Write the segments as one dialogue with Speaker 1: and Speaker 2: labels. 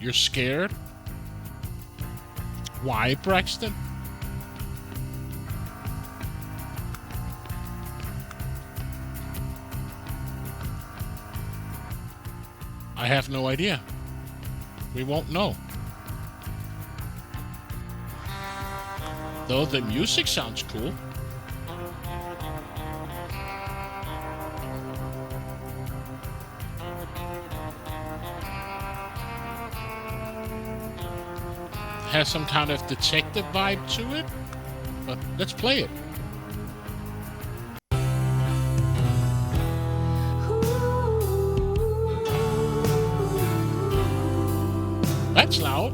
Speaker 1: You're scared? Why, Braxton? I have no idea. We won't know. Though the music sounds cool. Has some kind of detective vibe to it, but let's play it. That's loud.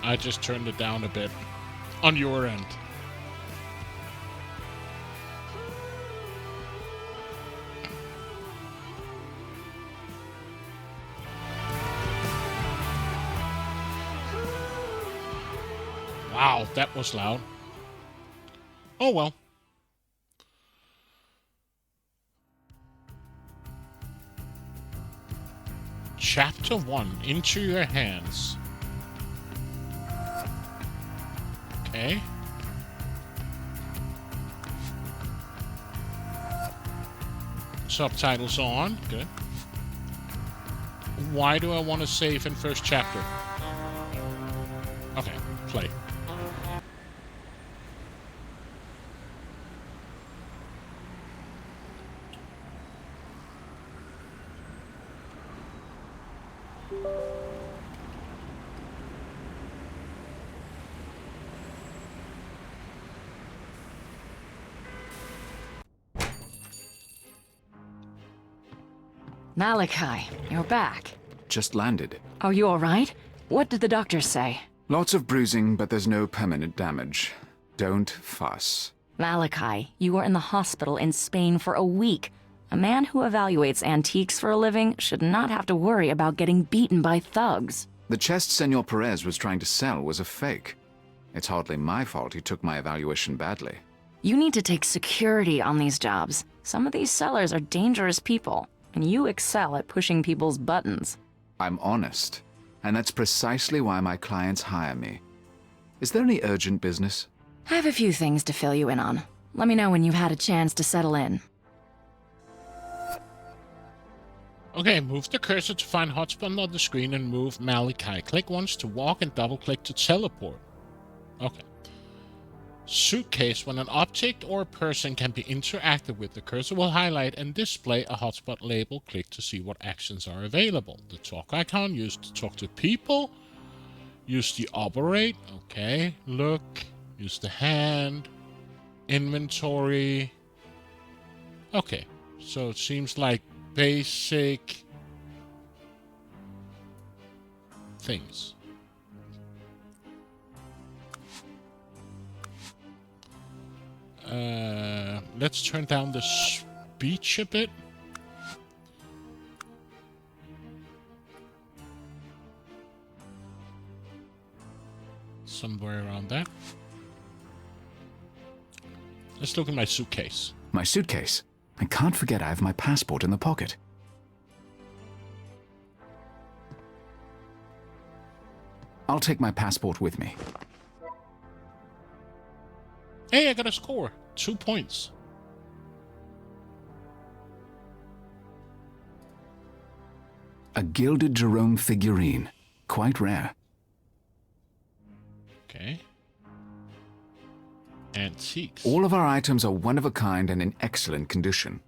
Speaker 1: I just turned it down a bit on your end. Wow, that was loud. Oh well. Chapter 1, Into Your Hands. Okay. Subtitles on. Good. Why do I want to save in first chapter? Okay, play.
Speaker 2: Malachi, you're back.
Speaker 3: Just landed.
Speaker 2: Are you all right? What did the doctor say?
Speaker 3: Lots of bruising, but there's no permanent damage. Don't fuss.
Speaker 2: Malachi, you were in the hospital in Spain for a week. A man who evaluates antiques for a living should not have to worry about getting beaten by thugs.
Speaker 3: The chest Senor Perez was trying to sell was a fake. It's hardly my fault he took my evaluation badly.
Speaker 2: You need to take security on these jobs. Some of these sellers are dangerous people, and you excel at pushing people's buttons.
Speaker 3: I'm honest, and that's precisely why my clients hire me. Is there any urgent business?
Speaker 2: I have a few things to fill you in on. Let me know when you've had a chance to settle in.
Speaker 1: Okay, move the cursor to find hotspot on the screen and move Malachi. Click once to walk and double-click to teleport. Okay. Suitcase. When an object or a person can be interacted with, the cursor will highlight and display a hotspot label. Click to see what actions are available. The talk icon used to talk to people. Use the operate. Okay. Look. Use the hand. Inventory. Okay. So it seems like basic things. Let's turn down the speech a bit. Somewhere around that. Let's look at my suitcase.
Speaker 3: My suitcase? I can't forget I have my passport in the pocket. I'll take my passport with me.
Speaker 1: Hey, I got a score. 2 points.
Speaker 3: A gilded Jerome figurine. Quite rare.
Speaker 1: Okay. Antiques.
Speaker 3: All of our items are one of a kind and in excellent condition.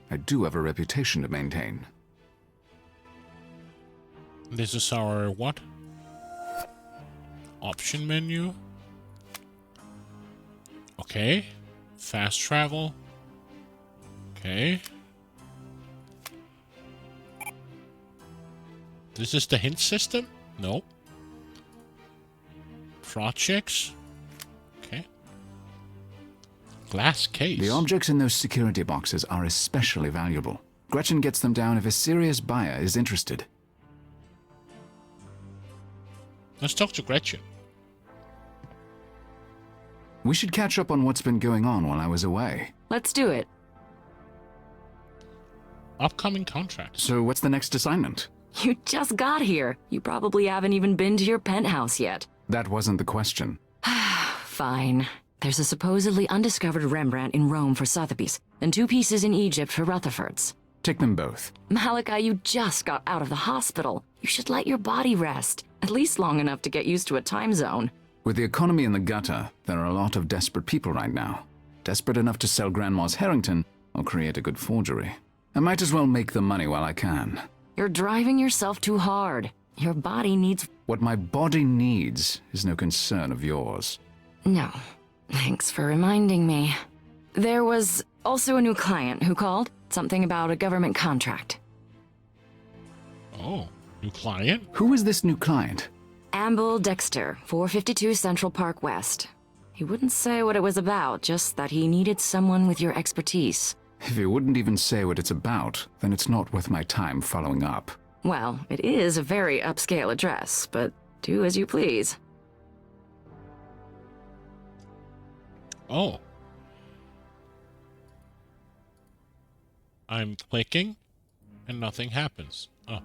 Speaker 3: I do have a reputation to maintain.
Speaker 1: This is our what? Option menu. Okay. Fast travel. Okay. This is the hint system? Nope. Projects. Okay. Glass case.
Speaker 3: The objects in those security boxes are especially valuable. Gretchen gets them down if a serious buyer is interested.
Speaker 1: Let's talk to Gretchen.
Speaker 3: We should catch up on what's been going on while I was away.
Speaker 2: Let's do it.
Speaker 1: Upcoming contracts.
Speaker 3: So what's the next assignment?
Speaker 2: You just got here. You probably haven't even been to your penthouse yet.
Speaker 3: That wasn't the question.
Speaker 2: Fine. There's a supposedly undiscovered Rembrandt in Rome for Sotheby's, and 2 pieces in Egypt for Rutherford's.
Speaker 3: Take them both.
Speaker 2: Malachi, you just got out of the hospital. You should let your body rest, at least long enough to get used to a time zone.
Speaker 3: With the economy in the gutter, there are a lot of desperate people right now. Desperate enough to sell Grandma's Harrington or create a good forgery. I might as well make the money while I can.
Speaker 2: You're driving yourself too hard. Your body needs...
Speaker 3: What my body needs is no concern of yours.
Speaker 2: No. Thanks for reminding me. There was also a new client who called. Something about a government contract.
Speaker 1: Oh, new client?
Speaker 3: Who is this new client?
Speaker 2: Amble Dexter, 452 Central Park West. He wouldn't say what it was about, just that he needed someone with your expertise.
Speaker 3: If he wouldn't even say what it's about, then it's not worth my time following up.
Speaker 2: Well, it is a very upscale address, but do as you please.
Speaker 1: Oh. I'm clicking, and nothing happens. Oh.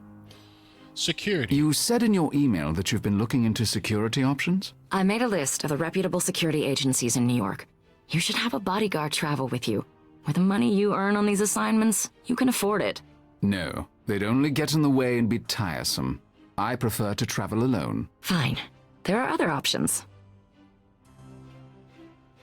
Speaker 1: Security.
Speaker 3: You said in your email that you've been looking into security options?
Speaker 2: I made a list of the reputable security agencies in New York. You should have a bodyguard travel with you. With the money you earn on these assignments, you can afford it.
Speaker 3: No, they'd only get in the way and be tiresome. I prefer to travel alone.
Speaker 2: Fine. There are other options.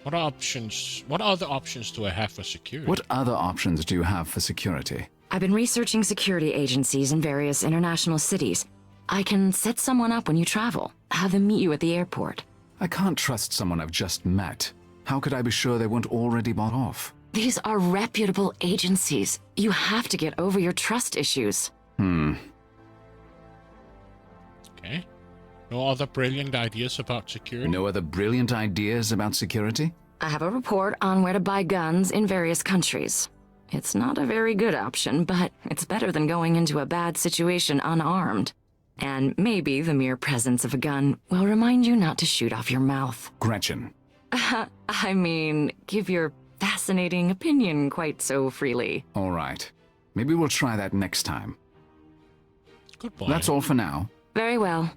Speaker 1: What other options do I have for security?
Speaker 3: What other options do you have for security?
Speaker 2: I've been researching security agencies in various international cities. I can set someone up when you travel, have them meet you at the airport.
Speaker 3: I can't trust someone I've just met. How could I be sure they weren't already bought off?
Speaker 2: These are reputable agencies. You have to get over your trust issues.
Speaker 1: Okay. No other brilliant ideas about security?
Speaker 3: No other brilliant ideas about security?
Speaker 2: I have a report on where to buy guns in various countries. It's not a very good option, but it's better than going into a bad situation unarmed. And maybe the mere presence of a gun will remind you not to shoot off your mouth.
Speaker 3: Gretchen.
Speaker 2: I mean, give your fascinating fascinating opinion quite so freely.
Speaker 3: All right. Maybe we'll try that next time.
Speaker 1: Good boy.
Speaker 3: That's all for now.
Speaker 2: Very well.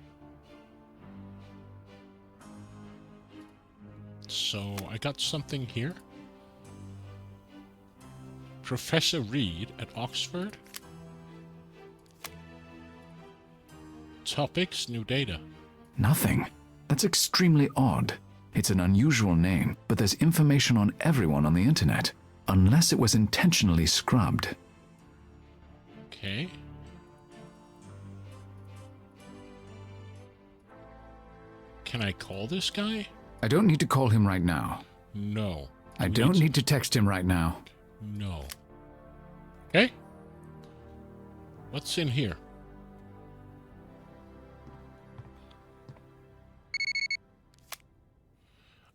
Speaker 1: So I got something here. Professor Reed at Oxford. Topics, new data.
Speaker 3: Nothing. That's extremely odd. It's an unusual name, but there's information on everyone on the internet, unless it was intentionally scrubbed.
Speaker 1: Okay. Can I call this guy?
Speaker 3: I don't need to call him right now.
Speaker 1: No.
Speaker 3: I don't need to text him right now.
Speaker 1: No. Okay. What's in here?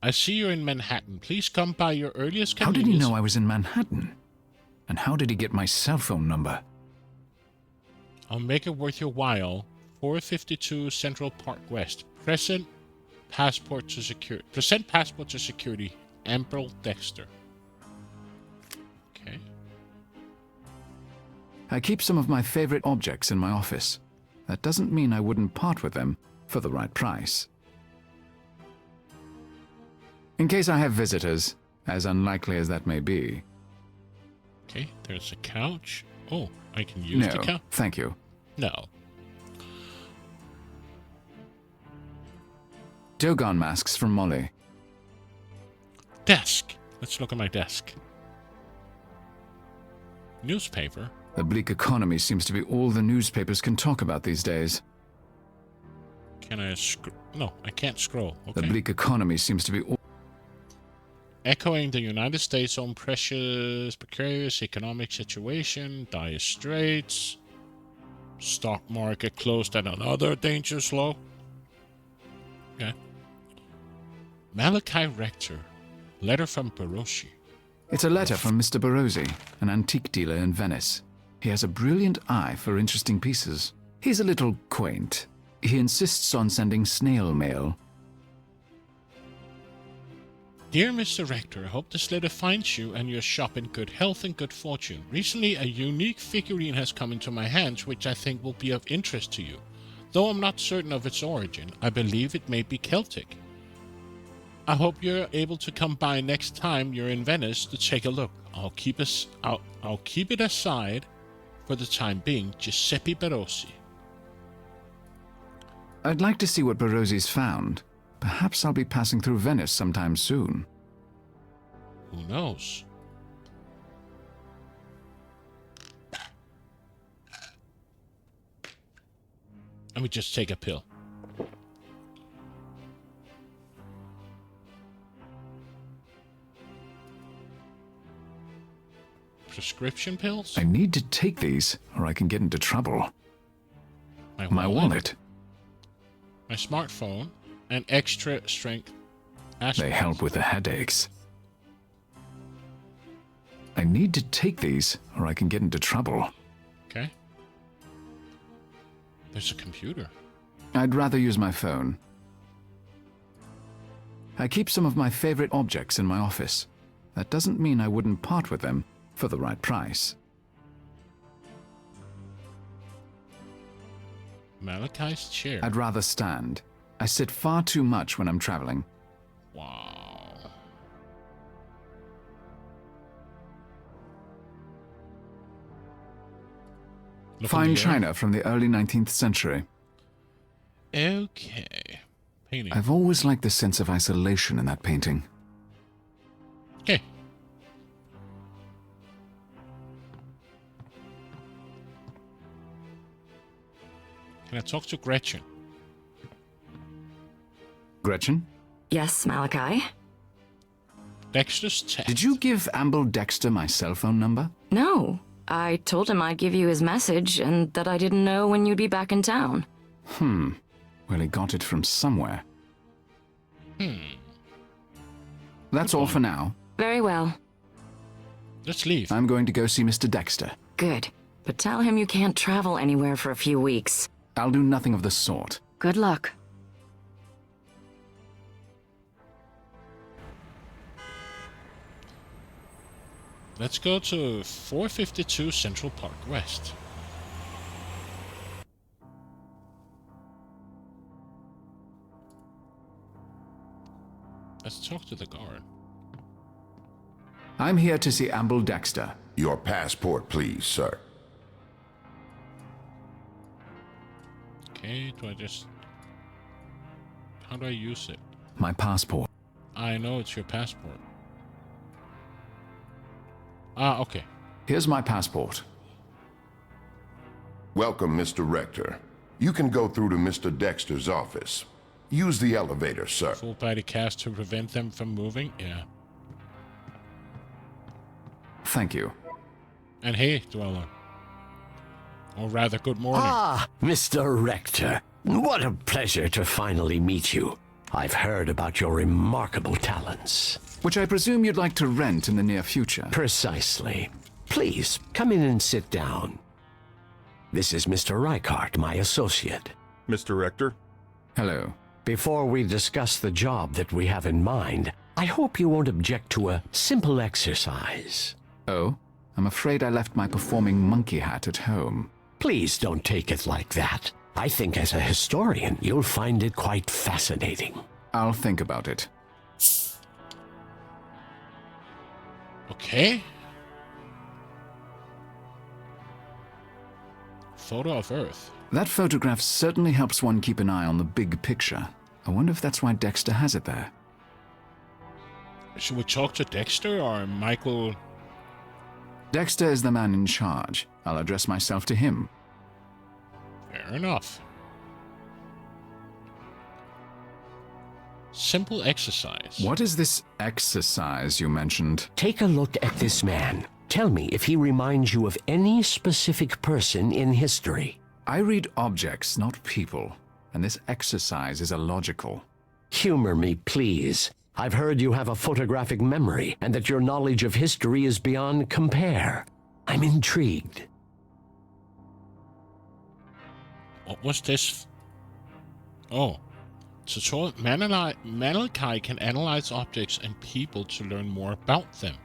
Speaker 1: I see you're in Manhattan. Please come by your earliest
Speaker 3: How
Speaker 1: convenience.
Speaker 3: did he know I was in Manhattan? And how did he get my cell phone number?
Speaker 1: I'll make it worth your while. 452 Central Park West. Present passport to security. Amber Dexter. Okay.
Speaker 3: I keep some of my favorite objects in my office. That doesn't mean I wouldn't part with them for the right price. In case I have visitors, as unlikely as that may be.
Speaker 1: Okay, there's a couch. Oh, I can use the
Speaker 3: No,
Speaker 1: couch?
Speaker 3: thank you.
Speaker 1: No.
Speaker 3: Dogon masks from Molly.
Speaker 1: Desk. Let's look at my desk. Newspaper.
Speaker 3: The bleak economy seems to be all the newspapers can talk about these days.
Speaker 1: Can I No, I can't scroll. Okay.
Speaker 3: The bleak economy seems to be all...
Speaker 1: Echoing the United States' own precarious economic situation, dire straits, stock market closed at another dangerous low. Okay. Malachi Rector, letter from Baroshi.
Speaker 3: It's a letter from Mr. Barozzi, an antique dealer in Venice. He has a brilliant eye for interesting pieces. He's a little quaint. He insists on sending snail mail.
Speaker 1: Dear Mr. Rector, I hope this letter finds you and your shop in good health and good fortune. Recently, a unique figurine has come into my hands which I think will be of interest to you. Though I'm not certain of its origin, I believe it may be Celtic. I hope you're able to come by next time you're in Venice to take a look. I'll keep it aside for the time being. Giuseppe Barozzi.
Speaker 3: I'd like to see what Barozzi's found. Perhaps I'll be passing through Venice sometime soon.
Speaker 1: Who knows? Let me just take a pill. Prescription pills?
Speaker 3: I need to take these, or I can get into trouble. My wallet.
Speaker 1: My smartphone. And extra strength aspirin.
Speaker 3: They help with the headaches. I need to take these, or I can get into trouble.
Speaker 1: Okay. There's a computer.
Speaker 3: I'd rather use my phone. I keep some of my favorite objects in my office. That doesn't mean I wouldn't part with them for the right price.
Speaker 1: Malachi's chair.
Speaker 3: I'd rather stand. I sit far too much when I'm traveling.
Speaker 1: Wow.
Speaker 3: Fine china from the early 19th century.
Speaker 1: Okay. Painting.
Speaker 3: I've always liked the sense of isolation in that painting.
Speaker 1: Okay. Can I talk to Gretchen?
Speaker 3: Gretchen?
Speaker 2: Yes, Malachi?
Speaker 1: Dexter's text.
Speaker 3: Did you give Amble Dexter my cell phone number?
Speaker 2: No. I told him I'd give you his message and that I didn't know when you'd be back in town.
Speaker 3: Well, he got it from somewhere. That's all for now.
Speaker 2: Very well.
Speaker 1: Let's leave.
Speaker 3: I'm going to go see Mr. Dexter.
Speaker 2: Good. But tell him you can't travel anywhere for a few weeks.
Speaker 3: I'll do nothing of the sort.
Speaker 2: Good luck.
Speaker 1: Let's go to 452 Central Park West. Let's talk to the guard.
Speaker 3: I'm here to see Amble Dexter.
Speaker 4: Your passport, please, sir.
Speaker 1: Okay, how do I use it?
Speaker 3: My passport.
Speaker 1: I know it's your passport. Ah, okay.
Speaker 3: Here's my passport.
Speaker 4: Welcome, Mr. Rector. You can go through to Mr. Dexter's office. Use the elevator, sir.
Speaker 1: Full body cast to prevent them from moving? Yeah.
Speaker 3: Thank you.
Speaker 1: And hey, Dweller. Or rather, good morning.
Speaker 5: Ah, Mr. Rector. What a pleasure to finally meet you. I've heard about your remarkable talents.
Speaker 3: Which I presume you'd like to rent in the near future.
Speaker 5: Precisely. Please, come in and sit down. This is Mr. Reichart, my associate.
Speaker 6: Mr. Rector?
Speaker 3: Hello.
Speaker 5: Before we discuss the job that we have in mind, I hope you won't object to a simple exercise.
Speaker 3: Oh? I'm afraid I left my performing monkey hat at home.
Speaker 5: Please don't take it like that. I think as a historian, you'll find it quite fascinating.
Speaker 3: I'll think about it.
Speaker 1: Okay. Photo of Earth.
Speaker 3: That photograph certainly helps one keep an eye on the big picture. I wonder if that's why Dexter has it there.
Speaker 1: Should we talk to Dexter or Michael?
Speaker 3: Dexter is the man in charge. I'll address myself to him.
Speaker 1: Fair enough. Simple exercise.
Speaker 3: What is this exercise you mentioned?
Speaker 5: Take a look at this man. Tell me if he reminds you of any specific person in history.
Speaker 3: I read objects, not people, and this exercise is illogical.
Speaker 5: Humor me, please. I've heard you have a photographic memory and that your knowledge of history is beyond compare. I'm intrigued.
Speaker 1: What was this? Oh. Tutorial. Malachi can analyze objects and people to learn more about them.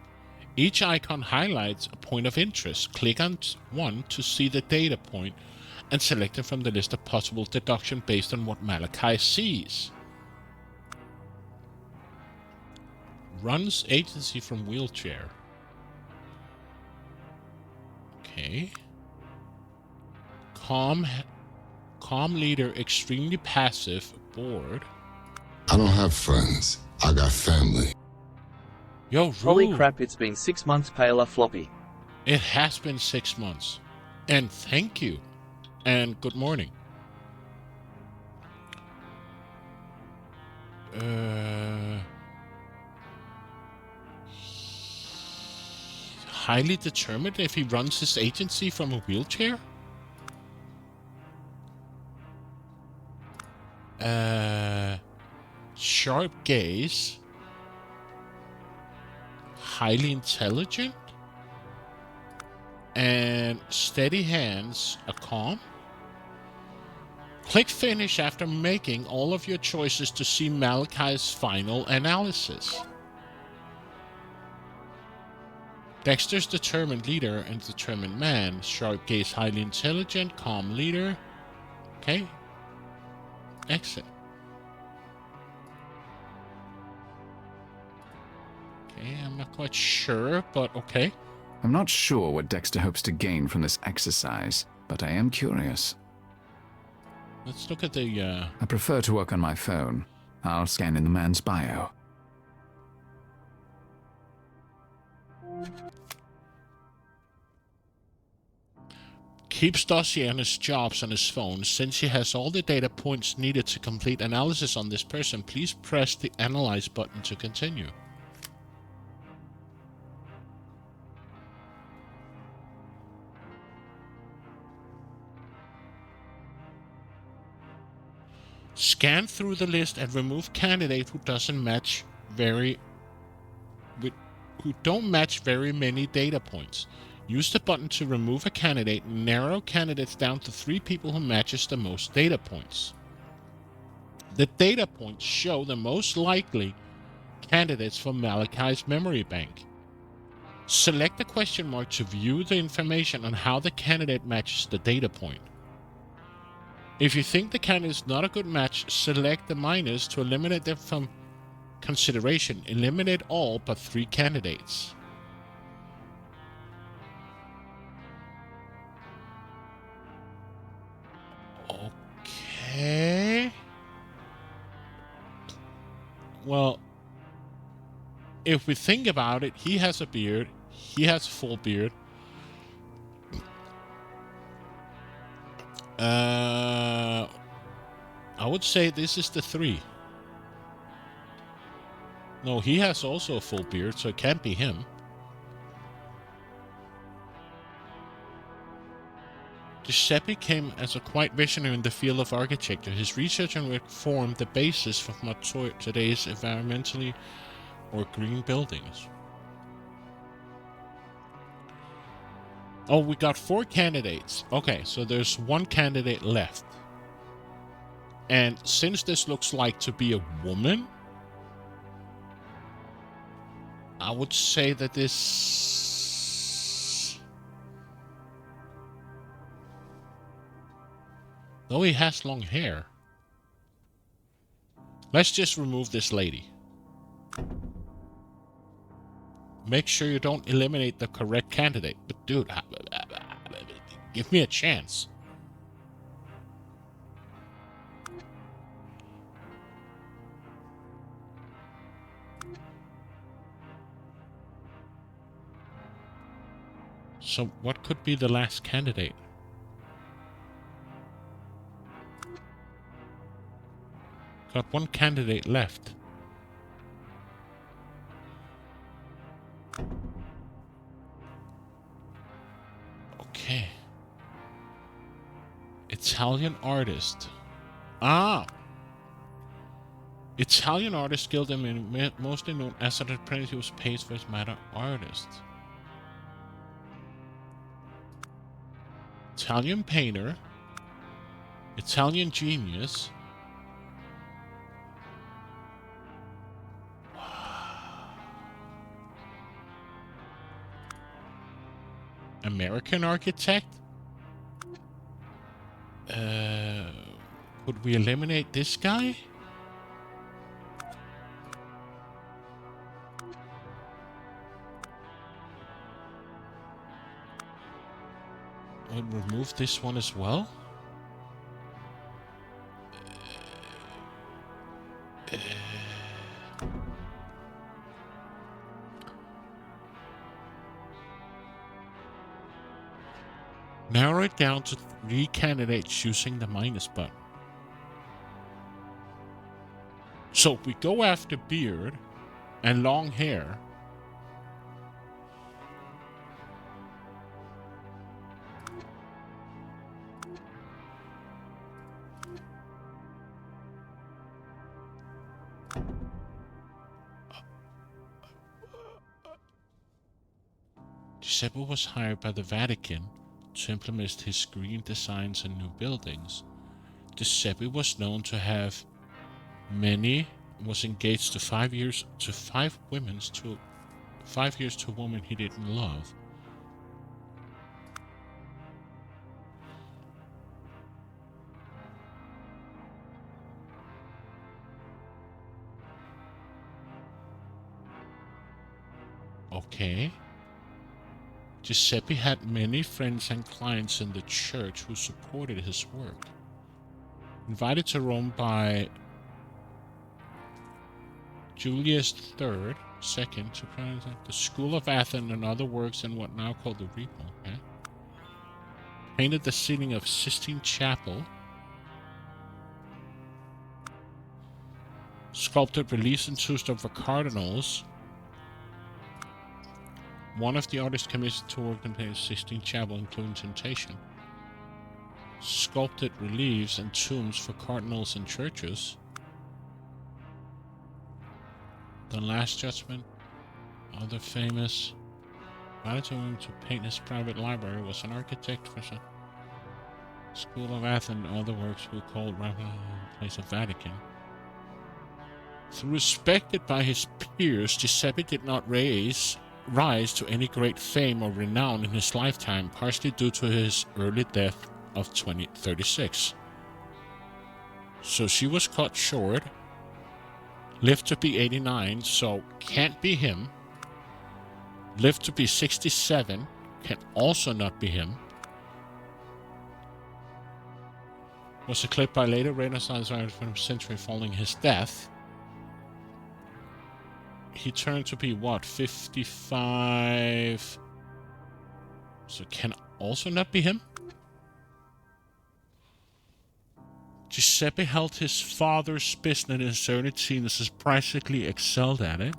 Speaker 1: Each icon highlights a point of interest. Click on one to see the data point and select it from the list of possible deduction based on what Malachi sees. Runs agency from wheelchair. Okay. Calm leader, extremely passive, bored.
Speaker 7: I don't have friends. I got family.
Speaker 1: Yo,
Speaker 8: Holy
Speaker 1: Rue.
Speaker 8: crap, it's been 6 months, Paler Floppy.
Speaker 1: It has been 6 months. And thank you. And good morning. Highly determined if he runs his agency from a wheelchair? Sharp gaze. Highly intelligent. And steady hands, a calm. Click finish after making all of your choices to see Malachi's final analysis. Dexter's determined leader and determined man. Sharp gaze, highly intelligent, calm leader. Okay. Exit. Okay, I'm not quite sure, but okay.
Speaker 3: I'm not sure what Dexter hopes to gain from this exercise, but I am curious.
Speaker 1: Let's look at the,
Speaker 3: I prefer to work on my phone. I'll scan in the man's bio.
Speaker 1: Keeps dossier on his jobs on his phone. Since he has all the data points needed to complete analysis on this person, please press the Analyze button to continue. Scan through the list and remove candidate who don't match very many data points. Use the button to remove a candidate. Narrow candidates down to 3 people who matches the most data points. The data points show the most likely candidates for Malachi's memory bank. Select the question mark to view the information on how the candidate matches the data point. If you think the candidate is not a good match, select the minus to eliminate them from consideration. Eliminate all but 3 candidates. Okay. Well, if we think about it, he has a beard. He has a full beard. I would say this is the 3. No, he has also a full beard, so it can't be him. Giuseppe came as a quite visionary in the field of architecture. His research and work formed the basis for today's environmentally or green buildings. Oh, we got 4 candidates. Okay, so there's 1 candidate left. And since this looks like to be a woman, I would say that this... Though he has long hair. Let's just remove this lady. Make sure you don't eliminate the correct candidate. But dude, give me a chance. So what could be the last candidate? Got 1 candidate left. Okay. Italian artist. Ah! Italian artist Guild, mostly known as an apprentice who was paid for his matter artist. Italian painter. Italian genius. American architect? Could we eliminate this guy? We'll remove this one as well. Narrow it down to 3 candidates using the minus button. So if we go after beard and long hair, Giuseppe was hired by the Vatican to implement his green designs in new buildings. Giuseppe was known to have was engaged to 5 years to 5 women to 5 years to a woman he didn't love. Okay. Giuseppe had many friends and clients in the church who supported his work. Invited to Rome by Julius II to the School of Athens and other works in what now called the Repo. Okay? Painted the ceiling of Sistine Chapel. Sculpted reliefs and tombs of the cardinals. One of the artists commissioned to work on the Sistine Chapel, including Temptation. Sculpted reliefs and tombs for cardinals and churches. The Last Judgment. Other famous. Invited to him to paint his private library. Was an architect for the School of Athens and other works who called place of Vatican. Though respected by his peers, Giuseppe did not raise rise to any great fame or renown in his lifetime, partially due to his early death of 2036. So she was cut short, lived to be 89, so can't be him. Lived to be 67, can also not be him. Was eclipsed by later Renaissance writers from the century following his death. He turned to be what, 55? So can also not be him. Giuseppe held his father's business in his early teens and surprisingly excelled at it.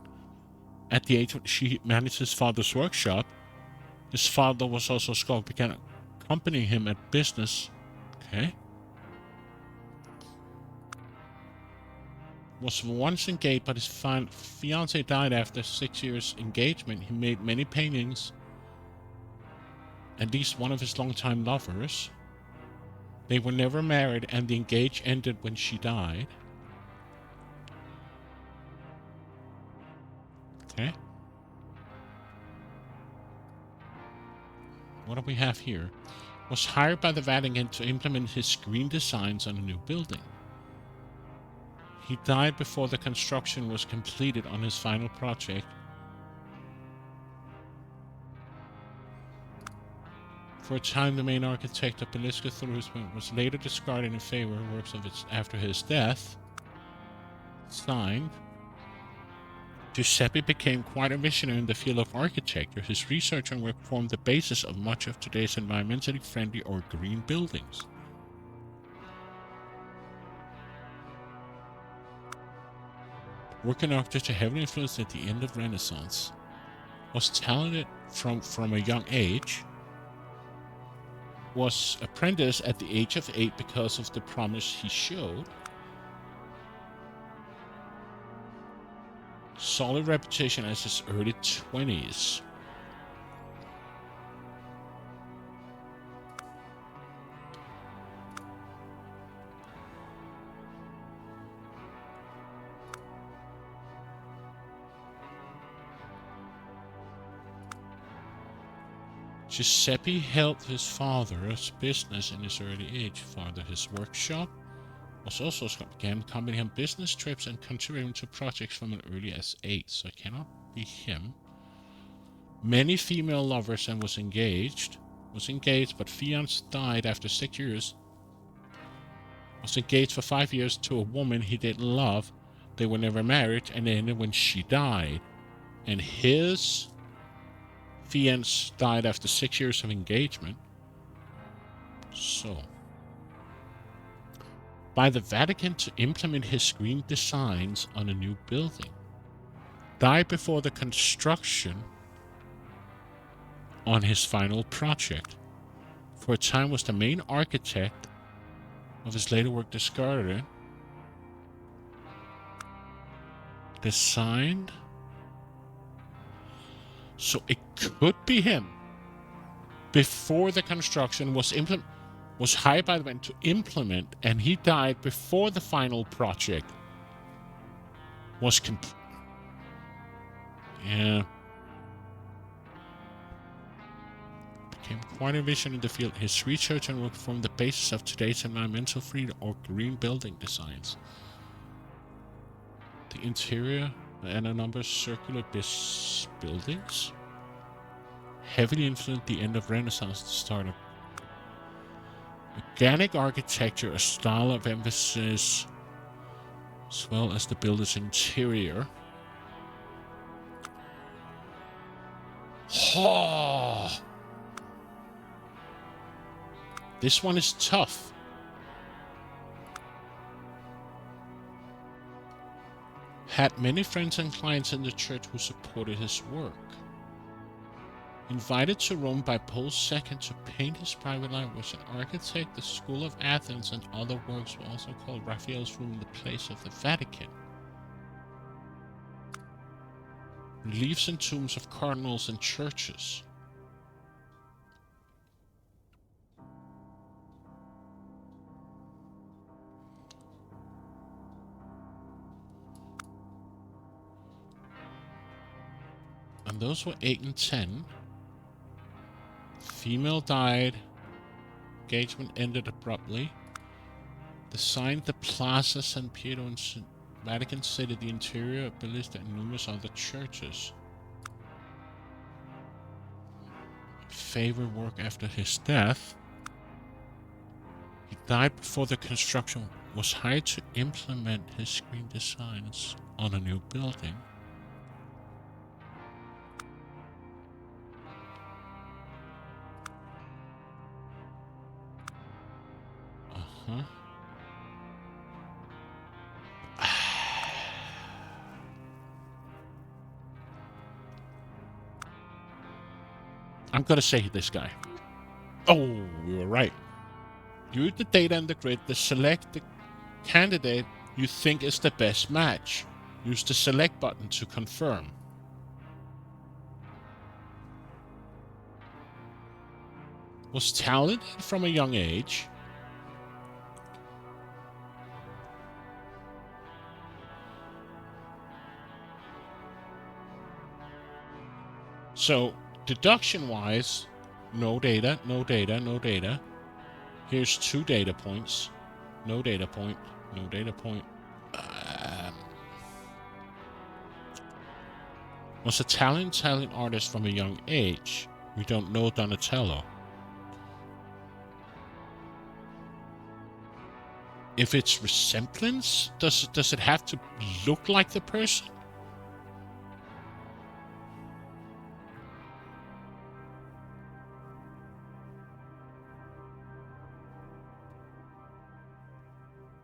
Speaker 1: At the age when she managed his father's workshop, his father was also a scholar, began accompanying him at business. Okay. Was once engaged, but his fiancée died after 6 years engagement. He made many paintings. At least one of his longtime lovers. They were never married, and the engagement ended when she died. Okay. What do we have here? Was hired by the Vatican to implement his screen designs on a new building. He died before the construction was completed on his final project. For a time, the main architect of Belisca was later discarded in favor of works of its after his death. Signed. Giuseppe became quite a visionary in the field of architecture. His research and work formed the basis of much of today's environmentally friendly or green buildings. Working architecture heavily influenced at the end of Renaissance. Was talented from a young age. Was apprenticed at the age of 8 because of the promise he showed. Solid reputation as his early 20s. Giuseppe helped his father's business in his early age. Father his workshop. Was also began accompanying him business trips and contributing to projects from as early as 8, so it cannot be him. Many female lovers and was engaged, but fiancé died after 6 years. Was engaged for 5 years to a woman he didn't love. They were never married, and ended when she died. And his fiancé died after 6 years of engagement. So, by the Vatican to implement his screen designs on a new building. Died before the construction on his final project. For a time was the main architect of his later work discarded. Designed. So it could be him. Before the construction was hired by the man to implement, and he died before the final project was complete. Yeah. Became quite a vision in the field. His research and work formed the basis of today's environmental free or green building designs. The interior and a number of circular buildings heavily influenced the end of Renaissance, the start of organic architecture, a style of emphasis, as well as the building's interior. Oh, this one is tough. Had many friends and clients in the church who supported his work. Invited to Rome by Paul II to paint his private life, was an architect. The School of Athens and other works were also called Raphael's Room in the place of the Vatican. Reliefs and tombs of cardinals and churches. And those were 8 and 10. Female died. Engagement ended abruptly. Designed the Plaza San Pietro in Vatican City, the interior, Ballista, and numerous other churches. Favor work after his death. He died before the construction was hired to implement his screen designs on a new building. Uh-huh. I'm gonna say this guy. Oh, we were right. Use the data in the grid to select the candidate you think is the best match. Use the select button to confirm. Was talented from a young age. So, deduction-wise, no data, no data, no data. Here's 2 data points. No data point, no data point. Was a talented artist from a young age. We don't know Donatello. If it's resemblance, does it have to look like the person?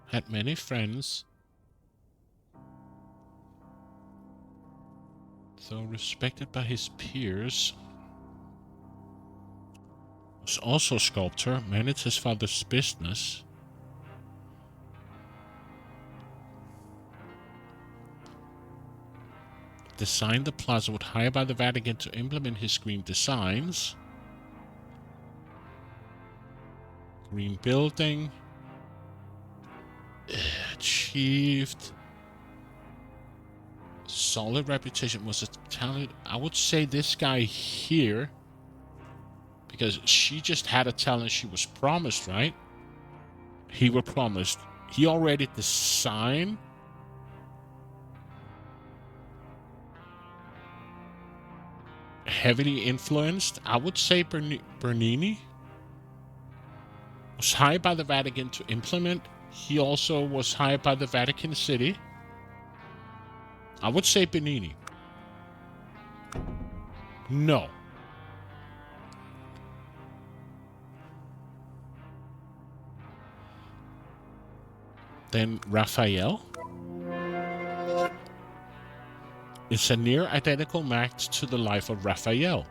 Speaker 1: Had many friends, though respected by his peers. Was also a sculptor, managed his father's business. Designed the plaza with hired by the Vatican to implement his green designs. Green building. Achieved solid reputation. Was a talent. I would say this guy here, because she just had a talent she was promised, right? He was promised. He already designed. Heavily influenced. I would say Bernini was hired by the Vatican to implement. He also was hired by the Vatican City. I would say Benini. No. Then Raphael. It's a near identical match to the life of Raphael.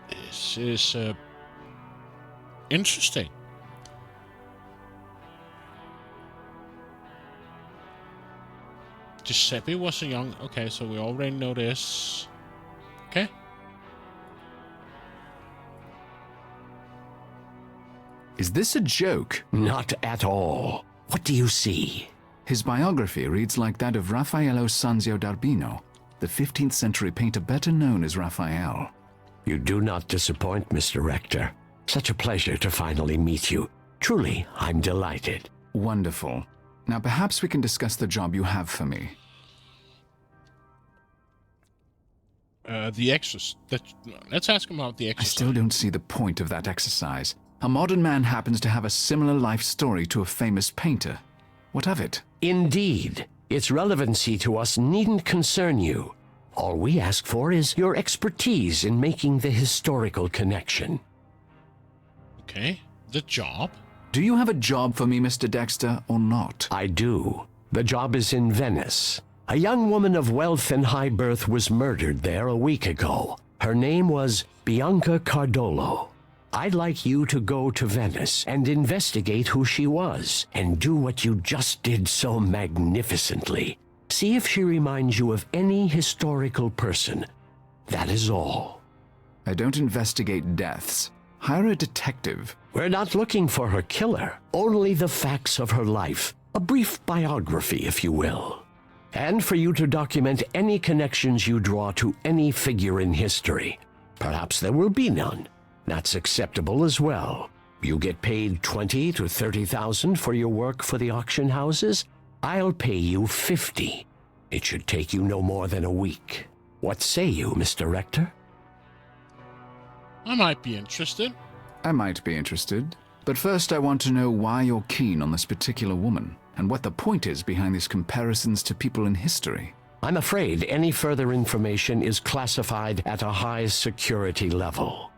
Speaker 1: This is interesting. Giuseppe was a young... Okay, so we already know this. Okay.
Speaker 3: Is this a joke?
Speaker 5: Not at all. What do you see?
Speaker 3: His biography reads like that of Raffaello Sanzio d'Arbino, the 15th century painter better known as Raphael.
Speaker 5: You do not disappoint, Mr. Rector. Such a pleasure to finally meet you. Truly, I'm delighted.
Speaker 3: Wonderful. Now perhaps we can discuss the job you have for me.
Speaker 1: The exercise. Let's ask him about the
Speaker 3: I
Speaker 1: exercise.
Speaker 3: still don't see the point of that exercise. A modern man happens to have a similar life story to a famous painter. What of it?
Speaker 5: Indeed. Its relevancy to us needn't concern you. All we ask for is your expertise in making the historical connection.
Speaker 1: Okay. The job.
Speaker 3: Do you have a job for me, Mr. Dexter, or not?
Speaker 5: I do. The job is in Venice. A young woman of wealth and high birth was murdered there a week ago. Her name was Bianca Cardolo. I'd like you to go to Venice and investigate who she was, and do what you just did so magnificently. See if she reminds you of any historical person. That is all.
Speaker 3: I don't investigate deaths. Hire a detective.
Speaker 5: We're not looking for her killer, only the facts of her life. A brief biography, if you will. and for you to document any connections you draw to any figure in history. Perhaps there will be none. That's acceptable as well. You get paid 20 to 30,000 for your work for the auction houses. I'll pay you 50. It should take you no more than a week. What say you, Mr. Rector?
Speaker 1: I might be interested.
Speaker 3: I might be interested, but first I want to know why you're keen on this particular woman, and what the point is behind these comparisons to people in history.
Speaker 5: I'm afraid any further information is classified at a high security level.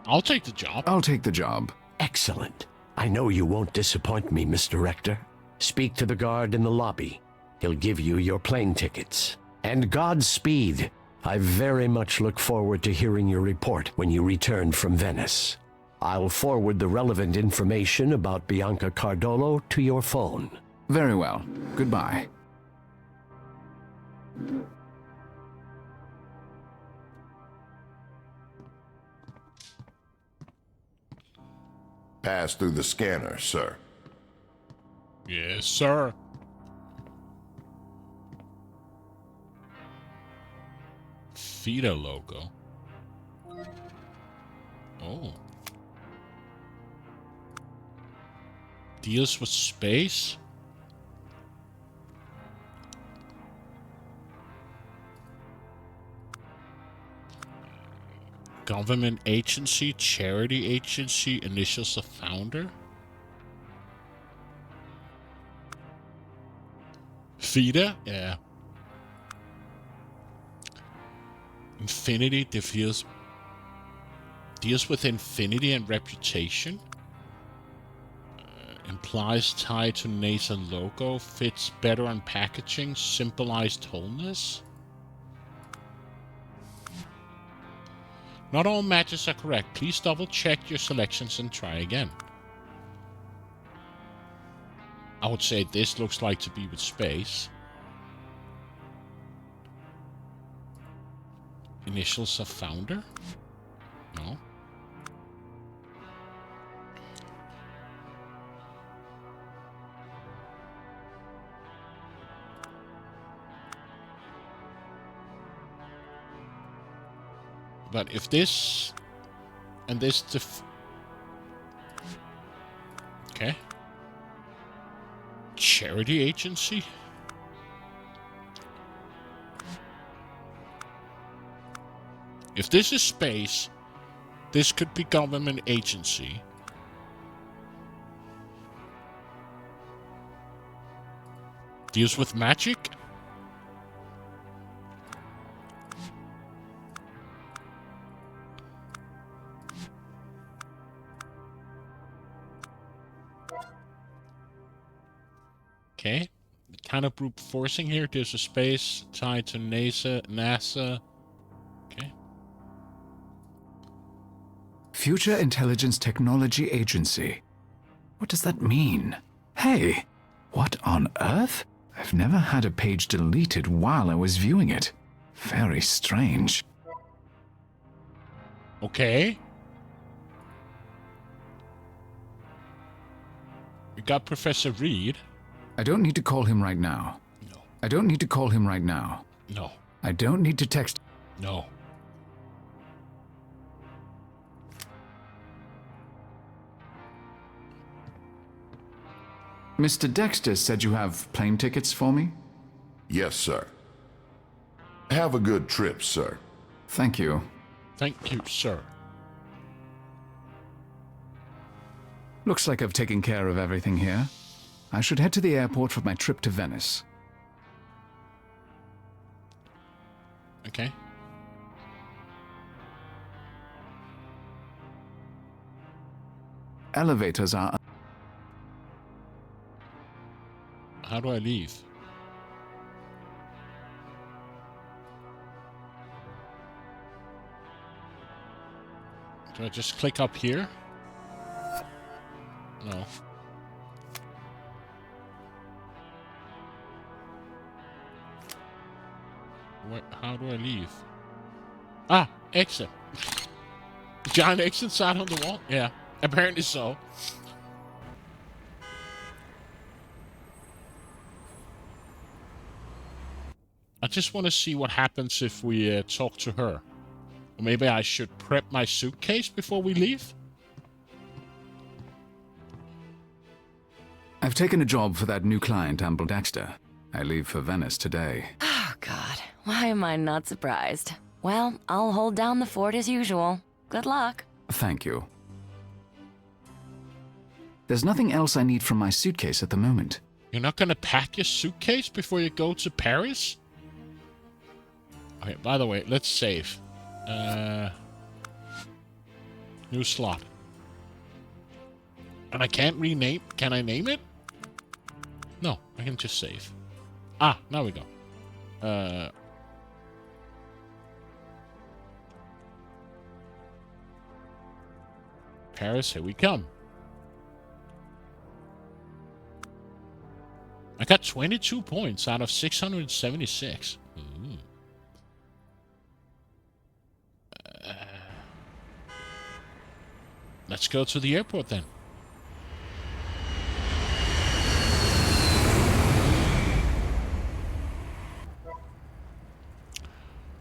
Speaker 1: I'll take the job.
Speaker 3: I'll take the job.
Speaker 5: Excellent. I know you won't disappoint me, Mr. Rector. Speak to the guard in the lobby. He'll give you your plane tickets. And Godspeed. I very much look forward to hearing your report when you return from Venice. I'll forward the relevant information about Bianca Cardolo to your phone.
Speaker 3: Very well. Goodbye.
Speaker 4: Pass through the scanner, sir.
Speaker 1: Yes, sir. FIDA logo. Oh. Deals with space? Government agency, charity agency, initials of founder? FIDA? Yeah. Infinity deals with infinity and reputation. Implies tie to NASA logo. Fits better on packaging. Symbolized wholeness. Not all matches are correct. Please double check your selections and try again. I would say this looks like to be with space. Initials of founder? No. But if this and this okay. Charity agency? If this is space, this could be government agency. Deals with magic? Okay. Kind of brute forcing here. There's a space tied to NASA. Okay.
Speaker 3: Future Intelligence Technology Agency. What does that mean? Hey, what on earth? I've never had a page deleted while I was viewing it. Very strange.
Speaker 1: Okay. We got Professor Reed.
Speaker 3: I don't need to call him right now.
Speaker 1: No.
Speaker 3: I don't need to call him right now.
Speaker 1: No.
Speaker 3: I don't need to text.
Speaker 1: No.
Speaker 3: Mr. Dexter said you have plane tickets for me?
Speaker 4: Yes, sir. Have a good trip, sir.
Speaker 3: Thank you.
Speaker 1: Thank you, sir.
Speaker 3: Looks like I've taken care of everything here. I should head to the airport for my trip to Venice.
Speaker 1: Okay.
Speaker 3: Elevators are...
Speaker 1: How do I leave? Do I just click up here? No. How do I leave? Ah, exit. Giant exit sign on the wall? Yeah, apparently so. just want to see what happens if we talk to her. Or maybe I should prep my suitcase before we leave?
Speaker 3: I've taken a job for that new client, Amble Dexter. I leave for Venice today.
Speaker 2: Oh, God. Why am I not surprised? Well, I'll hold down the fort as usual. Good luck.
Speaker 3: Thank you. There's nothing else I need from my suitcase at the moment.
Speaker 1: You're not gonna pack your suitcase before you go to Paris? Okay, by the way, let's save. New slot. And I can't rename... Can I name it? No, I can just save. Ah, now we go. Paris, here we come. I got 22 points out of 676. Ooh. Let's go to the airport then.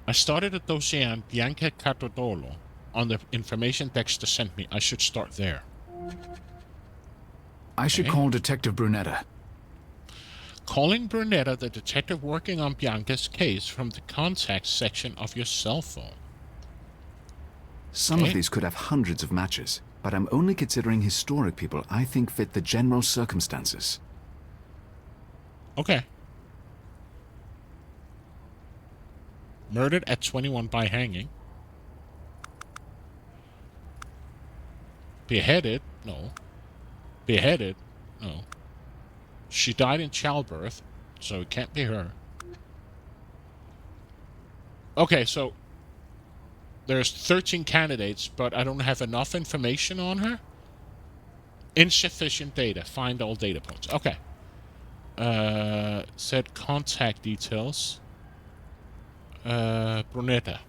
Speaker 1: I started a dossier on Bianca Cardodolo on the information Dexter sent me. I should start there.
Speaker 3: I should call Detective Brunetta.
Speaker 1: Calling Brunetta, the detective working on Bianca's case, from the contacts section of your cell phone.
Speaker 3: Some of these could have hundreds of matches, but I'm only considering historic people I think fit the general circumstances.
Speaker 1: Okay. Murdered at 21 by hanging. Beheaded? No. Beheaded? No. She died in childbirth, so it can't be her. Okay, so there's 13 candidates, but I don't have enough information on her. Insufficient data. Find all data points. Okay. Said contact details. Brunetta.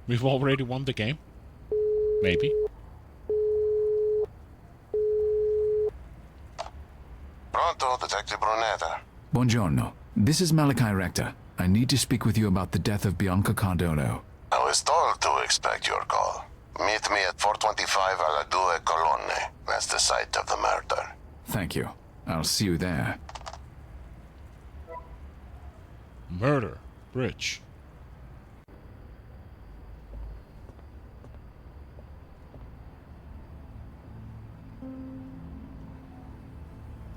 Speaker 1: We've already won the game. Maybe.
Speaker 6: Pronto, Detective Brunetta.
Speaker 3: Buongiorno. This is Malachi Rector. I need to speak with you about the death of Bianca Cardolo.
Speaker 6: I was told to expect your call. Meet me at 425 alla Due Colonne. That's the site of the murder.
Speaker 3: Thank you. I'll see you there.
Speaker 1: Murder. Bridge.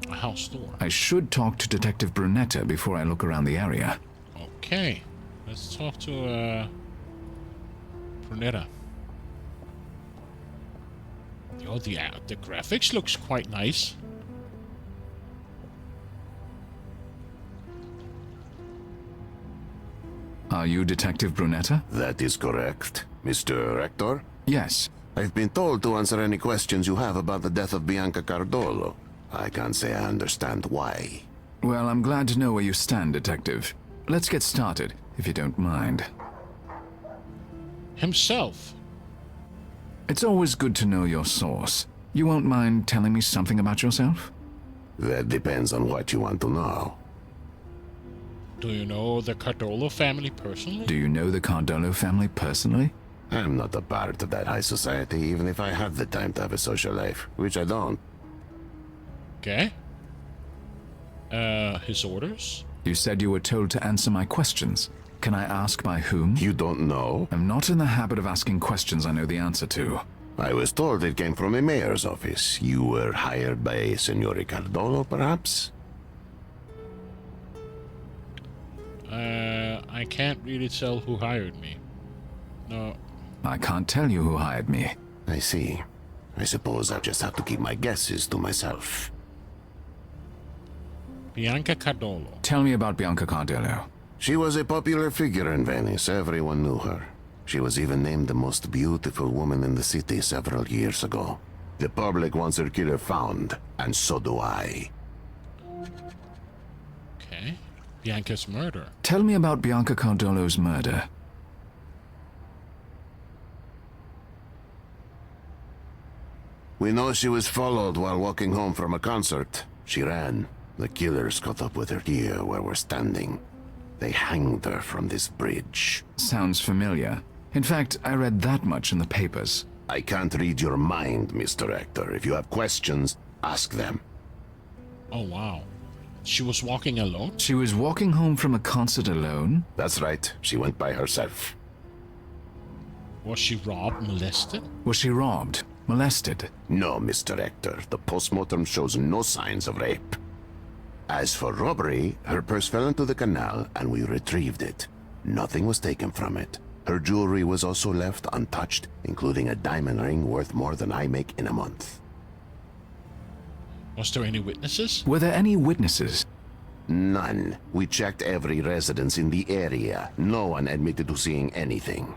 Speaker 1: A house door.
Speaker 3: I should talk to Detective Brunetta before I look around the area.
Speaker 1: Okay. Let's talk to, Brunetta. Oh, the graphics looks quite nice.
Speaker 3: Are you Detective Brunetta?
Speaker 6: That is correct. Mr. Rector?
Speaker 3: Yes.
Speaker 6: I've been told to answer any questions you have about the death of Bianca Cardolo. I can't say I understand why.
Speaker 3: Well, I'm glad to know where you stand, Detective. Let's get started, if you don't mind.
Speaker 1: Himself.
Speaker 3: It's always good to know your source. You won't mind telling me something about yourself?
Speaker 6: That depends on what you want to know.
Speaker 1: Do you know the Cardolo family personally?
Speaker 3: Do you know the Cardolo family personally?
Speaker 6: I'm not a part of that high society, even if I have the time to have a social life, which I don't.
Speaker 1: Okay. His orders?
Speaker 3: You said you were told to answer my questions. Can I ask by whom?
Speaker 6: You don't know?
Speaker 3: I'm not in the habit of asking questions I know the answer to.
Speaker 6: I was told it came from a mayor's office. You were hired by Signore Cardolo, perhaps?
Speaker 1: I can't really tell who hired me. No.
Speaker 3: I can't tell you who hired me.
Speaker 6: I see. I suppose I'll just have to keep my guesses to myself.
Speaker 1: Bianca Cardolo.
Speaker 3: Tell me about Bianca Cardolo.
Speaker 6: She was a popular figure in Venice. Everyone knew her. She was even named the most beautiful woman in the city several years ago. The public wants her killer found, and so do I.
Speaker 1: Okay. Bianca's murder.
Speaker 3: Tell me about Bianca Cardolo's murder.
Speaker 6: We know she was followed while walking home from a concert. She ran. The killers caught up with her here where we're standing. They hanged her from this bridge.
Speaker 3: Sounds familiar. In fact, I read that much in the papers.
Speaker 6: I can't read your mind, Mr. Hector. If you have questions, ask them.
Speaker 1: Oh, wow. She was walking alone?
Speaker 3: She was walking home from a concert alone?
Speaker 6: That's right. She went by herself.
Speaker 1: Was she robbed, molested?
Speaker 3: Was she robbed? Molested?
Speaker 6: No, Mr. Hector. The postmortem shows no signs of rape. As for robbery, her purse fell into the canal and we retrieved it. Nothing was taken from it. Her jewelry was also left untouched, including a diamond ring worth more than I make in a month.
Speaker 1: Was there any witnesses?
Speaker 3: Were there any witnesses?
Speaker 6: None. We checked every residence in the area. No one admitted to seeing anything.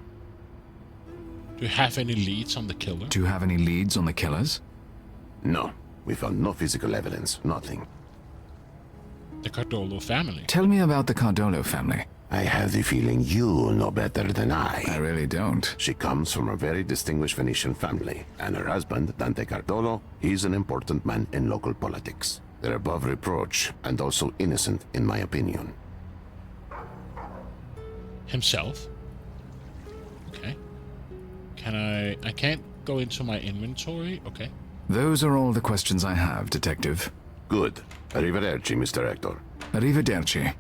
Speaker 1: Do you have any leads on the killer?
Speaker 3: Do you have any leads on the killers?
Speaker 6: No. We found no physical evidence. Nothing.
Speaker 1: The Cardolo family?
Speaker 3: Tell me about the Cardolo family.
Speaker 6: I have the feeling you know better than
Speaker 3: I
Speaker 6: I.
Speaker 3: really don't.
Speaker 6: She comes from a very distinguished Venetian family, and her husband, Dante Cardolo, he's an important man in local politics. They're above reproach, and also innocent, in my opinion.
Speaker 1: Himself? Okay. I can't go into my inventory? Okay.
Speaker 3: Those are all the questions I have, Detective.
Speaker 6: Good. Arrivederci, Mr. Hector.
Speaker 3: Arrivederci.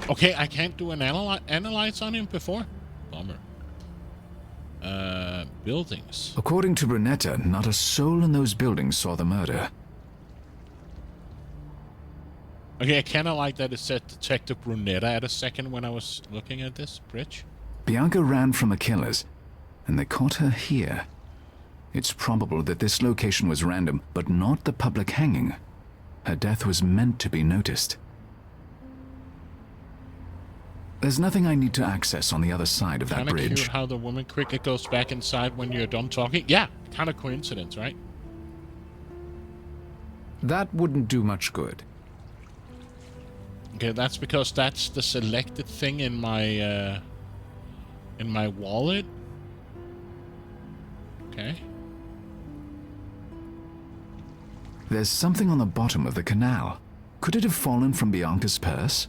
Speaker 1: Okay, I can't do an analyze on him before? Bummer. Buildings.
Speaker 3: According to Brunetta, not a soul in those buildings saw the murder.
Speaker 1: Okay, I kinda like that it said Detective Brunetta at a second when I was looking at this bridge.
Speaker 3: Bianca ran from the killers, and they caught her here. It's probable that this location was random, but not the public hanging. Her death was meant to be noticed. There's nothing I need to access on the other side of that
Speaker 1: Kinda
Speaker 3: bridge.
Speaker 1: cute how the woman quickly goes back inside when you're done talking. Yeah, kinda coincidence, right?
Speaker 3: That wouldn't do much good.
Speaker 1: Okay, that's because that's the selected thing in my wallet. Okay.
Speaker 3: There's something on the bottom of the canal. Could it have fallen from Bianca's purse?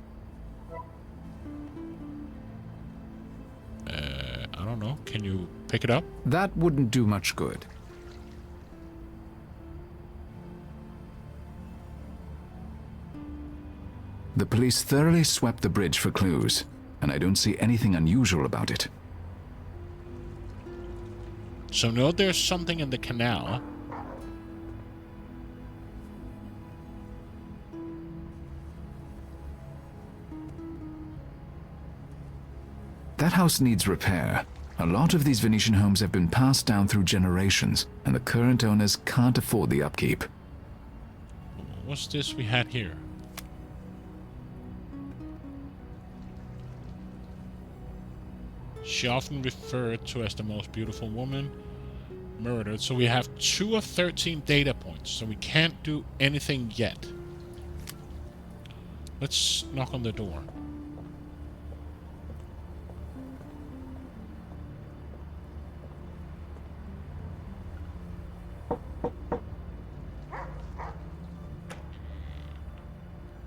Speaker 1: I don't know. Can you pick it up?
Speaker 3: That wouldn't do much good. The police thoroughly swept the bridge for clues, and I don't see anything unusual about it.
Speaker 1: So no, there's something in the canal.
Speaker 3: That house needs repair. A lot of these Venetian homes have been passed down through generations, and the current owners can't afford the upkeep.
Speaker 1: What's this we had here? She often referred to as the most beautiful woman murdered. So we have 2 of 13 data points. So we can't do anything yet. Let's knock on the door.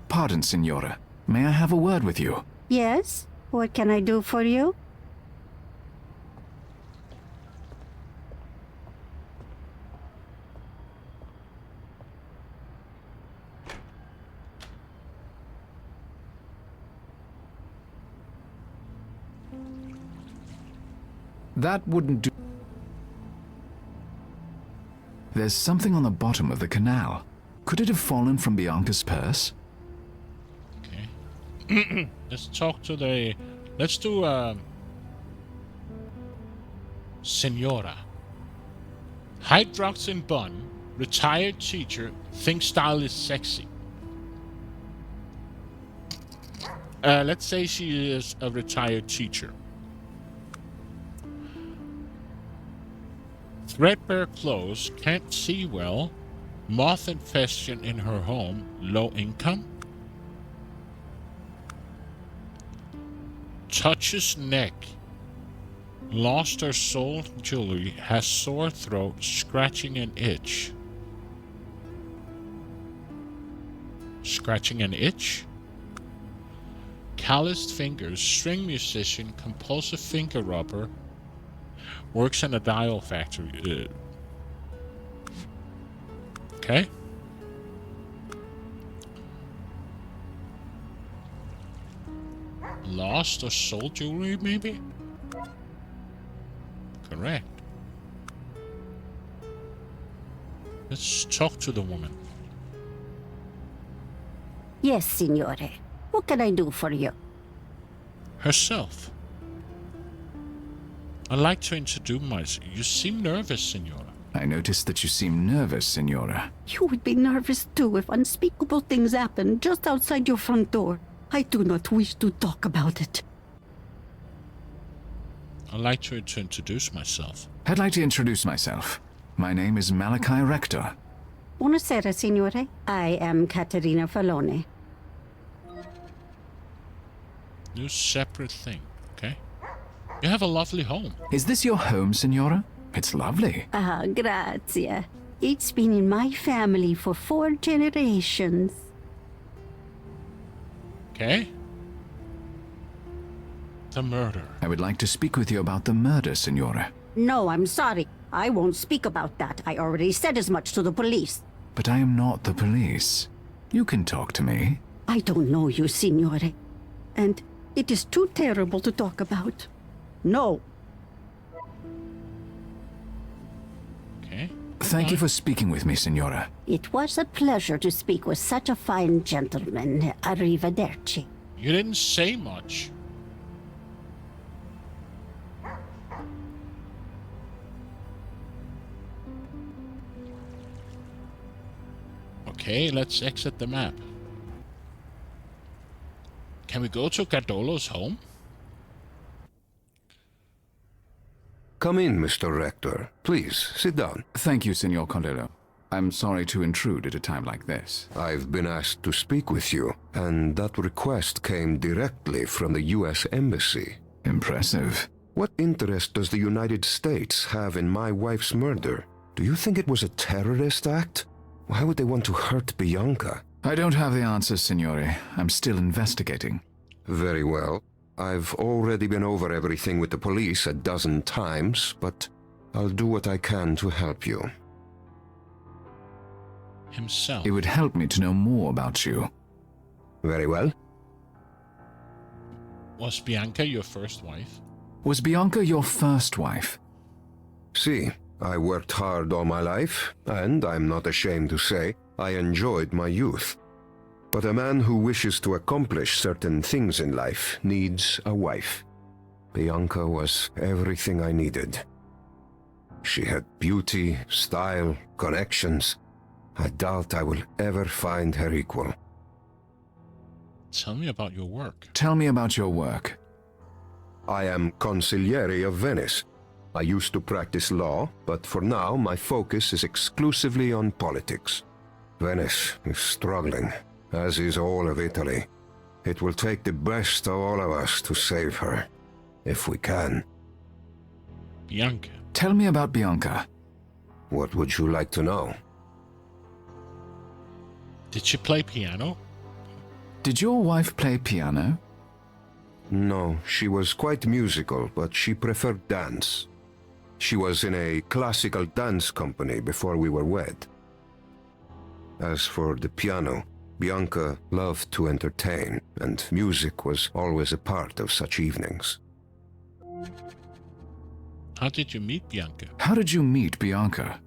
Speaker 3: Pardon, Signora. May I have a word with you?
Speaker 9: Yes? What can I do for you?
Speaker 3: That wouldn't do. There's something on the bottom of the canal. Could it have fallen from Bianca's purse?
Speaker 1: Okay. Let's talk to the... Let's do, Senora. Hydrox in bun, retired teacher, thinks style is sexy. Let's say she is a retired teacher. Threadbare clothes, can't see well, moth infestation in her home, low income. Touches neck, lost her soul jewelry, has sore throat, scratching and itch. Scratching an itch. Calloused fingers, string musician, compulsive finger rubber. Works in a dial factory. Okay. Lost or sold jewelry, maybe? Correct. Let's talk to the woman.
Speaker 9: Yes, signore. What can I do for you?
Speaker 1: Herself. I'd like to introduce myself. You seem nervous, Signora.
Speaker 3: I noticed that you seem nervous, Signora.
Speaker 9: You would be nervous too if unspeakable things happen just outside your front door. I do not wish to talk about it.
Speaker 1: I'd like to introduce myself.
Speaker 3: I'd like to introduce myself. My name is Malachi Rector.
Speaker 9: Buonasera, signore. I am Caterina Falone.
Speaker 1: New separate thing, okay? You have a lovely home.
Speaker 3: Is this your home, Signora? It's lovely.
Speaker 9: Ah, grazie. It's been in my family for 4 generations.
Speaker 1: Okay? The murder.
Speaker 3: I would like to speak with you about the murder, Signora.
Speaker 9: No, I'm sorry. I won't speak about that. I already said as much to the police.
Speaker 3: But I am not the police. You can talk to me.
Speaker 9: I don't know you, signore. And it is too terrible to talk about. No.
Speaker 1: Okay.
Speaker 3: Thank you for speaking with me, Signora.
Speaker 9: It was a pleasure to speak with such a fine gentleman. Arrivederci.
Speaker 1: You didn't say much. Okay, let's exit the map. Can we go to Cardolo's home?
Speaker 10: Come in, Mr. Rector. Please, sit down.
Speaker 3: Thank you, Signor Cardolo. I'm sorry to intrude at a time like this.
Speaker 10: I've been asked to speak with you, and that request came directly from the U.S. Embassy.
Speaker 3: Impressive.
Speaker 10: What interest does the United States have in my wife's murder? Do you think it was a terrorist act? Why would they want to hurt Bianca?
Speaker 3: I don't have the answers, Signore. I'm still investigating.
Speaker 10: Very well. I've already been over everything with the police a dozen times, but I'll do what I can to help you.
Speaker 1: Himself.
Speaker 3: It would help me to know more about you.
Speaker 10: Very well.
Speaker 1: Was Bianca your first wife?
Speaker 3: Was Bianca your first wife?
Speaker 10: See, I worked hard all my life, and I'm not ashamed to say I enjoyed my youth. But a man who wishes to accomplish certain things in life needs a wife. Bianca was everything I needed. She had beauty, style, connections. I doubt I will ever find her equal.
Speaker 1: Tell me about your work.
Speaker 3: Tell me about your work.
Speaker 10: I am consigliere of Venice. I used to practice law, but for now my focus is exclusively on politics. Venice is struggling, as is all of Italy. It will take the best of all of us to save her, if we can.
Speaker 1: Bianca.
Speaker 3: Tell me about Bianca.
Speaker 10: What would you like to know?
Speaker 1: Did she play piano?
Speaker 3: Did your wife play piano?
Speaker 10: No, she was quite musical, but she preferred dance. She was in a classical dance company before we were wed. As for the piano, Bianca loved to entertain, and music was always a part of such evenings.
Speaker 1: How did you meet Bianca?
Speaker 3: How did you meet Bianca?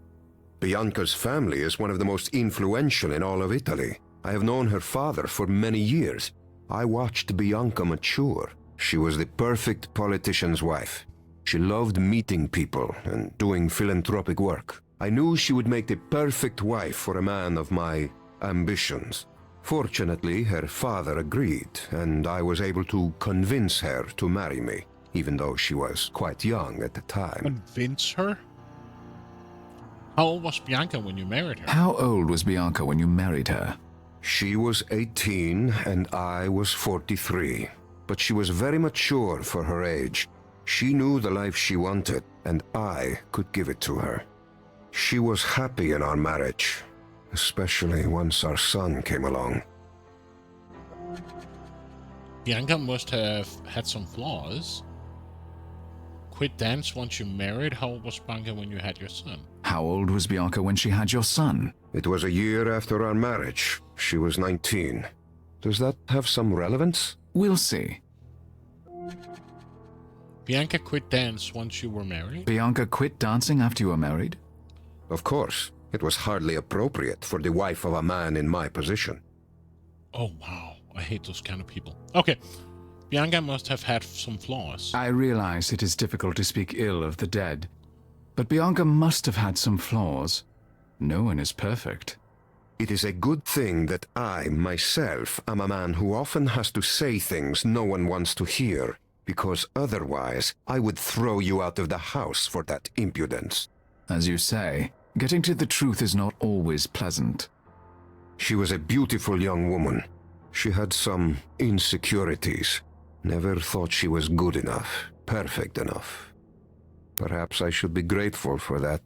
Speaker 10: Bianca's family is one of the most influential in all of Italy. I have known her father for many years. I watched Bianca mature. She was the perfect politician's wife. She loved meeting people and doing philanthropic work. I knew she would make the perfect wife for a man of my ambitions. Fortunately, her father agreed, and I was able to convince her to marry me, even though she was quite young at the time.
Speaker 1: Convince her? How old was Bianca when you married her?
Speaker 3: How old was Bianca when you married her?
Speaker 10: She was 18 and I was 43, but she was very mature for her age. She knew the life she wanted, and I could give it to her. She was happy in our marriage, especially once our son came along.
Speaker 1: Bianca must have had some flaws. Quit dance once you married. How old was Bianca when you had your son?
Speaker 3: How old was Bianca when she had your son?
Speaker 10: It was a year after our marriage. She was 19. Does that have some relevance?
Speaker 3: We'll see.
Speaker 1: Bianca quit dance once you were married?
Speaker 3: Bianca quit dancing after you were married?
Speaker 10: Of course. It was hardly appropriate for the wife of a man in my position.
Speaker 1: Oh, wow. I hate those kind of people. Okay. Bianca must have had some flaws.
Speaker 3: I realize it is difficult to speak ill of the dead, but Bianca must have had some flaws. No one is perfect.
Speaker 10: It is a good thing that I, myself, am a man who often has to say things no one wants to hear, because otherwise I would throw you out of the house for that impudence.
Speaker 3: As you say, getting to the truth is not always pleasant.
Speaker 10: She was a beautiful young woman. She had some insecurities. Never thought she was good enough, perfect enough. Perhaps I should be grateful for that.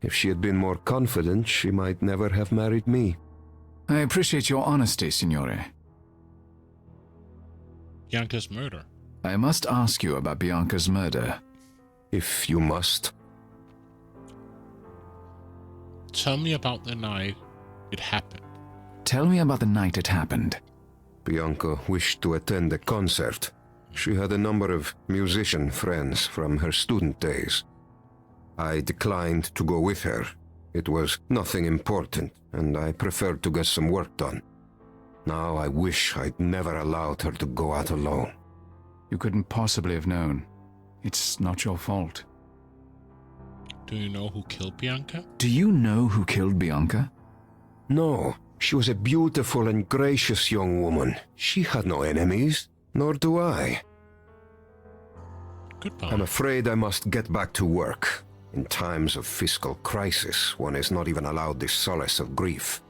Speaker 10: If she had been more confident, she might never have married me.
Speaker 3: I appreciate your honesty, Signore.
Speaker 1: Bianca's murder.
Speaker 3: I must ask you about Bianca's murder.
Speaker 10: If you must.
Speaker 1: Tell me about the night it happened.
Speaker 3: Tell me about the night it happened.
Speaker 10: Bianca wished to attend a concert. She had a number of musician friends from her student days. I declined to go with her. It was nothing important, and I preferred to get some work done. Now I wish I'd never allowed her to go out alone.
Speaker 3: You couldn't possibly have known. It's not your fault.
Speaker 1: Do you know who killed Bianca?
Speaker 3: Do you know who killed Bianca?
Speaker 10: No, she was a beautiful and gracious young woman. She had no enemies, nor do I.
Speaker 1: Goodbye.
Speaker 10: I'm afraid I must get back to work. In times of fiscal crisis, one is not even allowed the solace of grief.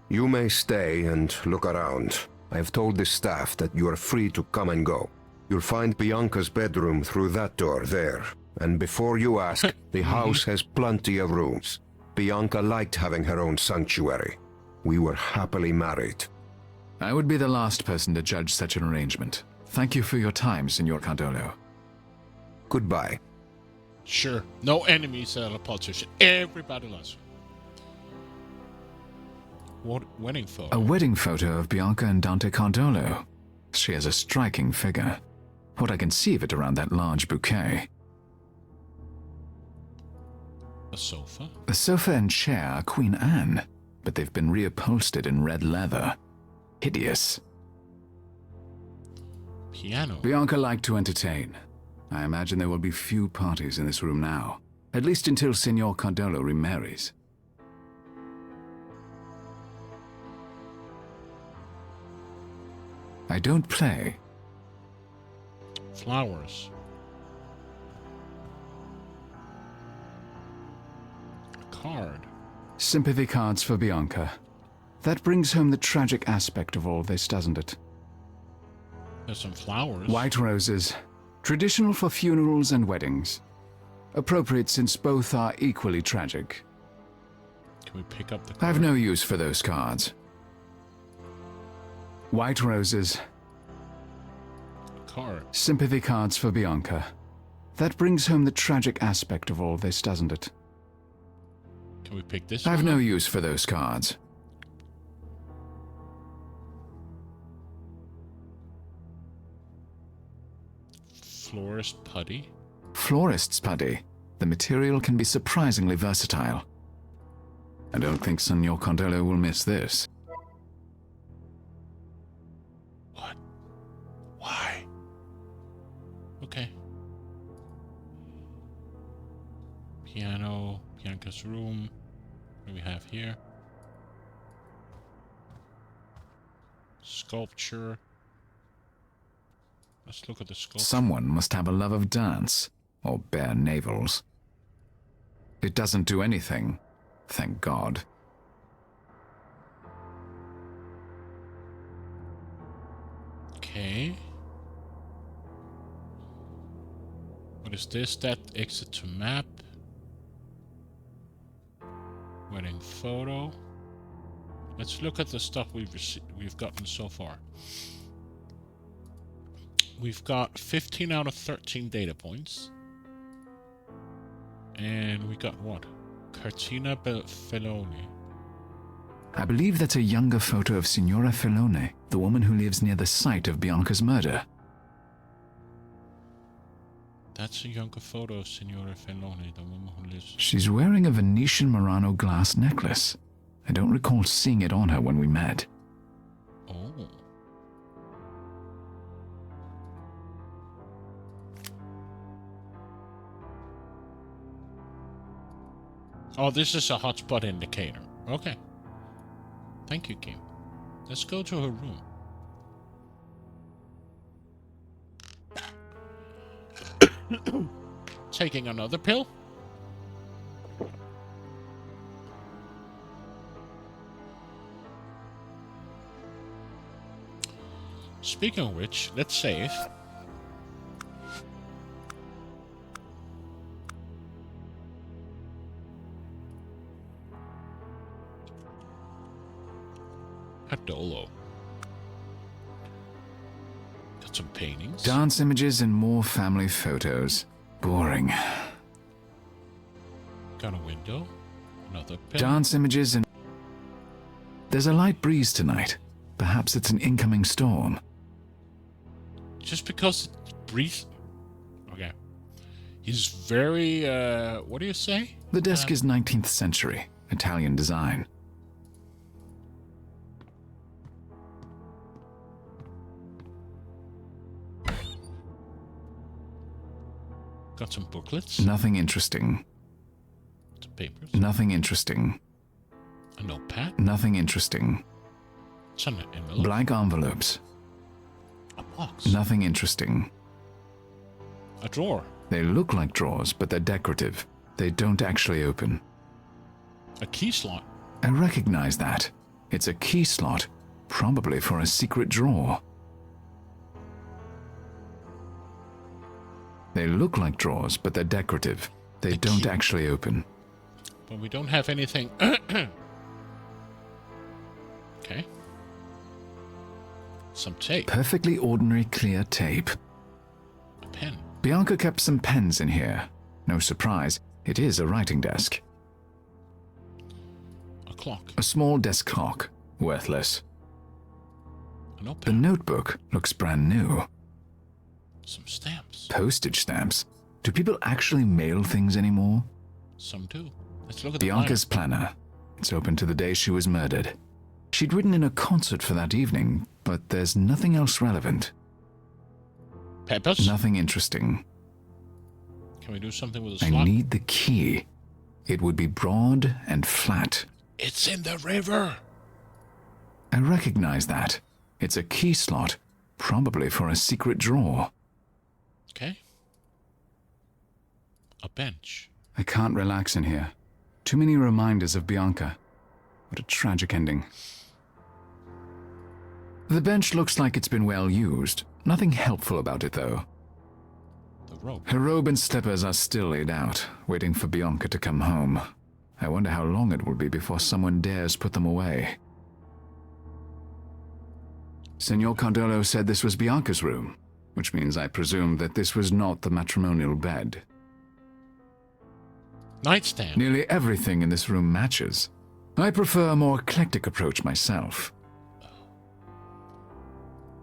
Speaker 10: You may stay and look around. I have told the staff that you are free to come and go. You'll find Bianca's bedroom through that door there. And before you ask, the house has plenty of rooms. Bianca liked having her own sanctuary. We were happily married.
Speaker 3: I would be the last person to judge such an arrangement. Thank you for your time, Signor Cardolo.
Speaker 10: Goodbye.
Speaker 1: Sure. No enemies at a politician. Everybody loves you. What wedding photo?
Speaker 3: A wedding photo of Bianca and Dante Cardolo. She has a striking figure. What I can see of it around that large bouquet.
Speaker 1: A sofa?
Speaker 3: The sofa and chair are Queen Anne, but they've been reupholstered in red leather. Hideous.
Speaker 1: Piano?
Speaker 3: Bianca liked to entertain. I imagine there will be few parties in this room now, at least until Signor Cardolo remarries. I don't play.
Speaker 1: Flowers. A card.
Speaker 3: Sympathy cards for Bianca. That brings home the tragic aspect of all this, doesn't it?
Speaker 1: There's some flowers.
Speaker 3: White roses. Traditional for funerals and weddings. Appropriate since both are equally tragic.
Speaker 1: Can we pick up the card?
Speaker 3: I have no use for those cards. White roses.
Speaker 1: Card.
Speaker 3: Sympathy cards for Bianca. That brings home the tragic aspect of all this, doesn't it?
Speaker 1: Can we pick this
Speaker 3: I have
Speaker 1: one
Speaker 3: no
Speaker 1: up?
Speaker 3: use for those cards.
Speaker 1: Florist putty.
Speaker 3: Florist's putty. The material can be surprisingly versatile. I don't think Signor Cardolo will miss this.
Speaker 1: What? Why? Okay. Piano. Bianca's room. What do we have here? Sculpture. Let's look at the sculpture.
Speaker 3: Someone must have a love of dance, or bare navels. It doesn't do anything, thank God.
Speaker 1: Okay. What is this? That exit to map. Wedding photo. Let's look at the stuff we've gotten so far. We've got 15 out of 13 data points. And we got what? Cartina Feloni.
Speaker 3: I believe that's a younger photo of Signora Felone, the woman who lives near the site of Bianca's murder.
Speaker 1: That's a younger photo of Signora Feloni, the woman who lives...
Speaker 3: She's wearing a Venetian Murano glass necklace. I don't recall seeing it on her when we met.
Speaker 1: Oh. Oh, this is a hotspot indicator. Okay. Thank you, Kim. Let's go to her room. Taking another pill? Speaking of which, let's save. Adolo. Got some paintings.
Speaker 3: Dance images and more family photos. Boring.
Speaker 1: Got a window. Another pen.
Speaker 3: Dance images and... There's a light breeze tonight. Perhaps it's an incoming storm.
Speaker 1: Just because it's breeze... Okay. He's very, what do you say?
Speaker 3: The desk is 19th century. Italian design.
Speaker 1: Got some booklets.
Speaker 3: Nothing interesting.
Speaker 1: Some papers.
Speaker 3: Nothing interesting.
Speaker 1: A notepad.
Speaker 3: Nothing interesting.
Speaker 1: It's an envelope.
Speaker 3: Blank envelopes.
Speaker 1: A box.
Speaker 3: Nothing interesting.
Speaker 1: A drawer.
Speaker 3: They look like drawers, but they're decorative. They don't actually open.
Speaker 1: A key slot.
Speaker 3: I recognize that. It's a key slot, probably for a secret drawer. They look like drawers, but they're decorative. They don't actually open.
Speaker 1: But we don't have anything. Okay. Some tape.
Speaker 3: Perfectly ordinary clear tape.
Speaker 1: A pen.
Speaker 3: Bianca kept some pens in here. No surprise, it is a writing desk.
Speaker 1: A clock.
Speaker 3: A small desk clock. Worthless.
Speaker 1: A notepad.
Speaker 3: The notebook looks brand new.
Speaker 1: Some stamps.
Speaker 3: Postage stamps. Do people actually mail things anymore?
Speaker 1: Some do. Let's look at
Speaker 3: Bianca's planner. It's open to the day she was murdered. She'd written in a concert for that evening, but there's nothing else relevant.
Speaker 1: Peppers?
Speaker 3: Nothing interesting.
Speaker 1: Can we do something with a
Speaker 3: I
Speaker 1: slot?
Speaker 3: need the key. It would be broad and flat.
Speaker 1: It's in the river.
Speaker 3: I recognize that. It's a key slot, probably for a secret drawer.
Speaker 1: Okay. A bench.
Speaker 3: I can't relax in here. Too many reminders of Bianca. What a tragic ending. The bench looks like it's been well used. Nothing helpful about it, though.
Speaker 1: The rope.
Speaker 3: Her robe and slippers are still laid out, waiting for Bianca to come home. I wonder how long it will be before someone dares put them away. Senor Cardolo said this was Bianca's room, which means I presume that this was not the matrimonial bed.
Speaker 1: Nightstand.
Speaker 3: Nearly everything in this room matches. I prefer a more eclectic approach myself.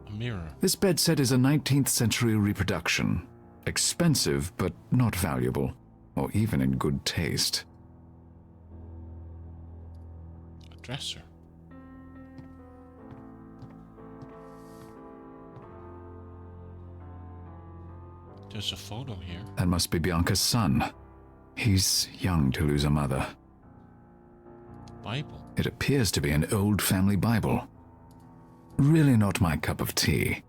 Speaker 1: A mirror.
Speaker 3: This bed set is a 19th century reproduction. Expensive, but not valuable, or even in good taste.
Speaker 1: A dresser. There's a photo here.
Speaker 3: That must be Bianca's son. He's young to lose a mother.
Speaker 1: Bible.
Speaker 3: It appears to be an old family Bible. Really not my cup of tea.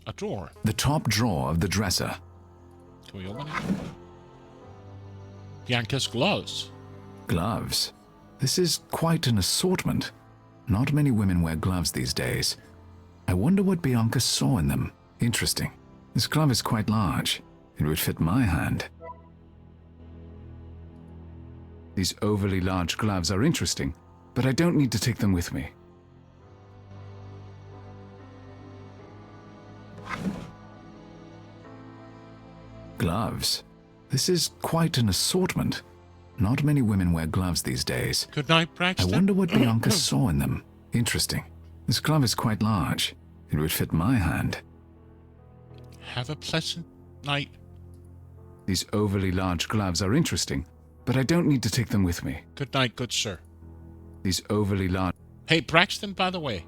Speaker 1: A drawer.
Speaker 3: The top drawer of the dresser.
Speaker 1: Can we open it? Bianca's gloves.
Speaker 3: Gloves. This is quite an assortment. Not many women wear gloves these days. I wonder what Bianca saw in them. Interesting. This glove is quite large. It would fit my hand. These overly large gloves are interesting, but I don't need to take them with me. Gloves. This is quite an assortment. Not many women wear gloves these days.
Speaker 1: Good night,
Speaker 3: I
Speaker 1: Braxton.
Speaker 3: wonder what Bianca saw in them. Interesting. This glove is quite large. It would fit my hand.
Speaker 1: Have a pleasant night.
Speaker 3: These overly large gloves are interesting, but I don't need to take them with me.
Speaker 1: Good night, good sir.
Speaker 3: These overly large...
Speaker 1: Hey, Braxton, by the way.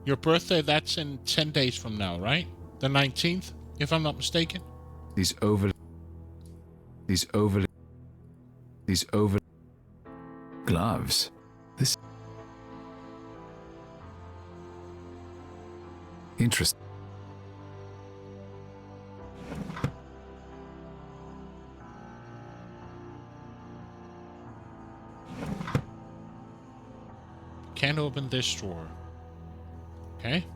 Speaker 1: Your birthday, that's in 10 days from now, right? The 19th, if I'm not mistaken?
Speaker 3: These overly... Gloves. This... Interesting.
Speaker 1: Can't open this drawer. Okay.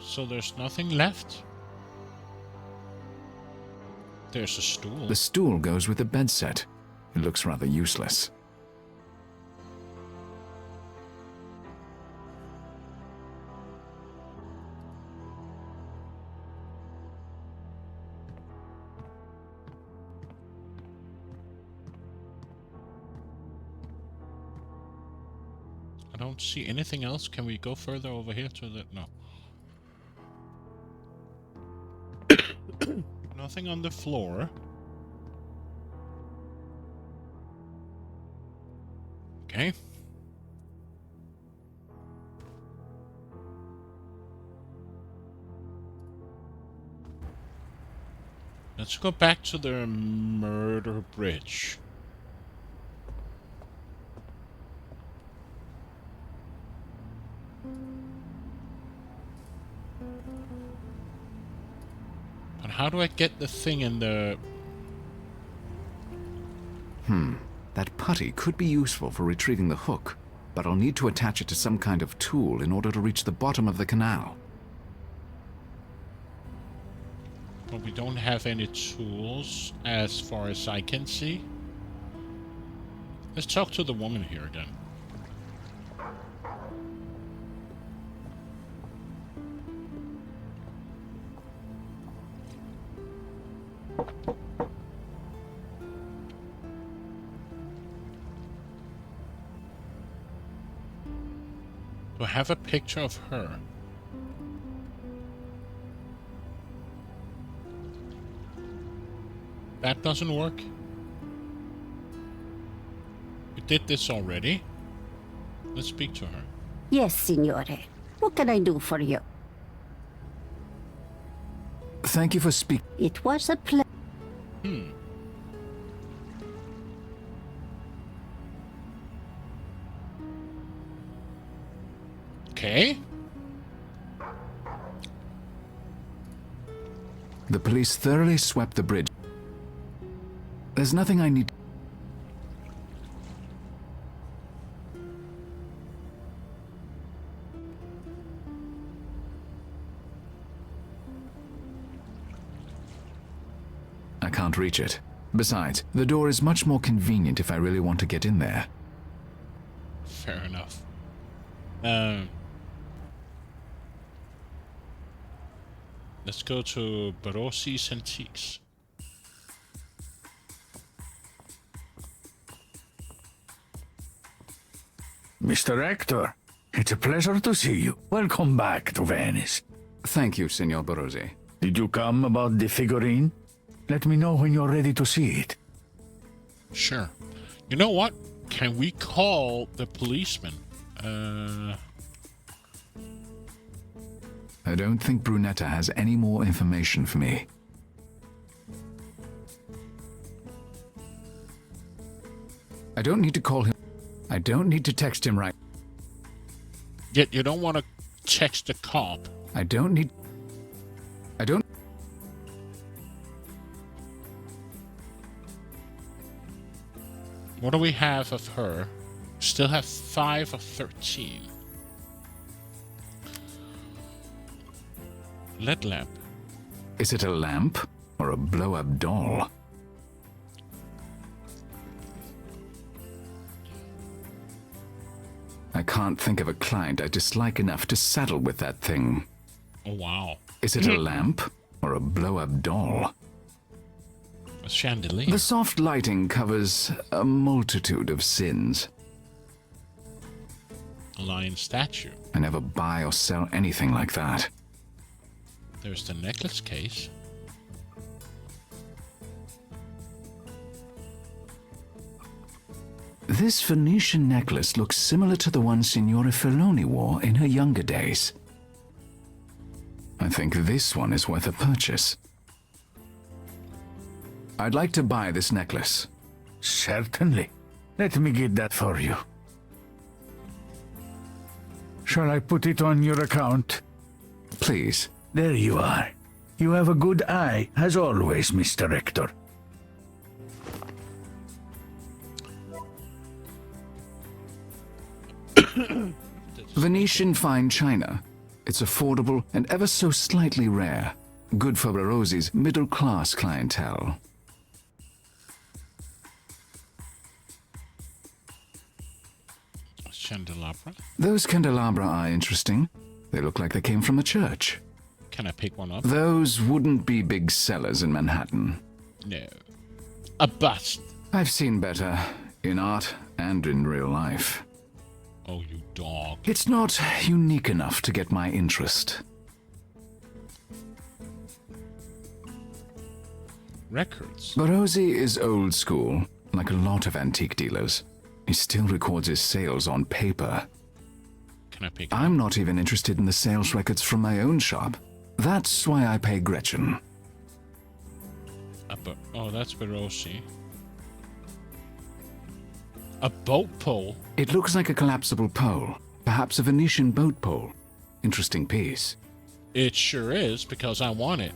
Speaker 1: So there's nothing left. There's a stool.
Speaker 3: The stool goes with the bed set. It looks rather useless.
Speaker 1: I don't see anything else. Can we go further over here to the... No. Nothing on the floor. Okay. Let's go back to the murder bridge. But how do I get the thing in the...
Speaker 3: That putty could be useful for retrieving the hook, but I'll need to attach it to some kind of tool in order to reach the bottom of the canal.
Speaker 1: But we don't have any tools as far as I can see. Let's talk to the woman here again. Do I have a picture of her? That doesn't work. We did this already. Let's speak to her.
Speaker 9: Yes, signore. What can I do for you?
Speaker 3: Thank you for speaking.
Speaker 9: It was a pleasure.
Speaker 1: Okay.
Speaker 3: The police thoroughly swept the bridge. There's nothing I need... I can't reach it. Besides, the door is much more convenient if I really want to get in there.
Speaker 1: Fair enough. Let's go to Barossi's Antiques.
Speaker 11: Mr. Hector, it's a pleasure to see you. Welcome back to Venice.
Speaker 3: Thank you, Signor Barozzi.
Speaker 11: Did you come about the figurine? Let me know when you're ready to see it.
Speaker 1: Sure. You know what? Can we call the policeman?
Speaker 3: I don't think Brunetta has any more information for me. I don't need to call him. I don't need to text him right.
Speaker 1: Yet you don't want to text the cop.
Speaker 3: I don't...
Speaker 1: What do we have of her? Still have 5 of 13. LED lamp.
Speaker 3: Is it a lamp or a blow-up doll? I can't think of a client I dislike enough to saddle with that thing.
Speaker 1: Oh, wow.
Speaker 3: Is it a lamp or a blow-up doll?
Speaker 1: A chandelier.
Speaker 3: The soft lighting covers a multitude of sins.
Speaker 1: A lion statue.
Speaker 3: I never buy or sell anything like that.
Speaker 1: There's the necklace case.
Speaker 3: This Venetian necklace looks similar to the one Signora Filoni wore in her younger days. I think this one is worth a purchase. I'd like to buy this necklace.
Speaker 11: Certainly. Let me get that for you. Shall I put it on your account?
Speaker 3: Please.
Speaker 11: There you are. You have a good eye, as always, Mr. Rector.
Speaker 3: Venetian fine china. It's affordable and ever so slightly rare. Good for Barozzi's middle-class clientele.
Speaker 1: Candelabra.
Speaker 3: Those candelabra are interesting. They look like they came from a church.
Speaker 1: Can I pick one up?
Speaker 3: Those wouldn't be big sellers in Manhattan.
Speaker 1: No. A bust.
Speaker 3: I've seen better, in art and in real life.
Speaker 1: Oh, you dog.
Speaker 3: It's not unique enough to get my interest.
Speaker 1: Records.
Speaker 3: Barozzi is old school, like a lot of antique dealers. He still records his sales on paper.
Speaker 1: Can I pick
Speaker 3: I'm not even interested in the sales records from my own shop. That's why I pay Gretchen.
Speaker 1: Oh, that's Barozzi. A boat pole?
Speaker 3: It looks like a collapsible pole. Perhaps a Venetian boat pole. Interesting piece.
Speaker 1: It sure is, because I want it.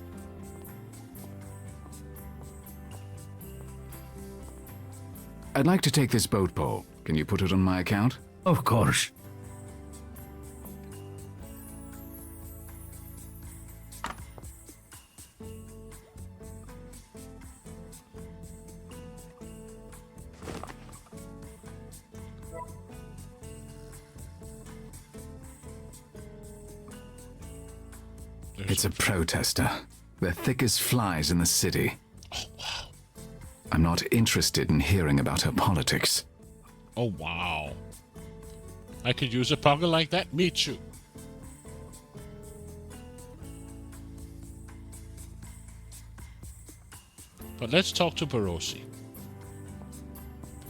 Speaker 3: I'd like to take this boat pole. Can you put it on my account?
Speaker 11: Of course.
Speaker 3: It's a protester. They're thick as flies in the city.
Speaker 1: Oh, wow.
Speaker 3: I'm not interested in hearing about her politics.
Speaker 1: Oh, wow. I could use a pocket like that. Me too. But let's talk to Barozzi.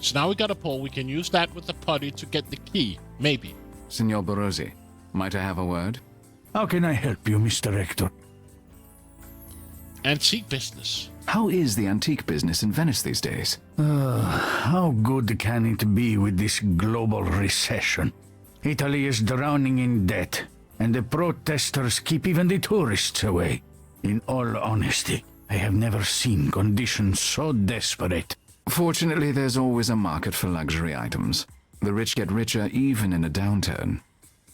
Speaker 1: So now we got a pole. We can use that with the putty to get the key. Maybe.
Speaker 3: Signor Barozzi, might I have a word?
Speaker 11: How can I help you, Mr. Rector?
Speaker 1: Antique business.
Speaker 3: How is the antique business in Venice these days?
Speaker 11: How good can it be with this global recession? Italy is drowning in debt, and the protesters keep even the tourists away. In all honesty, I have never seen conditions so desperate.
Speaker 3: Fortunately, there's always a market for luxury items. The rich get richer even in a downturn.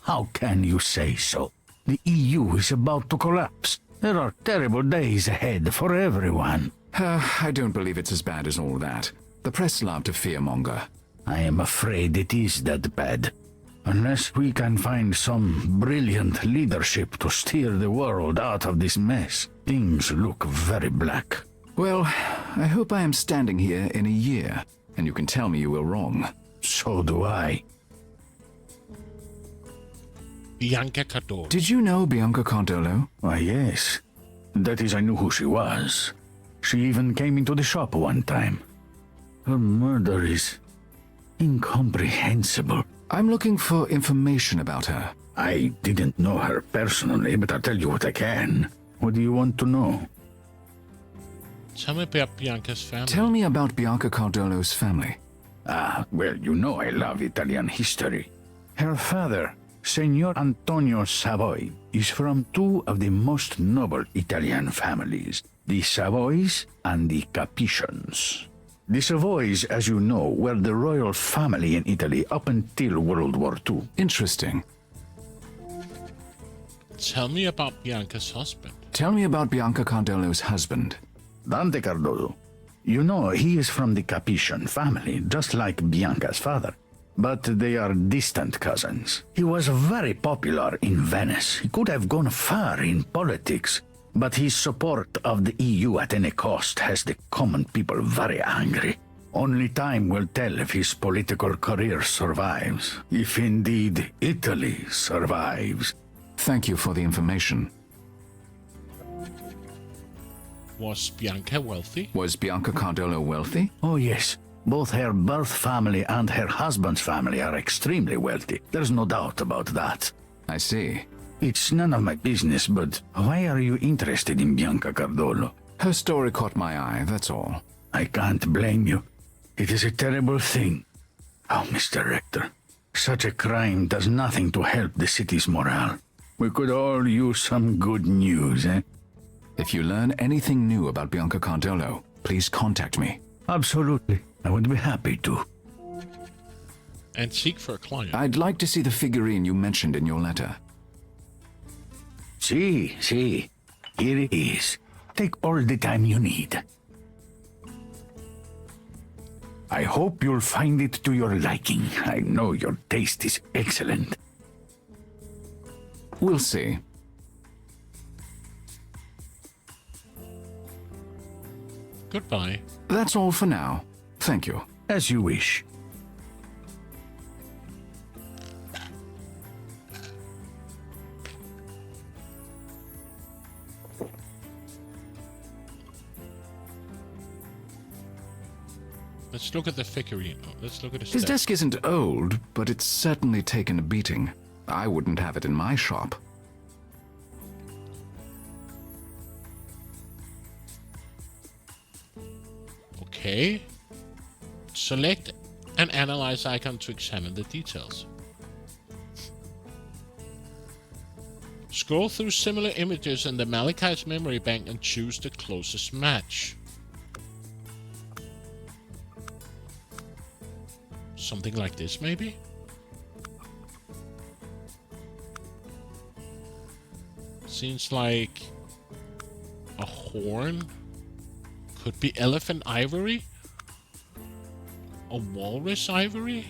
Speaker 11: How can you say so? The EU is about to collapse. There are terrible days ahead for everyone.
Speaker 3: I don't believe it's as bad as all that. The press love to fearmonger.
Speaker 11: I am afraid it is that bad. Unless we can find some brilliant leadership to steer the world out of this mess, things look very black.
Speaker 3: Well, I hope I am standing here in a year, and you can tell me you were wrong.
Speaker 11: So do I.
Speaker 1: Bianca Cardolo.
Speaker 3: Did you know Bianca Cardolo?
Speaker 11: Why, yes. That is, I knew who she was. She even came into the shop one time. Her murder is incomprehensible.
Speaker 3: I'm looking for information about her.
Speaker 11: I didn't know her personally, but I'll tell you what I can. What do you want to know?
Speaker 1: Tell me about Bianca's family.
Speaker 3: Tell me about Bianca Cardolo's family.
Speaker 11: Well, you know I love Italian history. Her father, Signor Antonio Savoy, is from two of the most noble Italian families, the Savoys and the Capetians. The Savoys, as you know, were the royal family in Italy up until World War II.
Speaker 3: Interesting.
Speaker 1: Tell me about Bianca's husband.
Speaker 3: Tell me about Bianca Cardolo's husband.
Speaker 11: Dante Cardolo. You know, he is from the Capetian family, just like Bianca's father. but they are distant cousins. He was very popular in Venice. He could have gone far in politics, but his support of the EU at any cost has the common people very angry. Only time will tell if his political career survives, if indeed Italy survives.
Speaker 3: Thank you for the information.
Speaker 1: Was Bianca wealthy?
Speaker 3: Was Bianca Cardolo wealthy?
Speaker 11: Oh yes, both her birth family and her husband's family are extremely wealthy. There's no doubt about that.
Speaker 3: I see.
Speaker 11: It's none of my business, but why are you interested in Bianca Cardolo?
Speaker 3: Her story caught my eye, that's all.
Speaker 11: I can't blame you. It is a terrible thing. Oh, Mr. Rector, such a crime does nothing to help the city's morale. We could all use some good news, eh?
Speaker 3: If you learn anything new about Bianca Cardolo, please contact me.
Speaker 11: Absolutely. I would be happy to.
Speaker 1: And seek for a client.
Speaker 3: I'd like to see the figurine you mentioned in your letter.
Speaker 11: See. Here it is. Take all the time you need. I hope you'll find it to your liking. I know your taste is excellent.
Speaker 3: We'll see.
Speaker 1: Goodbye.
Speaker 3: That's all for now. Thank you.
Speaker 11: As you wish.
Speaker 1: Let's look at the figurine. Oh, let's look at his
Speaker 3: His desk isn't old, but it's certainly taken a beating. I wouldn't have it in my shop.
Speaker 1: Okay. Select and analyze icon to examine the details. Scroll through similar images in the Malachi's memory bank and choose the closest match. Something like this, maybe? Seems like a horn. Could be elephant ivory? A walrus ivory?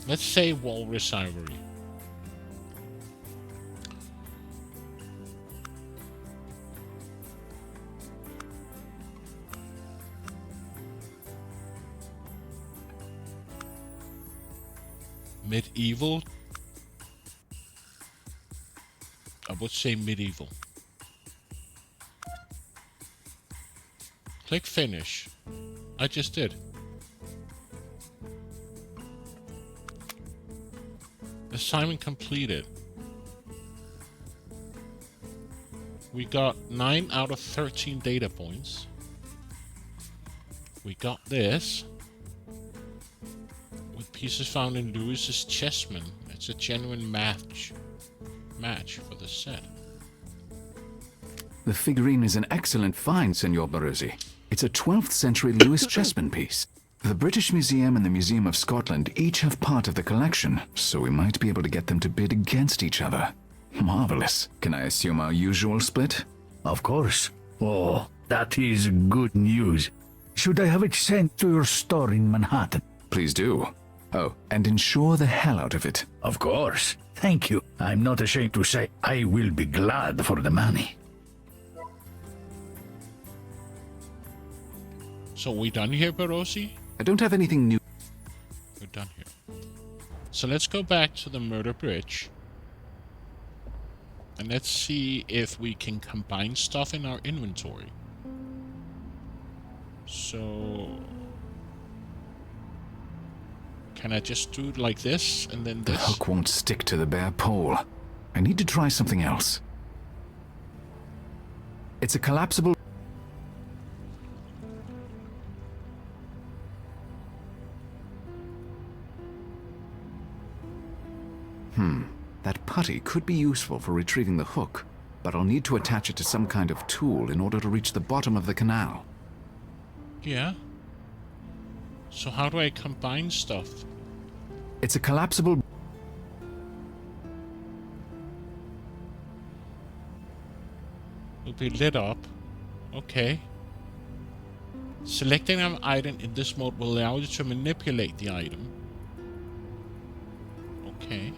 Speaker 1: Let's say walrus ivory. Medieval. I would say medieval. Click finish. I just did. Assignment completed. We got 9 out of 13 data points. We got this. With pieces found in Lewis's chessman. It's a genuine match for the set.
Speaker 3: The figurine is an excellent find, Senor Baruzzi. It's a 12th century Lewis chessman piece. The British Museum and the Museum of Scotland each have part of the collection, so we might be able to get them to bid against each other. Marvelous. Can I assume our usual split?
Speaker 11: Of course. Oh, that is good news. Should I have it sent to your store in Manhattan?
Speaker 3: Please do. Oh, and insure the hell out of it.
Speaker 11: Of course. Thank you. I'm not ashamed to say I will be glad for the money.
Speaker 1: So we done here, Barozzi?
Speaker 3: I don't have anything new.
Speaker 1: We're done here. So let's go back to the murder bridge. And let's see if we can combine stuff in our inventory. So... can I just do it like this, and then this?
Speaker 3: The hook won't stick to the bare pole. I need to try something else. It's a collapsible... That putty could be useful for retrieving the hook, but I'll need to attach it to some kind of tool in order to reach the bottom of the canal.
Speaker 1: Yeah. So how do I combine stuff?
Speaker 3: It's a collapsible...
Speaker 1: will be lit up. Okay. Selecting an item in this mode will allow you to manipulate the item. Okay.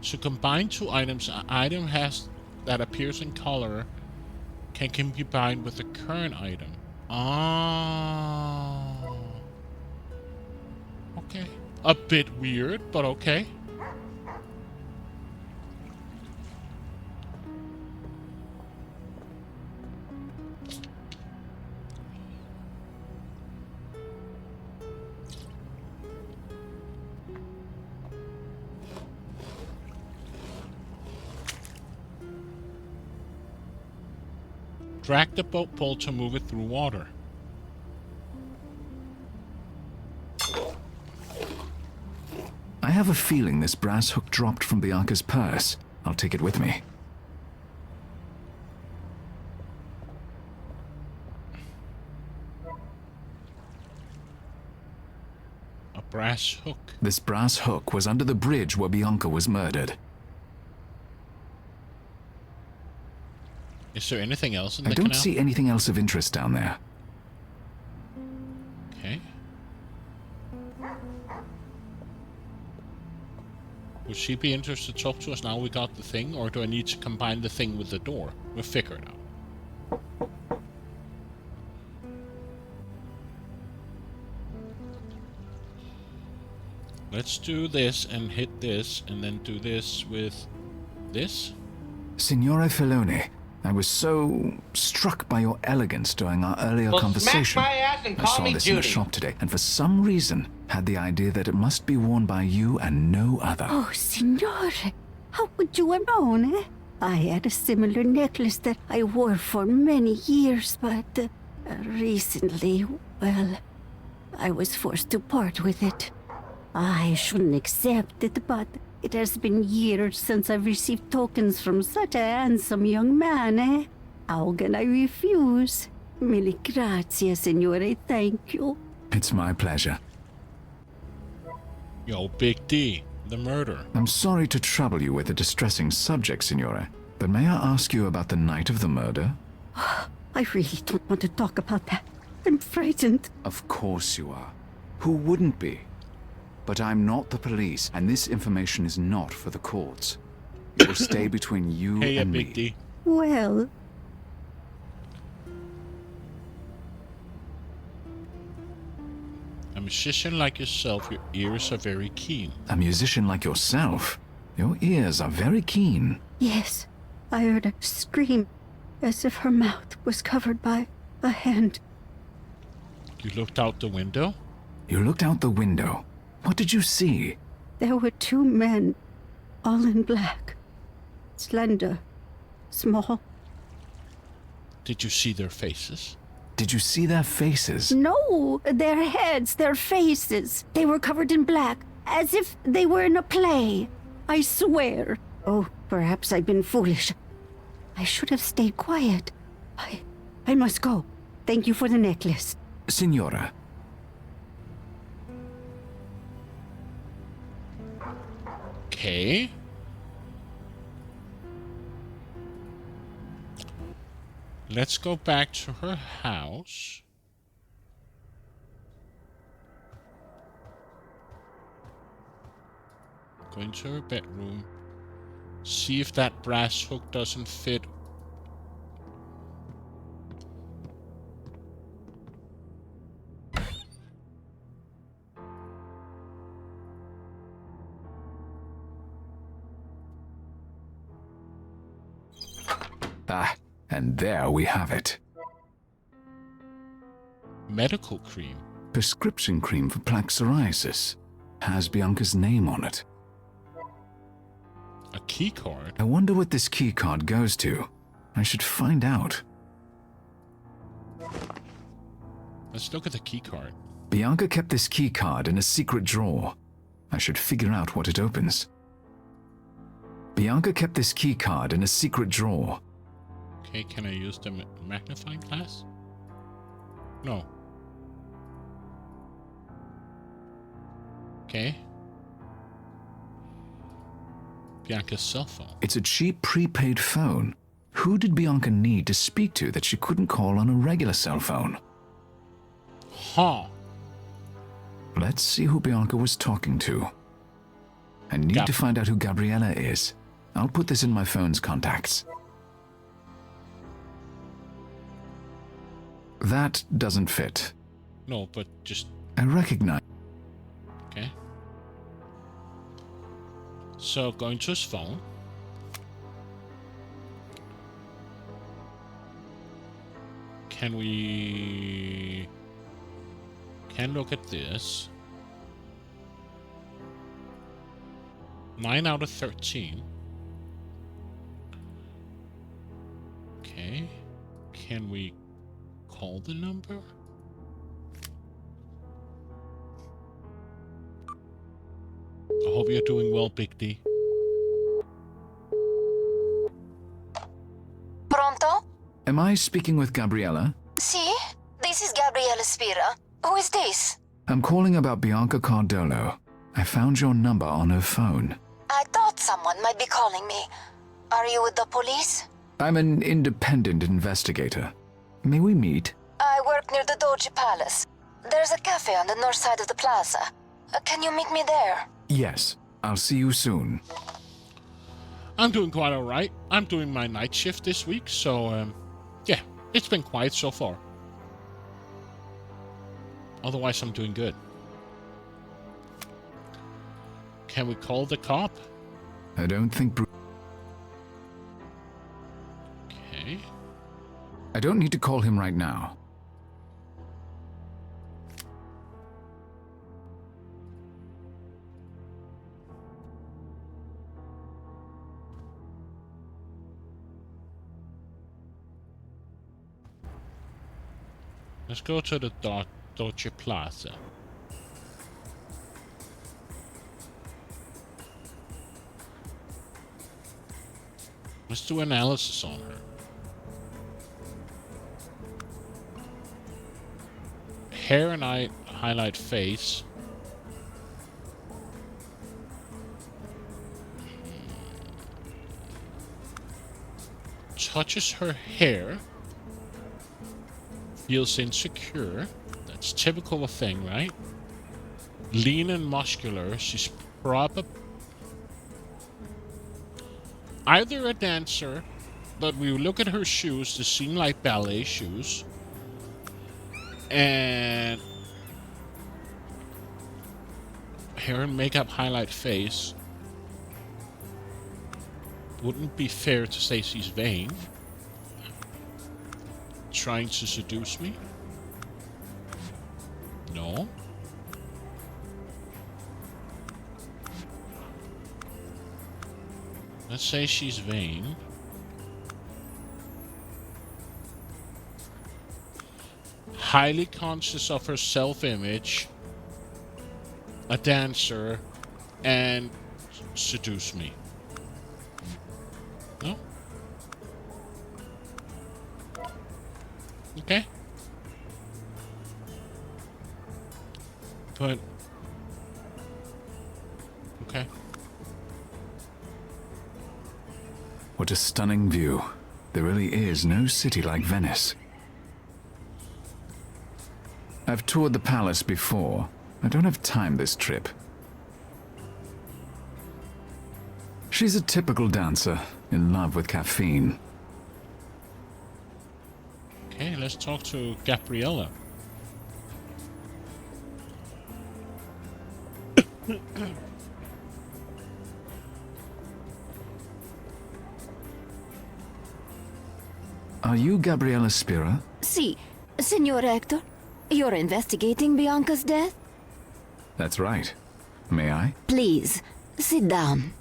Speaker 1: To combine two items, an item that appears in color can be combined with the current item. Oh. Okay. A bit weird, but okay. Drag the boat pole to move it through water.
Speaker 3: I have a feeling this brass hook dropped from Bianca's purse. I'll take it with me.
Speaker 1: A brass hook.
Speaker 3: This brass hook was under the bridge where Bianca was murdered.
Speaker 1: Is there anything else in the
Speaker 3: I
Speaker 1: canal?
Speaker 3: don't see anything else of interest down there.
Speaker 1: Okay. Would she be interested to talk to us now we got the thing, or do I need to combine the thing with the door? We'll figure it out. Let's do this and hit this, and then do this with this.
Speaker 3: Signore Filoni, I was so struck by your elegance during our earlier conversation.
Speaker 12: Smack my ass and
Speaker 3: I
Speaker 12: call
Speaker 3: saw
Speaker 12: me
Speaker 3: this in the
Speaker 12: Judy.
Speaker 3: shop today, and for some reason had the idea that it must be worn by you and no other.
Speaker 9: Oh, Signore, how would you have known, eh? I had a similar necklace that I wore for many years, but recently, well, I was forced to part with it. I shouldn't accept it, but it has been years since I've received tokens from such a handsome young man, eh? How can I refuse? Mille grazie, Signore, thank you.
Speaker 3: It's my pleasure.
Speaker 1: Yo, Big D, the murder.
Speaker 3: I'm sorry to trouble you with a distressing subject, Signore, but may I ask you about the night of the murder?
Speaker 9: I really don't want to talk about that. I'm frightened.
Speaker 3: Of course you are. Who wouldn't be? But I'm not the police, and this information is not for the courts. It will stay between you
Speaker 1: Hey,
Speaker 3: and
Speaker 1: Big
Speaker 3: me.
Speaker 1: D.
Speaker 9: Well,
Speaker 1: A musician like yourself, your ears are very keen.
Speaker 3: A musician like yourself, your ears are very keen.
Speaker 9: yes, I heard a scream as if her mouth was covered by a hand.
Speaker 1: You looked out the window?
Speaker 3: You looked out the window. What did you see?
Speaker 9: There were two men, all in black. Slender, small.
Speaker 1: Did you see their faces?
Speaker 3: Did you see their faces?
Speaker 9: No, their heads, their faces. They were covered in black, as if they were in a play. I swear. Oh, perhaps I've been foolish. I should have stayed quiet. I must go. Thank you for the necklace.
Speaker 3: Signora,
Speaker 1: Okay. Let's go back to her house. Go into her bedroom. See if that brass hook doesn't fit.
Speaker 3: Ah, and there we have it.
Speaker 1: Medical cream.
Speaker 3: Prescription cream for plaque psoriasis. Has Bianca's name on it.
Speaker 1: A key card.
Speaker 3: I wonder what this key card goes to. I should find out.
Speaker 1: Let's look at the key card.
Speaker 3: Bianca kept this key card in a secret drawer. I should figure out what it opens. Bianca kept this key card in a secret drawer.
Speaker 1: Okay, can I use the magnifying glass? No. Okay. Bianca's cell phone.
Speaker 3: It's a cheap prepaid phone. who did Bianca need to speak to that she couldn't call on a regular cell phone?
Speaker 1: Huh.
Speaker 3: Let's see who Bianca was talking to. I need to find out who Gabriella is. I'll put this in my phone's contacts. That doesn't fit.
Speaker 1: No, but just...
Speaker 3: I recognize...
Speaker 1: Okay. So, going to his phone. Can look at this. 9 out of 13. Okay. Can we call the number? I hope you're doing well, Big D.
Speaker 12: Pronto?
Speaker 3: Am I speaking with Gabriella?
Speaker 12: Si, this is Gabriella Spira. Who is this?
Speaker 3: I'm calling about Bianca Cardolo. I found your number on her phone.
Speaker 12: I thought someone might be calling me. Are you with the police?
Speaker 3: I'm an independent investigator. May we meet?
Speaker 12: I work near the Doji Palace. There's a cafe on the north side of the plaza. Can you meet me there?
Speaker 3: Yes, I'll see you soon.
Speaker 1: I'm doing quite alright. I'm doing my night shift this week, so, yeah, it's been quiet so far. Otherwise, I'm doing good. Can we call the cop?
Speaker 3: I don't think...
Speaker 1: Okay.
Speaker 3: I don't need to call him right now.
Speaker 1: Let's go to the Doji Plaza. Let's do analysis on her. Hair and eye highlight face. Touches her hair. Feels insecure. That's typical of a thing, right? Lean and muscular. She's probably either a dancer, but we look at her shoes, they seem like ballet shoes. And hair and makeup highlight face. Wouldn't be fair to say she's vain. Trying to seduce me? No. Let's say she's vain. Highly conscious of her self-image. A dancer. And seduce me. No? Okay. But... okay.
Speaker 3: What a stunning view. There really is no city like Venice. I've toured the palace before. I don't have time this trip. She's a typical dancer, in love with caffeine.
Speaker 1: Okay, let's talk to Gabriella.
Speaker 3: Are you Gabriella Spira?
Speaker 9: Si, Signor Hector. You're investigating Bianca's death?
Speaker 3: That's right. May I?
Speaker 9: Please, sit down.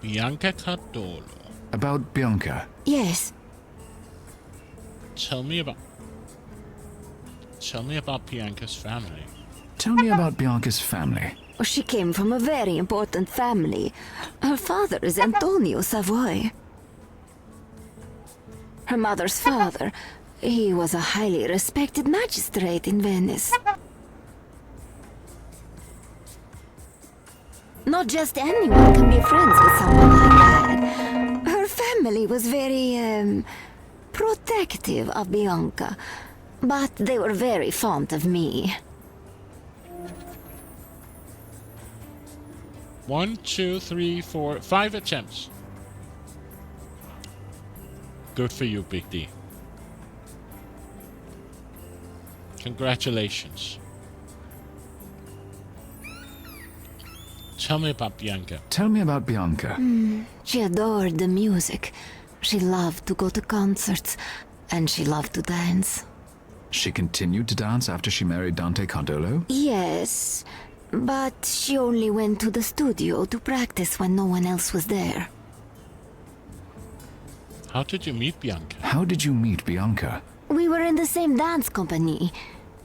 Speaker 1: Bianca Cardolo.
Speaker 3: About Bianca?
Speaker 9: Yes.
Speaker 1: Tell me about Bianca's family.
Speaker 3: Tell me about Bianca's family.
Speaker 9: She came from a very important family. Her father is Antonio Savoy. Her mother's father, he was a highly respected magistrate in Venice. Not just anyone can be friends with someone like that. Her family was very, protective of Bianca, but they were very fond of me.
Speaker 1: 1, 2, 3, 4, 5 attempts. Good for you, Big D. Congratulations. Tell me about Bianca.
Speaker 3: Tell me about Bianca.
Speaker 9: She adored the music. She loved to go to concerts, and she loved to dance.
Speaker 3: She continued to dance after she married Dante Cardolo?
Speaker 9: Yes, but she only went to the studio to practice when no one else was there.
Speaker 1: How did you meet Bianca?
Speaker 3: How did you meet Bianca?
Speaker 9: We were in the same dance company.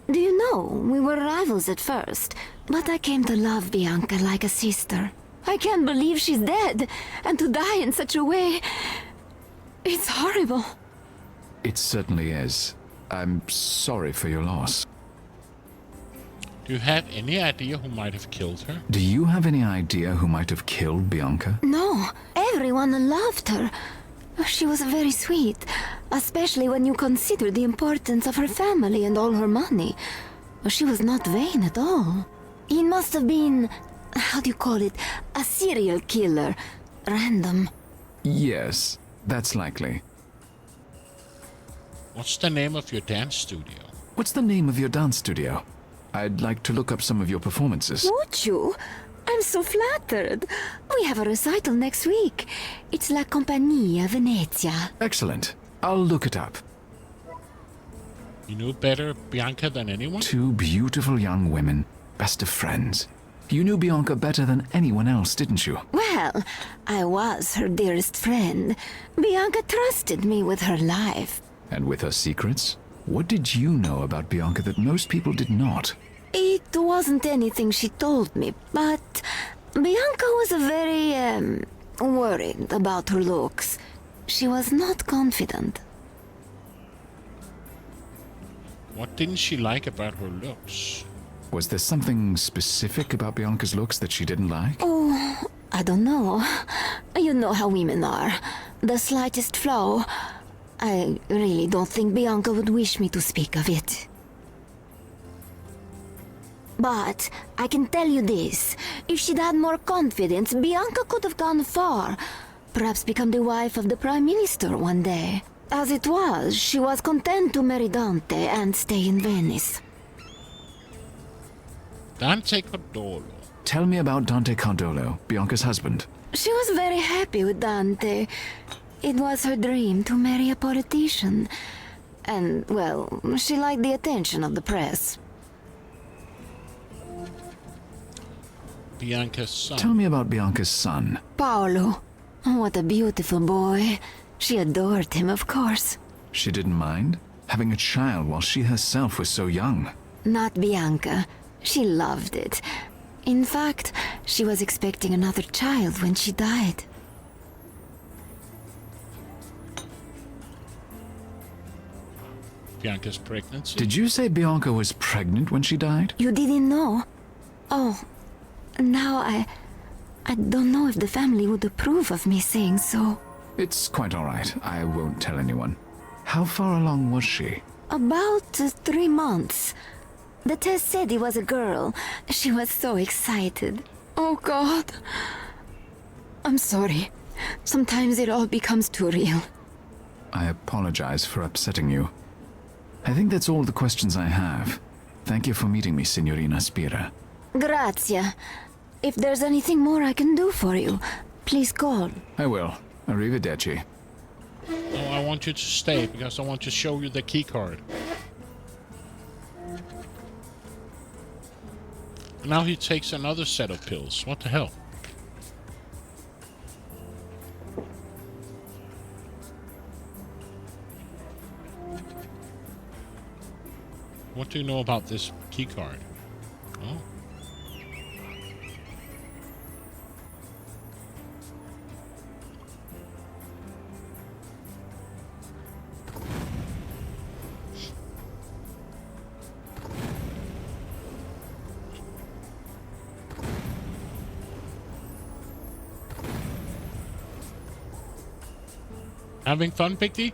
Speaker 9: Do you know, we were rivals at first, but I came to love Bianca like a sister. I can't believe she's dead, and to die in such a way... It's horrible.
Speaker 3: It certainly is. I'm sorry for your loss.
Speaker 1: Do you have any idea who might have killed her?
Speaker 3: Do you have any idea who might have killed Bianca?
Speaker 9: No, everyone loved her. She was very sweet, especially when you consider the importance of her family and all her money. She was not vain at all. He must have been, how do you call it, a serial killer. Random.
Speaker 3: Yes, that's likely.
Speaker 1: What's the name of your dance studio?
Speaker 3: What's the name of your dance studio? I'd like to look up some of your performances.
Speaker 9: Would you? I'm so flattered. We have a recital next week. It's La Compagnia Venezia.
Speaker 3: Excellent. I'll look it up.
Speaker 1: You knew better Bianca than anyone?
Speaker 3: Two beautiful young women, best of friends. You knew Bianca better than anyone else, didn't you?
Speaker 9: Well, I was her dearest friend. Bianca trusted me with her life.
Speaker 3: And with her secrets? What did you know about Bianca that most people did not?
Speaker 9: It wasn't anything she told me, but Bianca was very, worried about her looks. She was not confident.
Speaker 1: What didn't she like about her looks?
Speaker 3: Was there something specific about Bianca's looks that she didn't like?
Speaker 9: Oh, I don't know. You know how women are. The slightest flaw. I really don't think Bianca would wish me to speak of it. But I can tell you this. If she'd had more confidence, Bianca could have gone far. Perhaps become the wife of the Prime Minister one day. As it was, she was content to marry Dante and stay in Venice.
Speaker 1: Dante Cardolo.
Speaker 3: Tell me about Dante Cardolo, Bianca's husband.
Speaker 9: She was very happy with Dante. It was her dream to marry a politician. And, well, she liked the attention of the press.
Speaker 1: Bianca's son.
Speaker 3: Tell me about Bianca's son.
Speaker 9: Paolo. What a beautiful boy. She adored him, of course.
Speaker 3: She didn't mind? Having a child while she herself was so young.
Speaker 9: Not Bianca. She loved it. In fact, she was expecting another child when she died.
Speaker 1: Bianca's pregnancy?
Speaker 3: Did you say Bianca was pregnant when she died?
Speaker 9: You didn't know? Oh, now I don't know if the family would approve of me saying so.
Speaker 3: It's quite all right. I won't tell anyone. How far along was she?
Speaker 9: About 3 months. The test said it was a girl. She was so excited. Oh, God. I'm sorry. Sometimes it all becomes too real.
Speaker 3: I apologize for upsetting you. I think that's all the questions I have. Thank you for meeting me, Signorina Spira.
Speaker 9: Grazia. If there's anything more I can do for you, please call.
Speaker 3: I will. Arrivederci.
Speaker 1: Oh, I want you to stay because I want to show you the key card. Now he takes another set of pills. What the hell? What do you know about this key card? Oh. Having fun, Big D?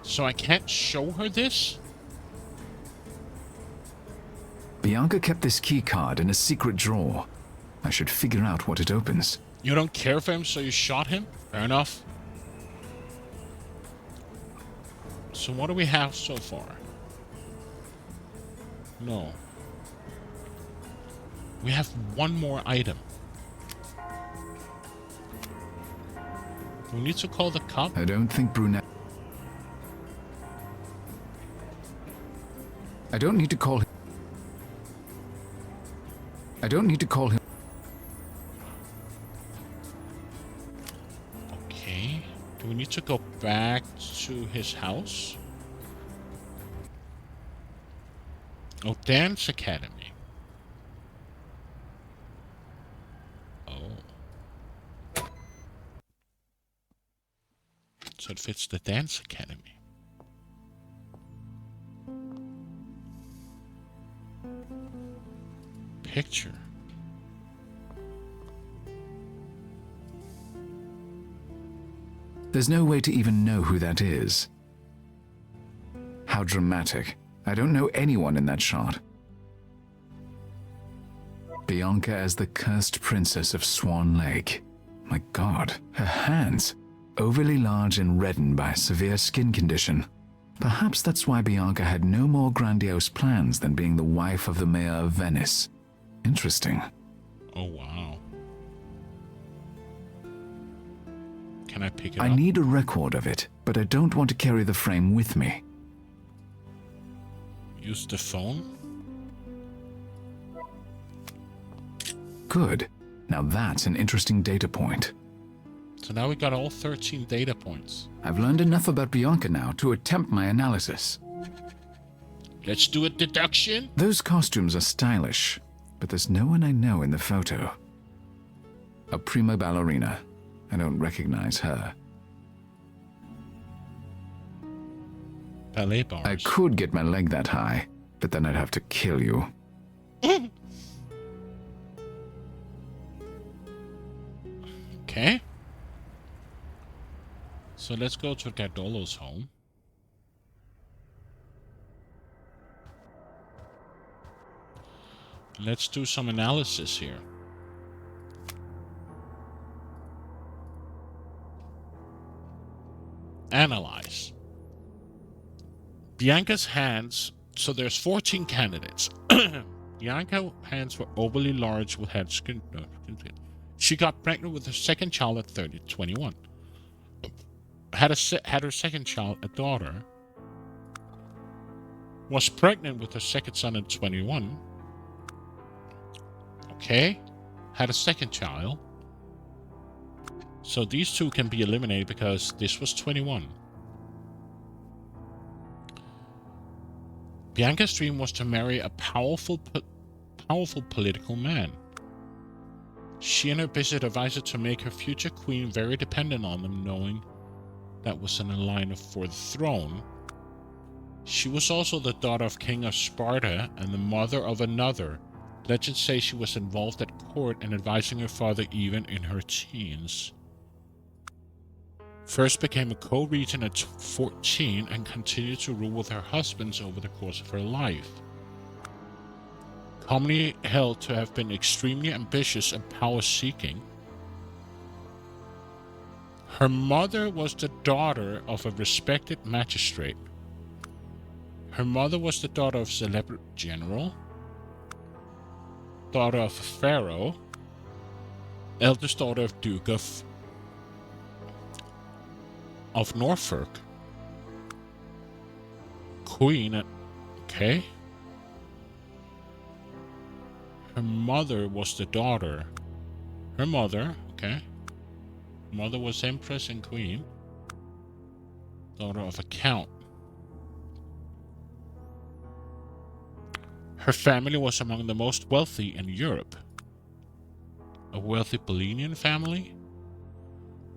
Speaker 1: So I can't show her this?
Speaker 3: Bianca kept this key card in a secret drawer. I should figure out what it opens.
Speaker 1: You don't care for him, so you shot him? Fair enough. So what do we have so far? No. We have one more item. Do we need to call the cop?
Speaker 3: I don't think Brunette... I don't need to call him. I don't need to call him.
Speaker 1: Okay. Do we need to go back to his house? Oh, Dance Academy. Oh. So it fits the Dance Academy. Picture.
Speaker 3: There's no way to even know who that is. How dramatic. I don't know anyone in that shot. Bianca as the cursed princess of Swan Lake. My God, her hands. Overly large and reddened by a severe skin condition. Perhaps that's why Bianca had no more grandiose plans than being the wife of the mayor of Venice. Interesting.
Speaker 1: Oh, wow. Can I pick it up?
Speaker 3: I need a record of it, but I don't want to carry the frame with me.
Speaker 1: Use the phone?
Speaker 3: Good. Now that's an interesting data point.
Speaker 1: So now we got all 13 data points.
Speaker 3: I've learned enough about Bianca now to attempt my analysis.
Speaker 1: Let's do a deduction.
Speaker 3: Those costumes are stylish, but there's no one I know in the photo. A prima ballerina. I don't recognize her.
Speaker 1: Ballet bars.
Speaker 3: I could get my leg that high, but then I'd have to kill you.
Speaker 1: Okay. So let's go to Gardolo's home. Let's do some analysis here. Analyze. Bianca's hands. So there's 14 candidates. Bianca's hands were overly large with head skin. She got pregnant with her second child at 21. Had her second child, a daughter. Was pregnant with her second son at 21. Okay. Had a second child. So these two can be eliminated because this was 21. Bianca's dream was to marry a powerful political man. She and her visit advisor to make her future queen very dependent on them, knowing that was in a line for the throne. She was also the daughter of King of Sparta and the mother of another. Legends say she was involved at court and advising her father even in her teens. First became a co-regent at 14 and continued to rule with her husbands over the course of her life. Commonly held to have been extremely ambitious and power-seeking. Her mother was the daughter of a respected magistrate. Her mother was the daughter of a celebrity general, daughter of a pharaoh, eldest daughter of Duke of Norfolk, queen. Okay. Her mother was the daughter. Her mother, okay. Mother was empress and queen, daughter of a count. Her family was among the most wealthy in Europe. A wealthy Bellinian family.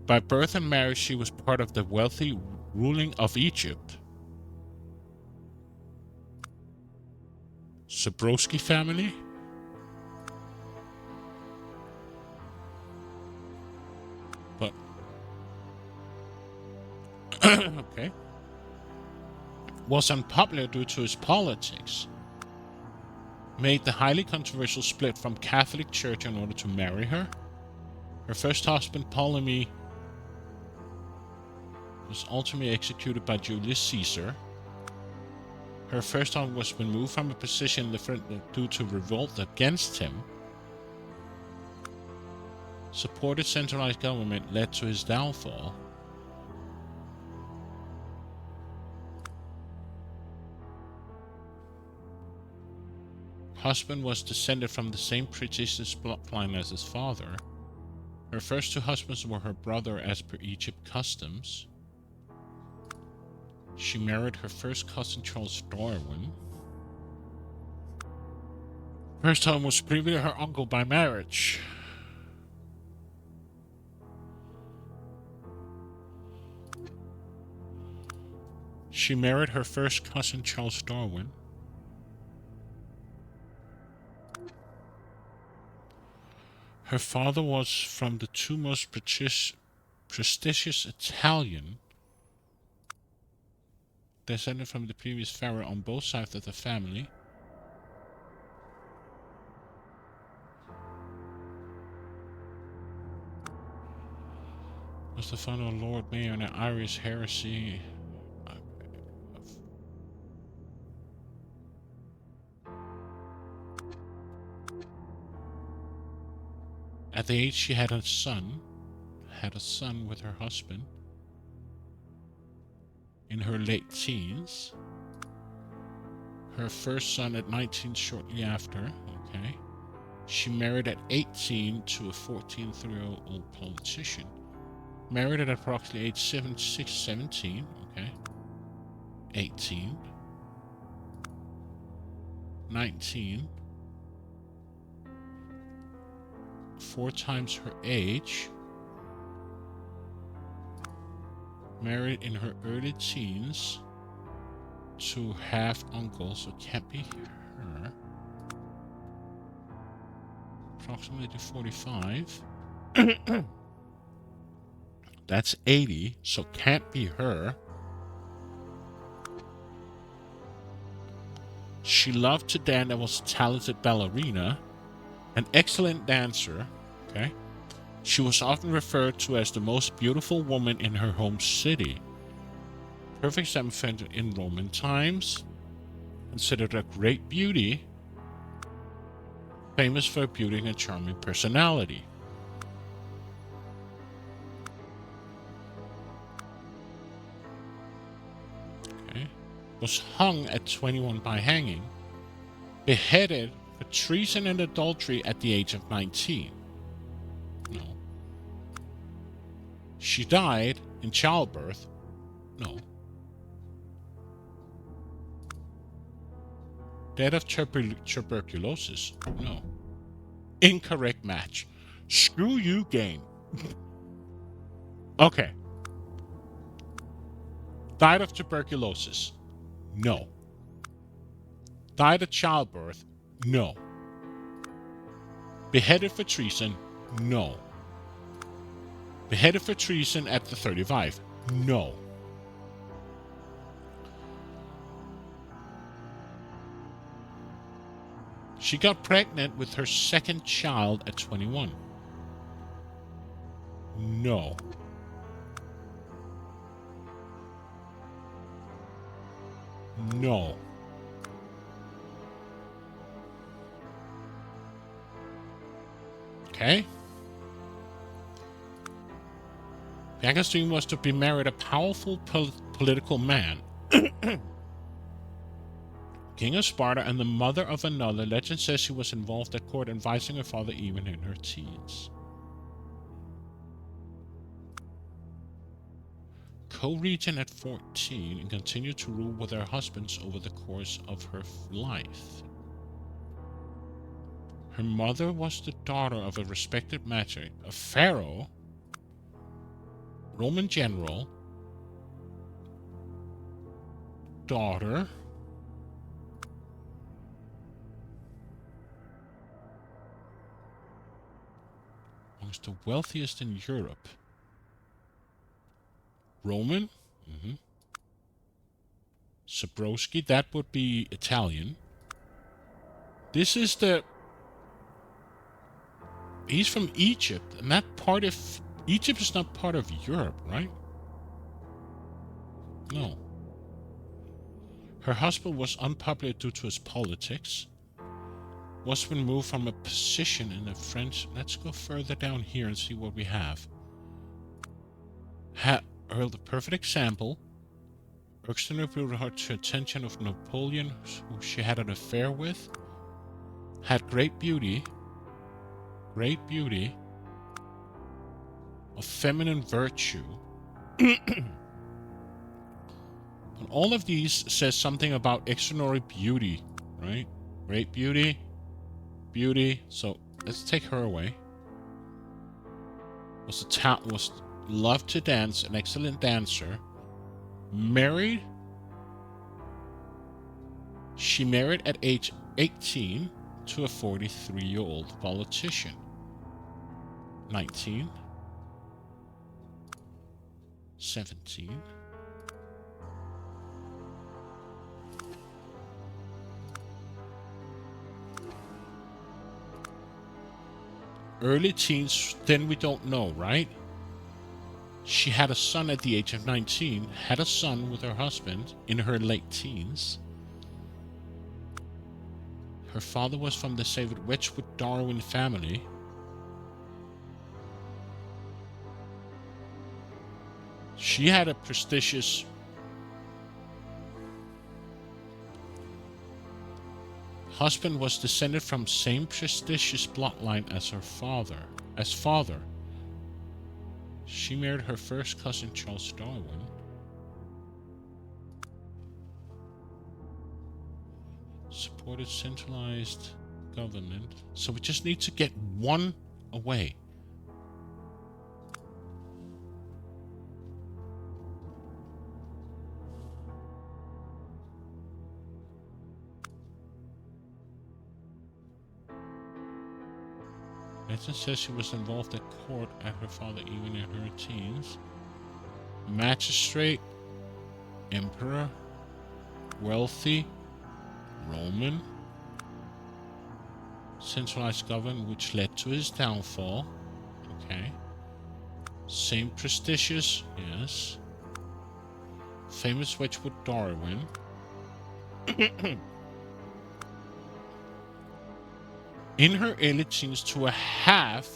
Speaker 1: By birth and marriage, she was part of the wealthy ruling of Egypt. Zabrowski family. Okay. Was unpopular due to his politics. Made the highly controversial split from Catholic Church in order to marry her. Her first husband, Ptolemy, was ultimately executed by Julius Caesar. Her first husband was removed from a position due to revolt against him. Supported centralized government led to his downfall. Husband was descended from the same prestigious bloodline as his father. Her first two husbands were her brother as per Egypt customs. She married her first cousin Charles Darwin. First husband was previously her uncle by marriage. She married her first cousin Charles Darwin. Her father was from the two most prestigious Italian, descended from the previous pharaoh on both sides of the family. Was the founder of Lord Mayor in the Irish heresy. At the age she had a son with her husband in her late teens. Her first son at 19 shortly after, okay. She married at 18 to a 14-year-old politician. Married at approximately age 17, okay. 18. 19. 4 times her age. Married in her early teens to half uncle, so it can't be her. Approximately 45. That's 80, so can't be her. She loved to dance and was a talented ballerina, an excellent dancer, okay? She was often referred to as the most beautiful woman in her home city. Perfect example in Roman times. Considered a great beauty. Famous for her beauty and a charming personality. Okay. Was hung at 21 by hanging. Beheaded for treason and adultery at the age of 19. No. She died in childbirth. No. Death of tuberculosis. No. Incorrect match. Screw you, game. Okay. Died of tuberculosis. No. Died of childbirth. No. Beheaded for treason. No. Beheaded for treason at the 35. No. She got pregnant with her second child at 21. No. No. Okay. Bianca's dream was to be married a powerful political man. King of Sparta and the mother of another. Legend says she was involved at court, advising her father even in her teens. Co-regent at 14 and continued to rule with her husbands over the course of her life. Her mother was the daughter of a respected matriarch, a pharaoh, Roman general, daughter, amongst the wealthiest in Europe. Roman, Zabrowski, that would be Italian. This is the... He's from Egypt, and that part of... Egypt is not part of Europe, right? No. Her husband was unpopular due to his politics. Was removed from a position in the French... Let's go further down here and see what we have. Her the perfect example. External brought her to attention of Napoleon, who she had an affair with. Had great beauty, of feminine virtue. And all of these says something about extraordinary beauty, right? Great beauty. So let's take her away. Was loved to dance, an excellent dancer. Married. She married at age 18 to a 43-year-old politician. 19. 17. Early teens, then we don't know, right? She had a son at the age of 19, had a son with her husband in her late teens. Her father was from the saved Wedgwood Darwin family. She had a prestigious husband, was descended from same prestigious bloodline as her father. She married her first cousin Charles Darwin. Supported centralized government. So we just need to get one away. Nathan says she was involved at court at her father even in her teens. Magistrate, emperor, wealthy, Roman, centralized government, which led to his downfall. Okay. Same prestigious, yes. Famous Wedgwood Darwin. In her early teens to a half.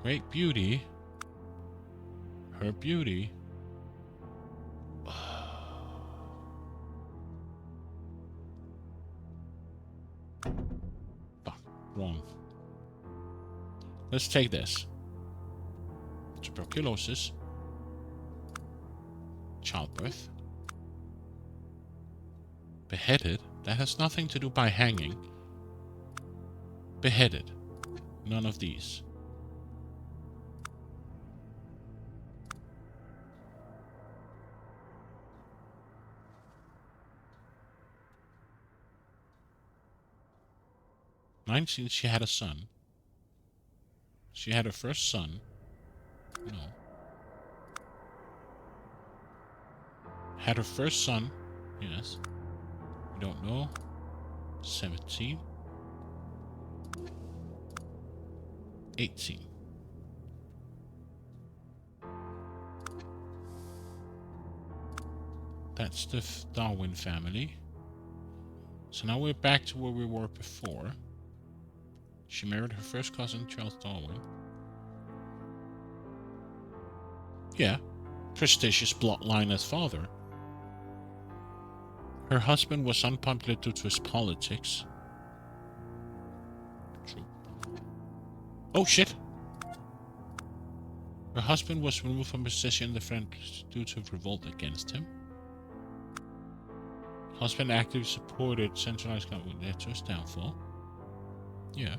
Speaker 1: Great beauty. Her beauty. Fuck, wrong. Let's take this. Tuberculosis. Childbirth. Beheaded. That has nothing to do by hanging. Beheaded. None of these. '19, she had a son. She had her first son. No. Had her first son. Yes. We don't know. 17. 18. That's the Darwin family. So now we're back to where we were before. She married her first cousin, Charles Darwin. Yeah. Prestigious bloodline as father. Her husband was unpopular due to his politics. True. Oh shit! Her husband was removed from position in the French due to revolt against him. Husband actively supported centralized government led to his downfall. Yeah.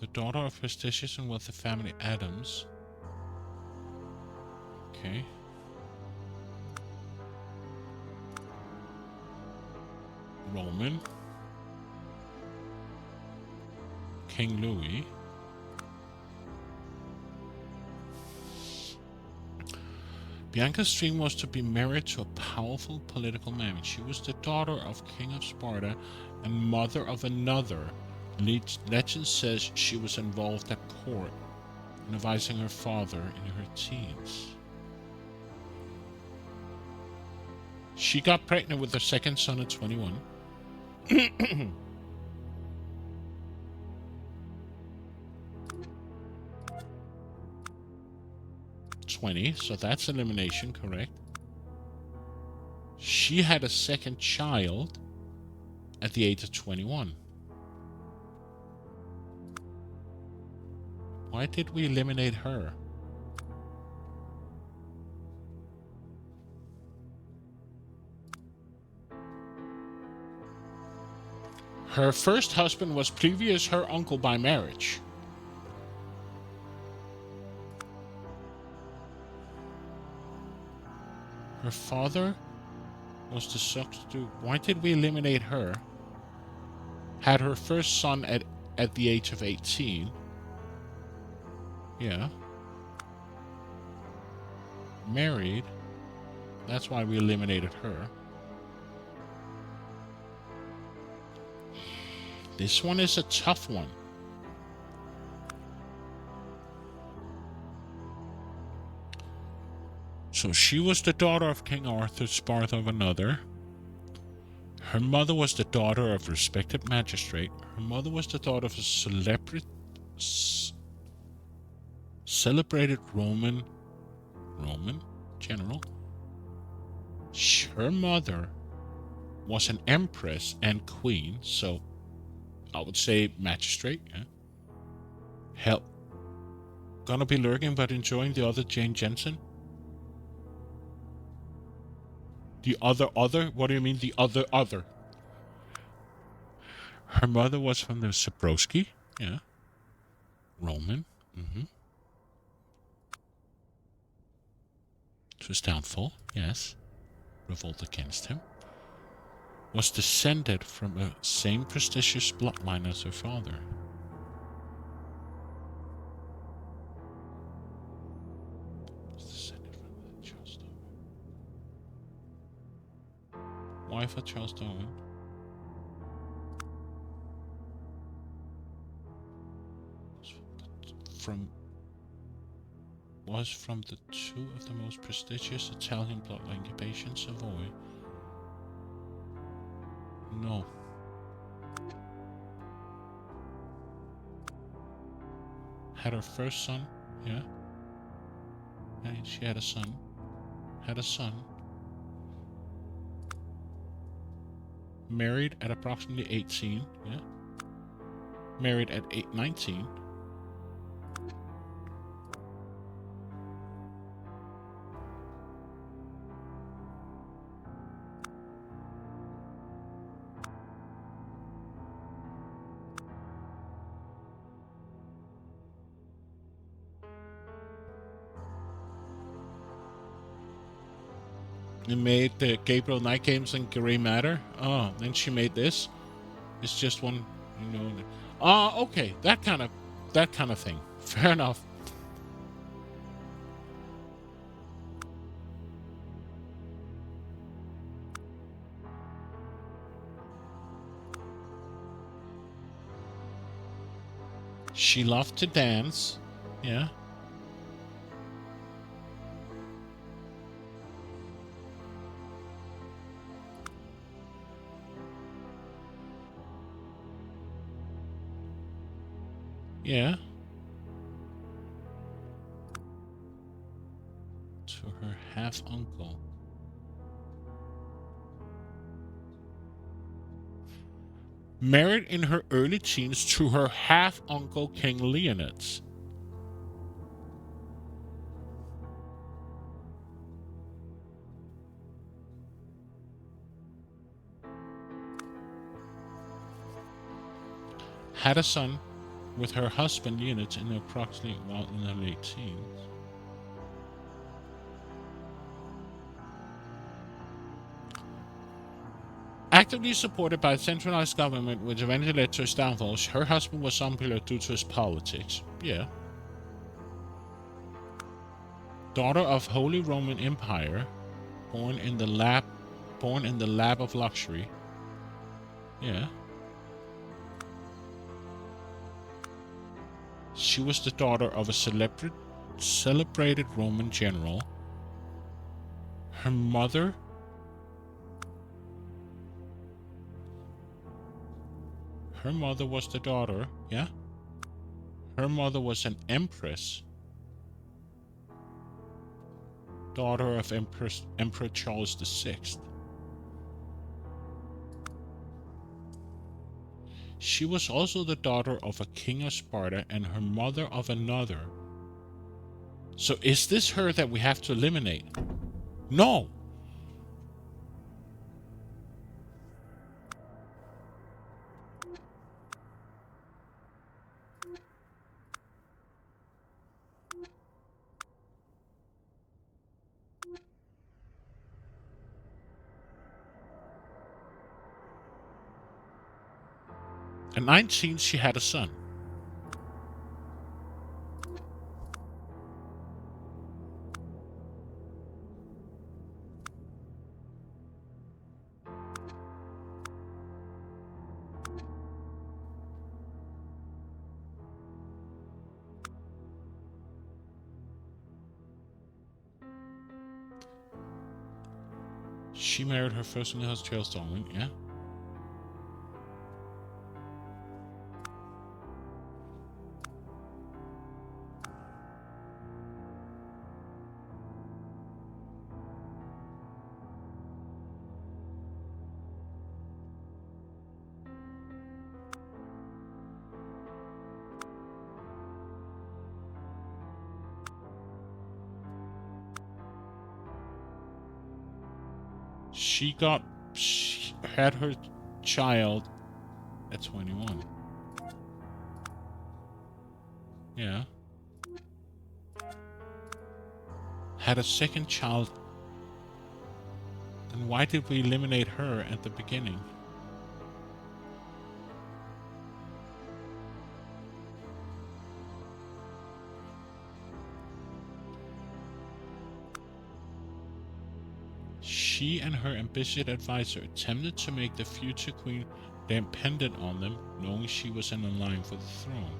Speaker 1: The daughter of prestigious and wealthy family Adams. Okay. Roman. King Louis. Bianca's dream was to be married to a powerful political man. She was the daughter of King of Sparta and mother of another. Legend says she was involved at court, advising her father in her teens. She got pregnant with her second son at 21. 20, so that's elimination, correct. She had a second child at the age of 21. Why did we eliminate her? Her first husband was previous her uncle by marriage. Her father was the substitute. Why did we eliminate her? Had her first son at the age of 18. Yeah. Married. That's why we eliminated her. This one is a tough one. So she was the daughter of King Arthur, Sparta of another. Her mother was the daughter of a respected magistrate. Her mother was the daughter of a celebrated Roman general. Her mother was an empress and queen, so I would say magistrate. Yeah. Hell, gonna be lurking but enjoying the other Jane Jensen. The other? What do you mean the other? Her mother was from the Zabrowski. Yeah. Roman. To his downfall, yes. Revolt against him. Was descended from a same prestigious bloodline as her father. Wife of Charles Darwin. Was from the two of the most prestigious Italian bloodline occupations, Savoy. No. Had her first son, yeah. And she had a son. Had a son. Married at approximately 18, yeah. Married at 19. They made the Gabriel Knight games and Gray Matter. Oh, then she made this. It's just one, you know. Okay, that kind of thing. Fair enough. She loved to dance. Yeah. Yeah. To her half-uncle. Married in her early teens to her half-uncle King Leonidas. Had a son. with her husband units in approximately while in her late teens. Actively supported by a centralized government, which eventually led to his downfall, her husband was unpopular due to his politics. Yeah. Daughter of Holy Roman Empire, born in the lap of luxury. Yeah. She was the daughter of a celebrated Roman general. Her mother was the daughter, yeah? Her mother was an empress. Daughter of Emperor Charles VI. She was also the daughter of a king of Sparta and her mother of another. So is this her that we have to eliminate? No! At 19, she had a son. She married her first in-house child Storming, yeah? She had her child at 21. Yeah. Had a second child. Then why did we eliminate her at the beginning? She and her ambitious advisor attempted to make the future queen dependent on them, knowing she was in line for the throne.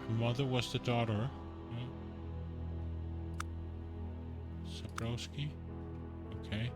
Speaker 1: Her mother was the daughter. Sabrowski. Okay.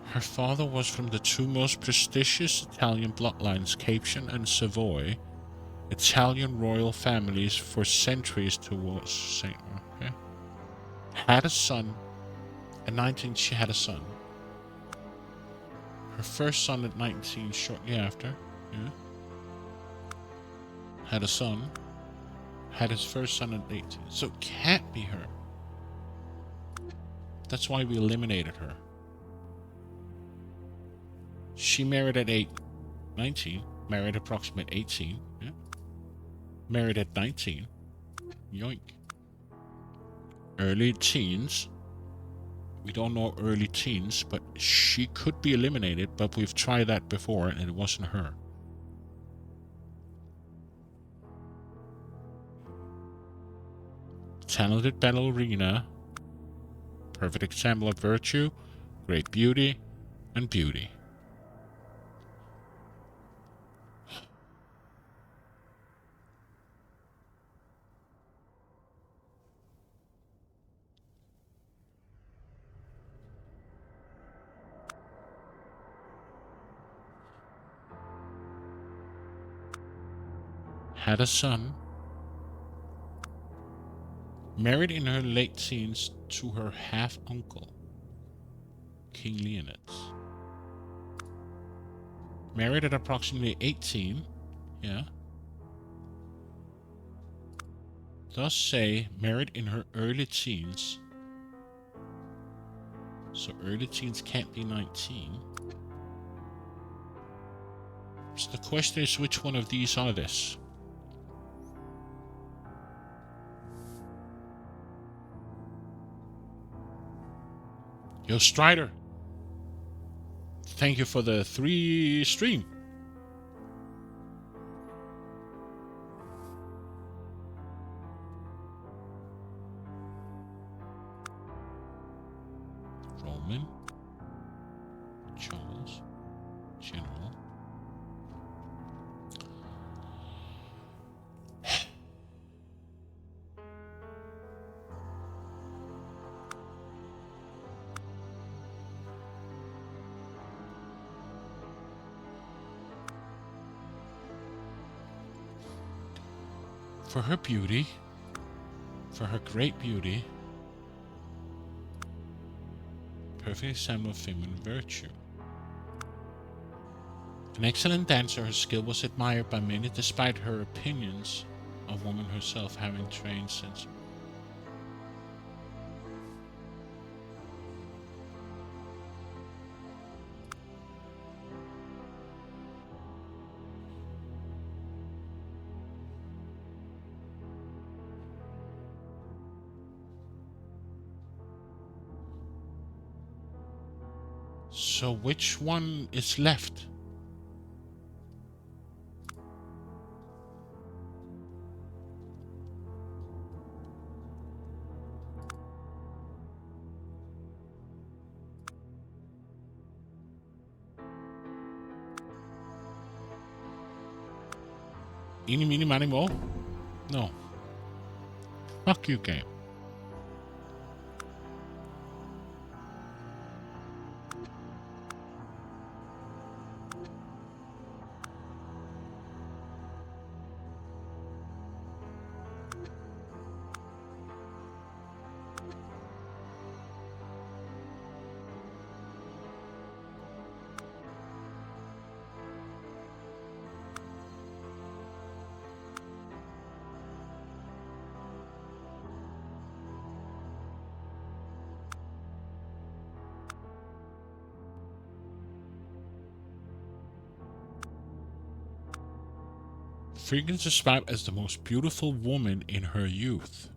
Speaker 1: Her father was from the two most prestigious Italian bloodlines, Capuan and Savoy, Italian royal families for centuries towards Saint. Okay. Had a son. At 19, she had a son. Her first son at 19, shortly after. Yeah. Had a son. Had his first son at 18. So it can't be her. That's why we eliminated her. She married at 19. Married approximately 18. Yeah. Married at 19. Yoink. Early teens. We don't know early teens, but she could be eliminated, but we've tried that before and it wasn't her. Talented ballerina. Perfect example of virtue, great beauty, and beauty. had a son, married in her late teens to her half-uncle, King Leonidas. Married at approximately 18, yeah. Thus say, married in her early teens. So early teens can't be 19. So the question is, which one of these are this? Yo, Strider. Thank you for the 3 stream. Roman. Charles. General. For her beauty, for her great beauty, perfect example of feminine virtue. An excellent dancer, her skill was admired by many despite her opinions of woman herself having trained since. So which one is left? Eeny, meeny, miny, mo? No. Fuck you, game. Frequently described as the most beautiful woman in her youth.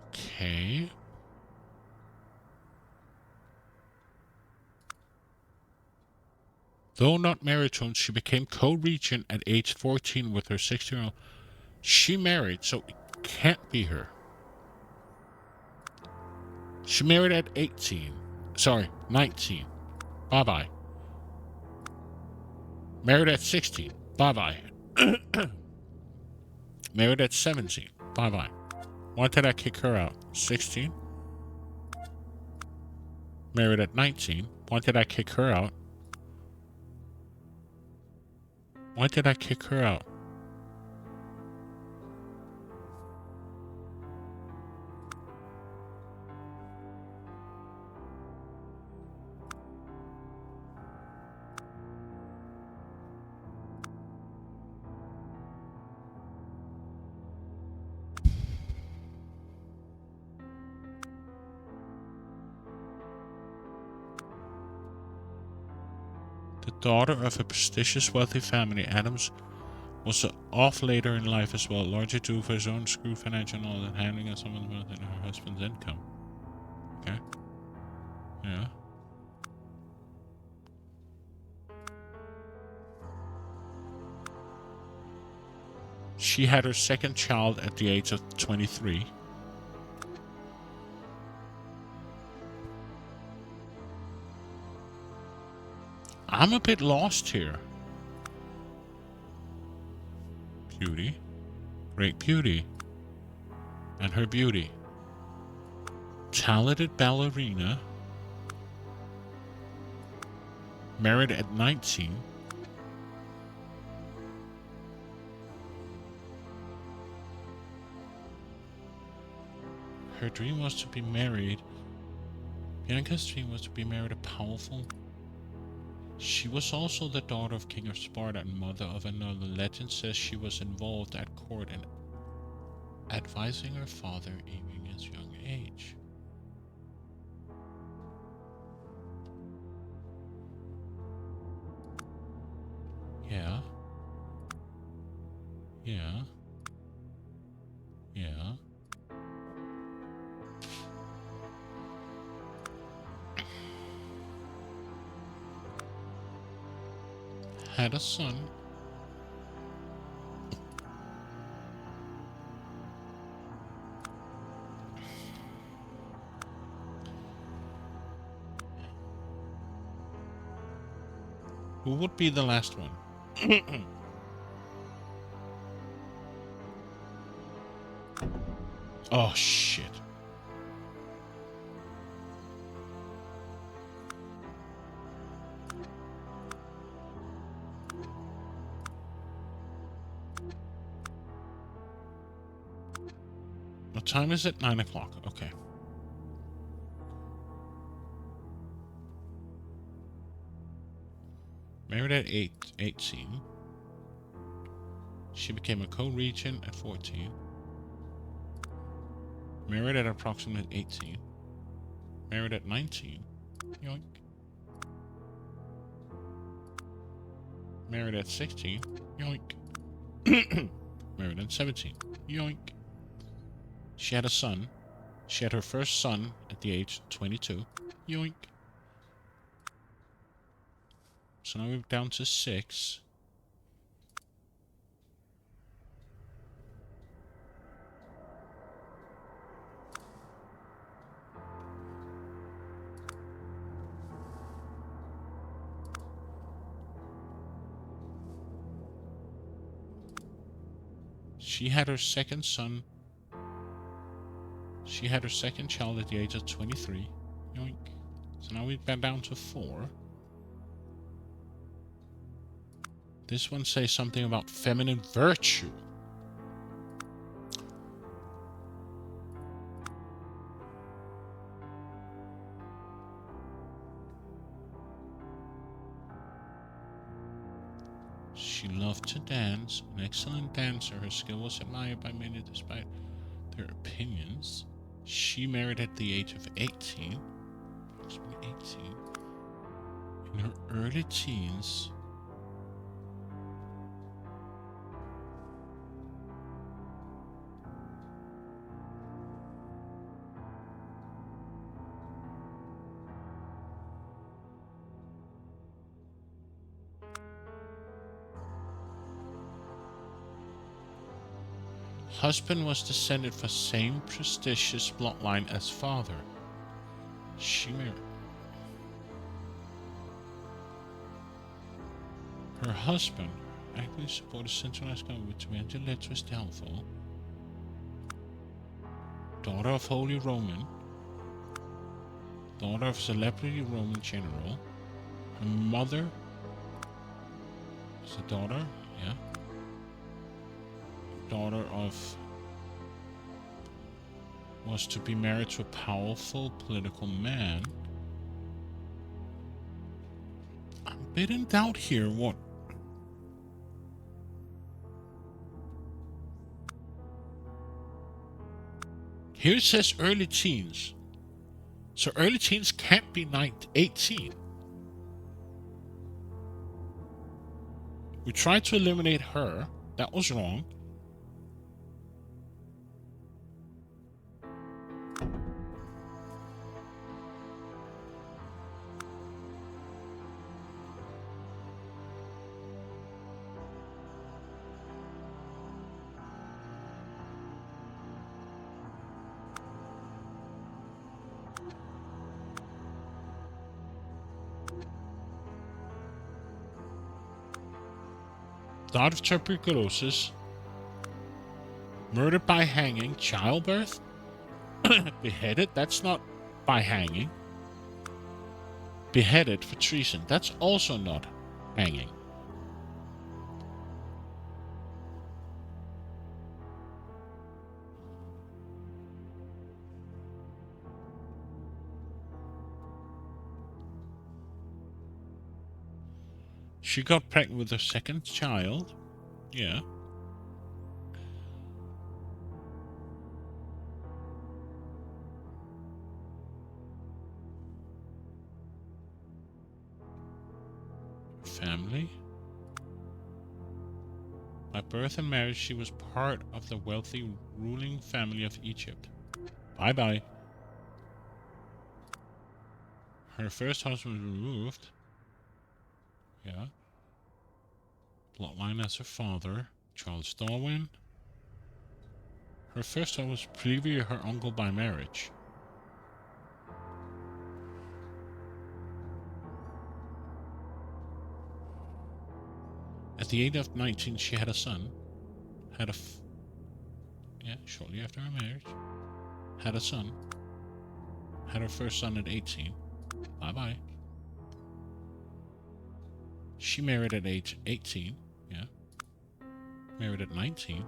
Speaker 1: Okay. Though not married to him, she became co-regent at age 14 with her 16-year-old. She married, so it can't be her. She married at 18. Sorry, 19. Bye-bye. Married at 16. Bye-bye. Married at 17. Bye-bye. Why did I kick her out? 16. Married at 19. Why did I kick her out? Why did I kick her out? The daughter of a prestigious wealthy family, Adams was off later in life as well, largely due for his own screw financial knowledge and handling of some of the wealth in her husband's income. Okay. Yeah. She had her second child at the age of 23. I'm a bit lost here. Beauty. Great beauty. And her beauty. Talented ballerina. Married at 19. Her dream was to be married. Bianca's dream was to be married a powerful. She was also the daughter of King of Sparta and mother of another. Legend says she was involved at court and advising her father even at his young age. Yeah. Yeah. Yeah. Had a son. Who would be the last one? Oh, shit. What time is it? 9 o'clock. Okay. Married at 18. She became a co-regent at 14. Married at approximately 18. Married at 19. Yoink. Married at 16. Yoink. Married at 17. Yoink. She had a son. She had her first son at the age of 22. Yoink. So now we're down to 6. She had her second son. She had her second child at the age of 23. Yoink. So now we've been down to 4. This one says something about feminine virtue. She loved to dance, an excellent dancer. Her skill was admired by many despite their opinions. She married at the age of 18. Approximately 18. In her early teens. Husband was descended from same prestigious bloodline as father. She married. Her husband actively supported centralized government to enter Letra's downfall. Daughter of Holy Roman. Daughter of celebrity Roman general. Her mother is a daughter, yeah. Daughter of was to be married to a powerful political man. I'm a bit in doubt here. What? Here it says early teens. So early teens can't be 18. We tried to eliminate her. That was wrong. died of tuberculosis, murdered by hanging, childbirth, beheaded, that's not by hanging, beheaded for treason, that's also not hanging. She got pregnant with her second child. Yeah. Family. By birth and marriage, she was part of the wealthy ruling family of Egypt. Bye-bye. Her first husband was removed. Yeah. Bloodline as her father, Charles Darwin. Her first husband was previously her uncle by marriage. At the age of 19, she had a son. Shortly after her marriage. Had a son. Had her first son at 18. Bye-bye. She married at age 18. Yeah. Married at 19.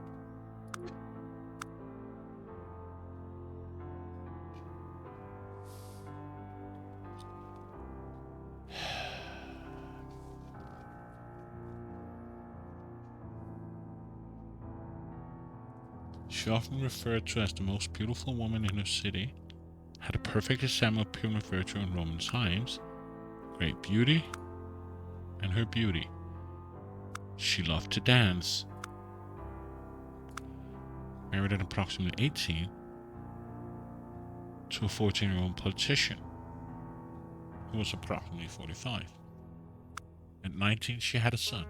Speaker 1: She often referred to as the most beautiful woman in her city, had a perfect example of pure virtue in Roman times, great beauty, and her beauty. She loved to dance. Married at approximately 18 to a 14-year-old politician who was approximately 45. At 19, she had a son.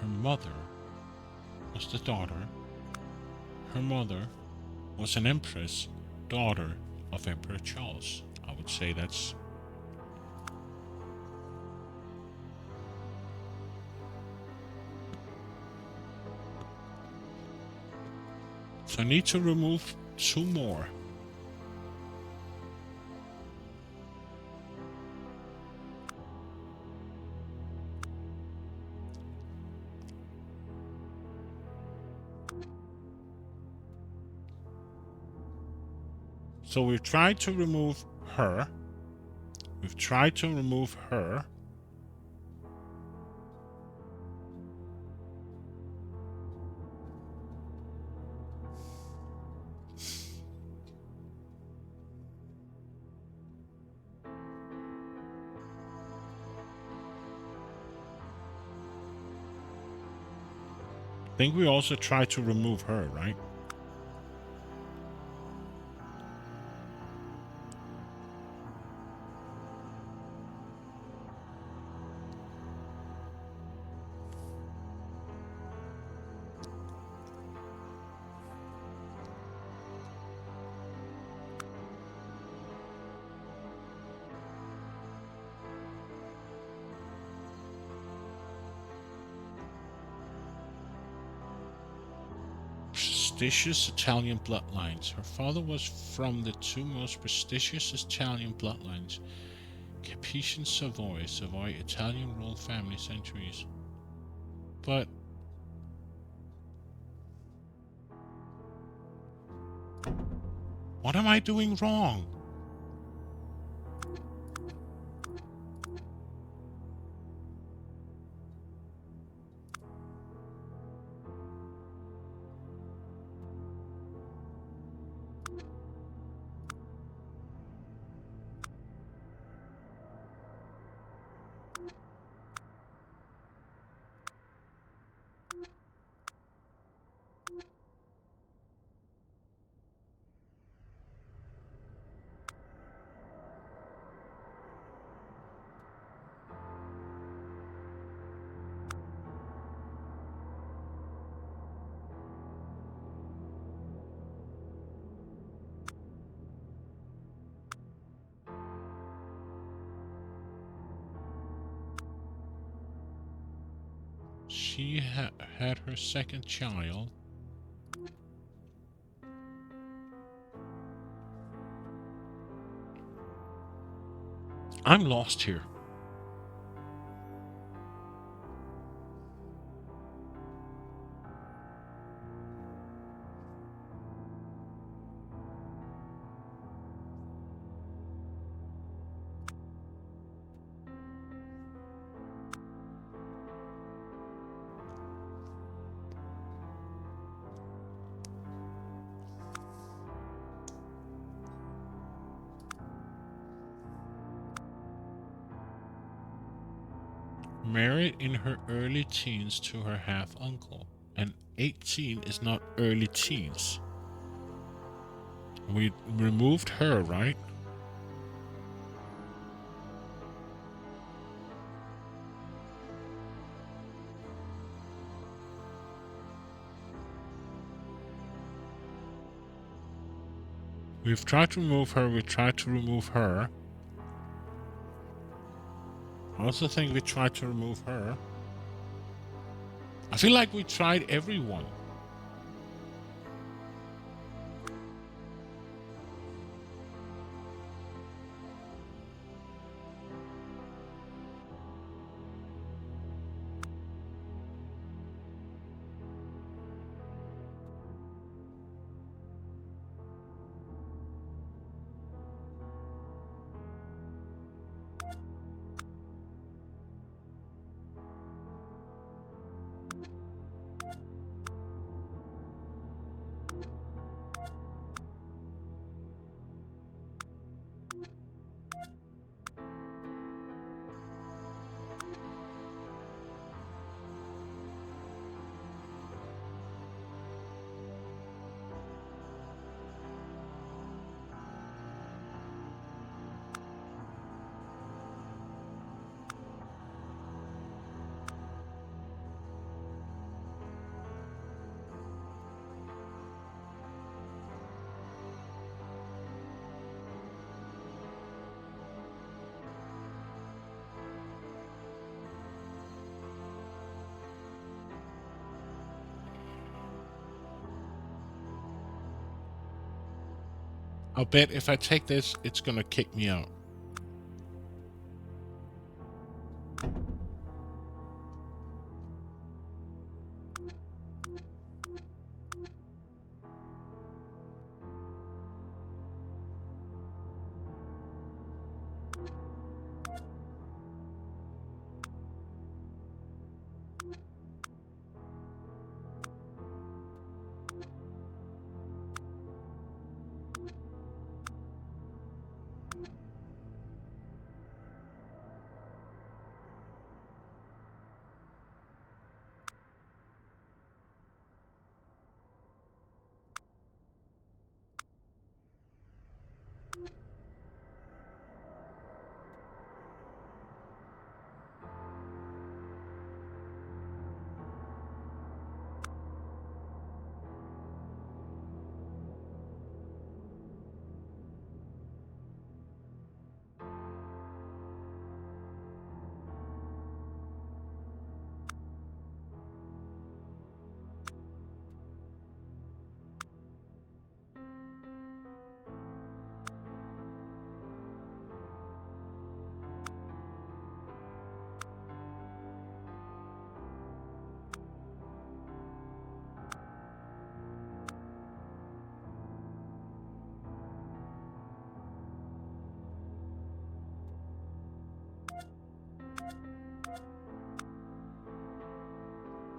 Speaker 1: Her mother was the daughter. Her mother was an empress, daughter of Emperor Charles. I would say that's... So I need to remove 2 more. So we've tried to remove her. We've tried to remove her. I think we also tried to remove her, right? Prestigious Italian bloodlines. Her father was from the 2 most prestigious Italian bloodlines. Capetian Savoy, Italian royal family centuries. But what am I doing wrong? She had her second child. I'm lost here. Married in her early teens to her half-uncle. And 18 is not early teens. We removed her, right? We've tried to remove her, we tried to remove her. I also think we tried to remove her. I feel like we tried everyone. I'll bet if I take this, it's gonna kick me out.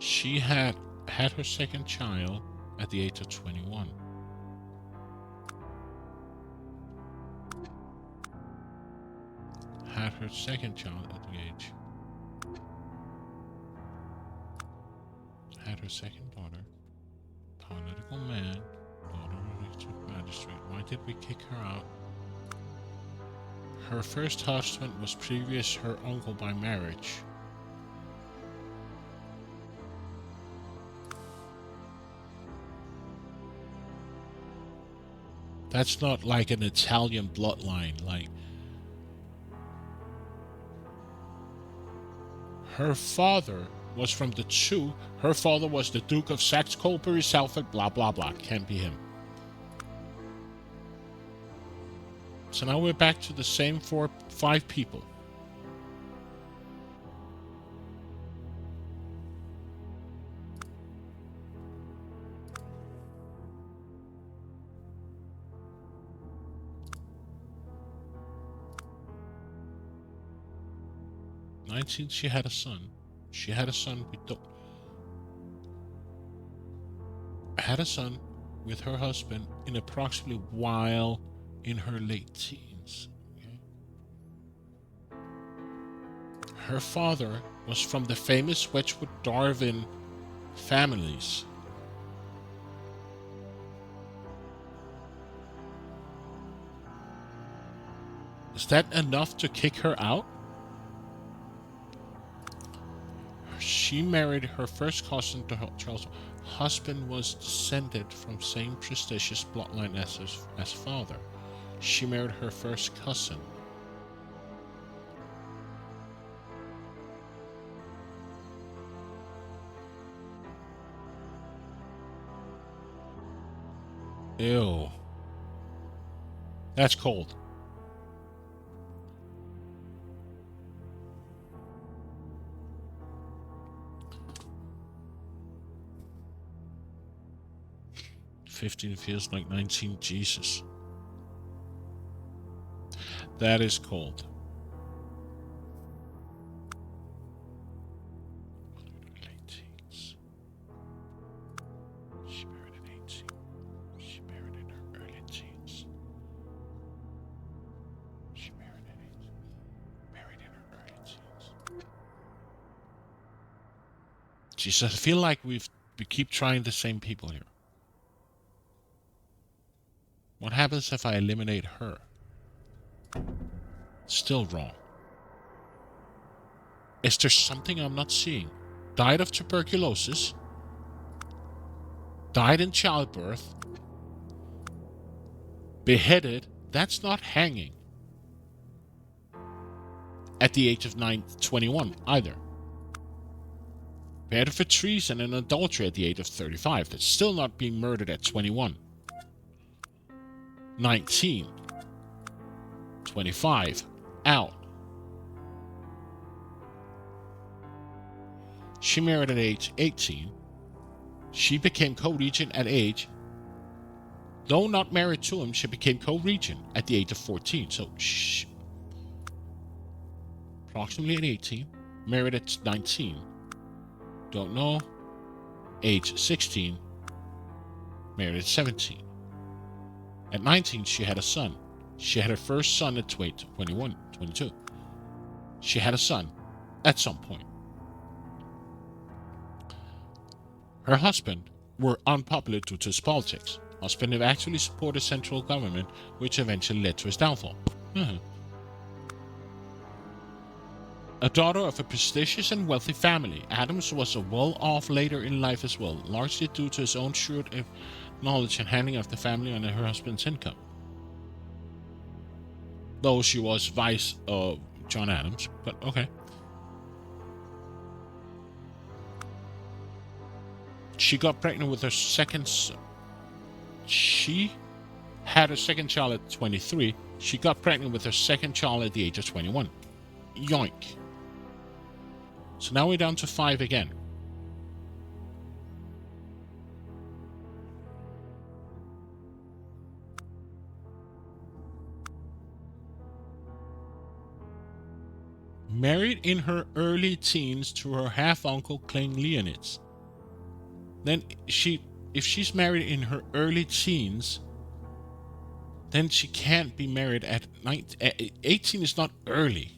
Speaker 1: She had her second child at the age of 21. Had her second child at the age. Had her second daughter. Political man. Daughter of a district magistrate. Why did we kick her out? Her first husband was previous her uncle by marriage. That's not like an Italian bloodline, like her father was from the two. Her father was the Duke of Saxe-Coburg, Salford, blah, blah, blah. Can't be him. So now we're back to the same 5 people. She had a son. She had a son with her husband in approximately while in her late teens. Okay? Her father was from the famous Wedgwood Darwin families. Is that enough to kick her out? She married her first cousin to Charles. Husband was descended from same prestigious bloodline as father. She married her first cousin. Ew. That's cold. $15 feels like 19. Jesus. That is cold. Late teens. She married at 18. She married in her early teens. She married at 18. Married in her early teens. Jesus, I feel like we keep trying the same people here. What happens if I eliminate her? Still wrong. Is there something I'm not seeing? Died of tuberculosis. Died in childbirth. Beheaded. That's not hanging. At the age of 21 either. Beheaded for treason and adultery at the age of 35. That's still not being murdered at 21. 19. 25. Out. She married at age 18. She became co-regent at age. Though not married to him, she became co-regent at the age of 14. So, approximately at 18. Married at 19. Don't know. Age 16. Married at 17. At 19, she had a son. She had her first son at 21, 22. She had a son at some point. Her husband were unpopular due to his politics. Husband had actually supported central government, which eventually led to his downfall. A daughter of a prestigious and wealthy family, Adams was a well-off later in life as well, largely due to his own shrewd knowledge and handling of the family and her husband's income. Though she was vice of John Adams, but okay. She got pregnant with her second son. She had her second child at 23. She got pregnant with her second child at the age of 21. Yoink. So now we're down to 5 again. Married in her early teens to her half-uncle Kling Leonitz. Then if she's married in her early teens, then she can't be married at 19. 18 is not early.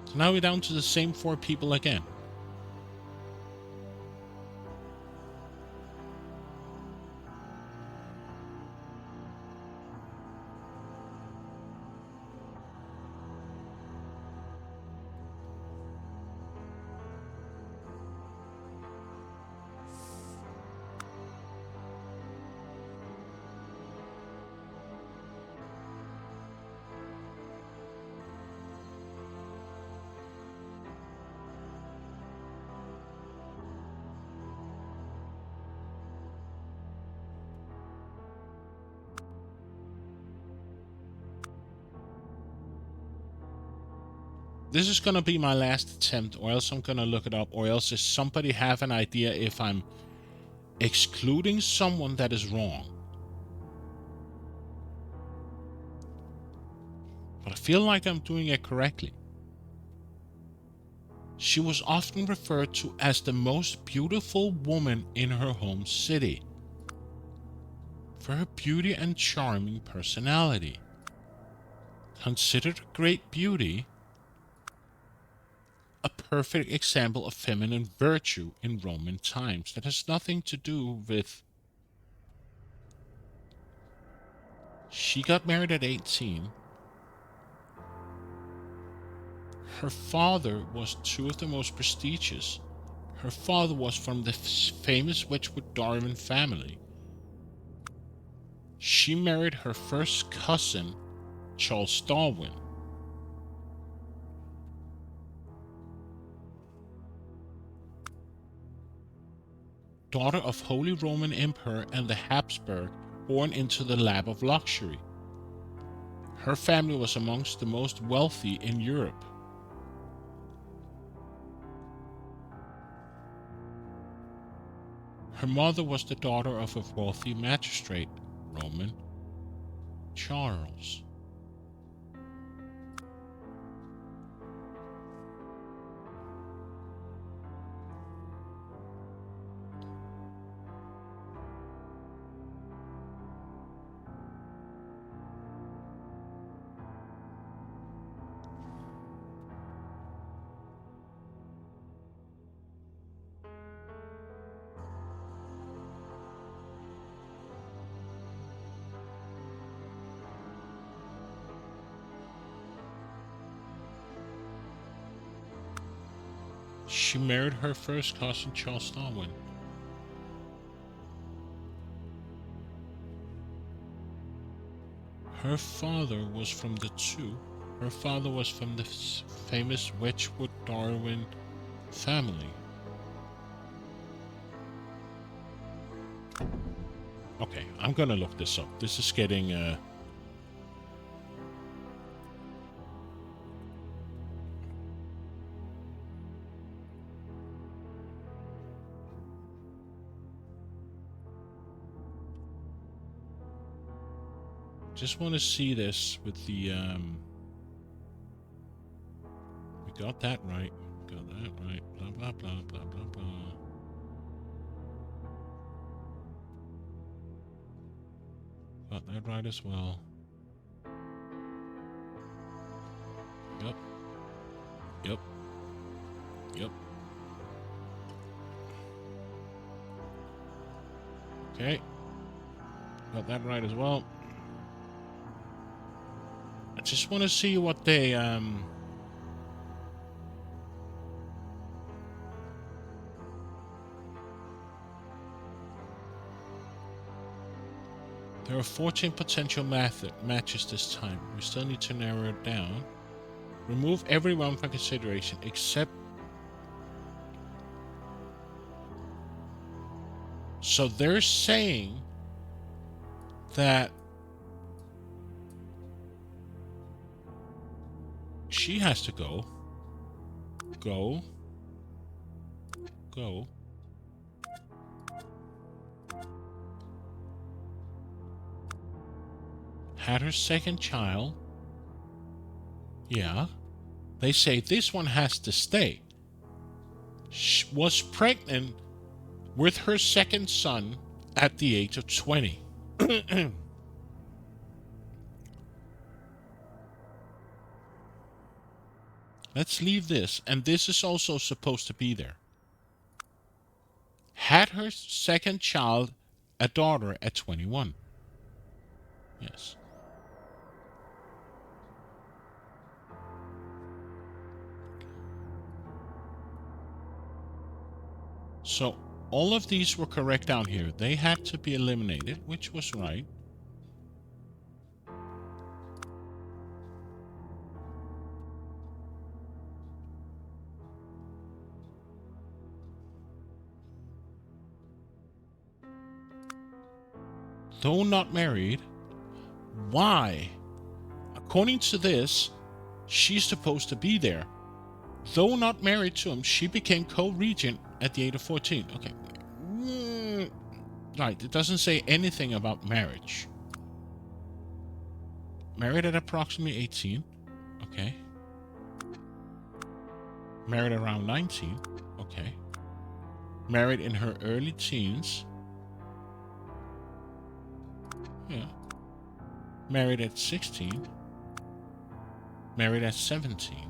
Speaker 1: So now we're down to the same 4 people again. This is gonna be my last attempt, or else I'm gonna look it up, or else does somebody have an idea if I'm excluding someone that is wrong. But I feel like I'm doing it correctly. She was often referred to as the most beautiful woman in her home city for her beauty and charming personality. Considered a great beauty, a perfect example of feminine virtue in Roman times that has nothing to do with... She got married at 18. Her father was two of the most prestigious. Her father was from the famous Wedgwood Darwin family. She married her first cousin, Charles Darwin. Daughter of Holy Roman Emperor and the Habsburg, born into the lap of luxury. Her family was amongst the most wealthy in Europe. Her mother was the daughter of a wealthy magistrate, Roman Charles. She married her first cousin, Charles Darwin. Her father was from the famous Wedgwood Darwin family. Okay, I'm gonna look this up. This is getting just want to see this with the we got that right. Got that right. Blah blah blah blah blah blah. Got that right as well. Yep. Yep. Yep. Okay. Got that right as well. I just want to see what they there are 14 potential matches this time. We still need to narrow it down. Remove everyone from consideration except... So they're saying that she has to go. Had her second child. Yeah. They say this one has to stay. She was pregnant with her second son at the age of 20. Let's leave this, and this is also supposed to be there. Had her second child, a daughter, at 21. Yes. So all of these were correct down here. They had to be eliminated, which was right. Though not married, why? According to this, she's supposed to be there. Though not married to him, she became co-regent at the age of 14. Okay. Right, it doesn't say anything about marriage. Married at approximately 18. Okay. Married around 19. Okay. Married in her early teens. Yeah. Married at 16. Married at 17.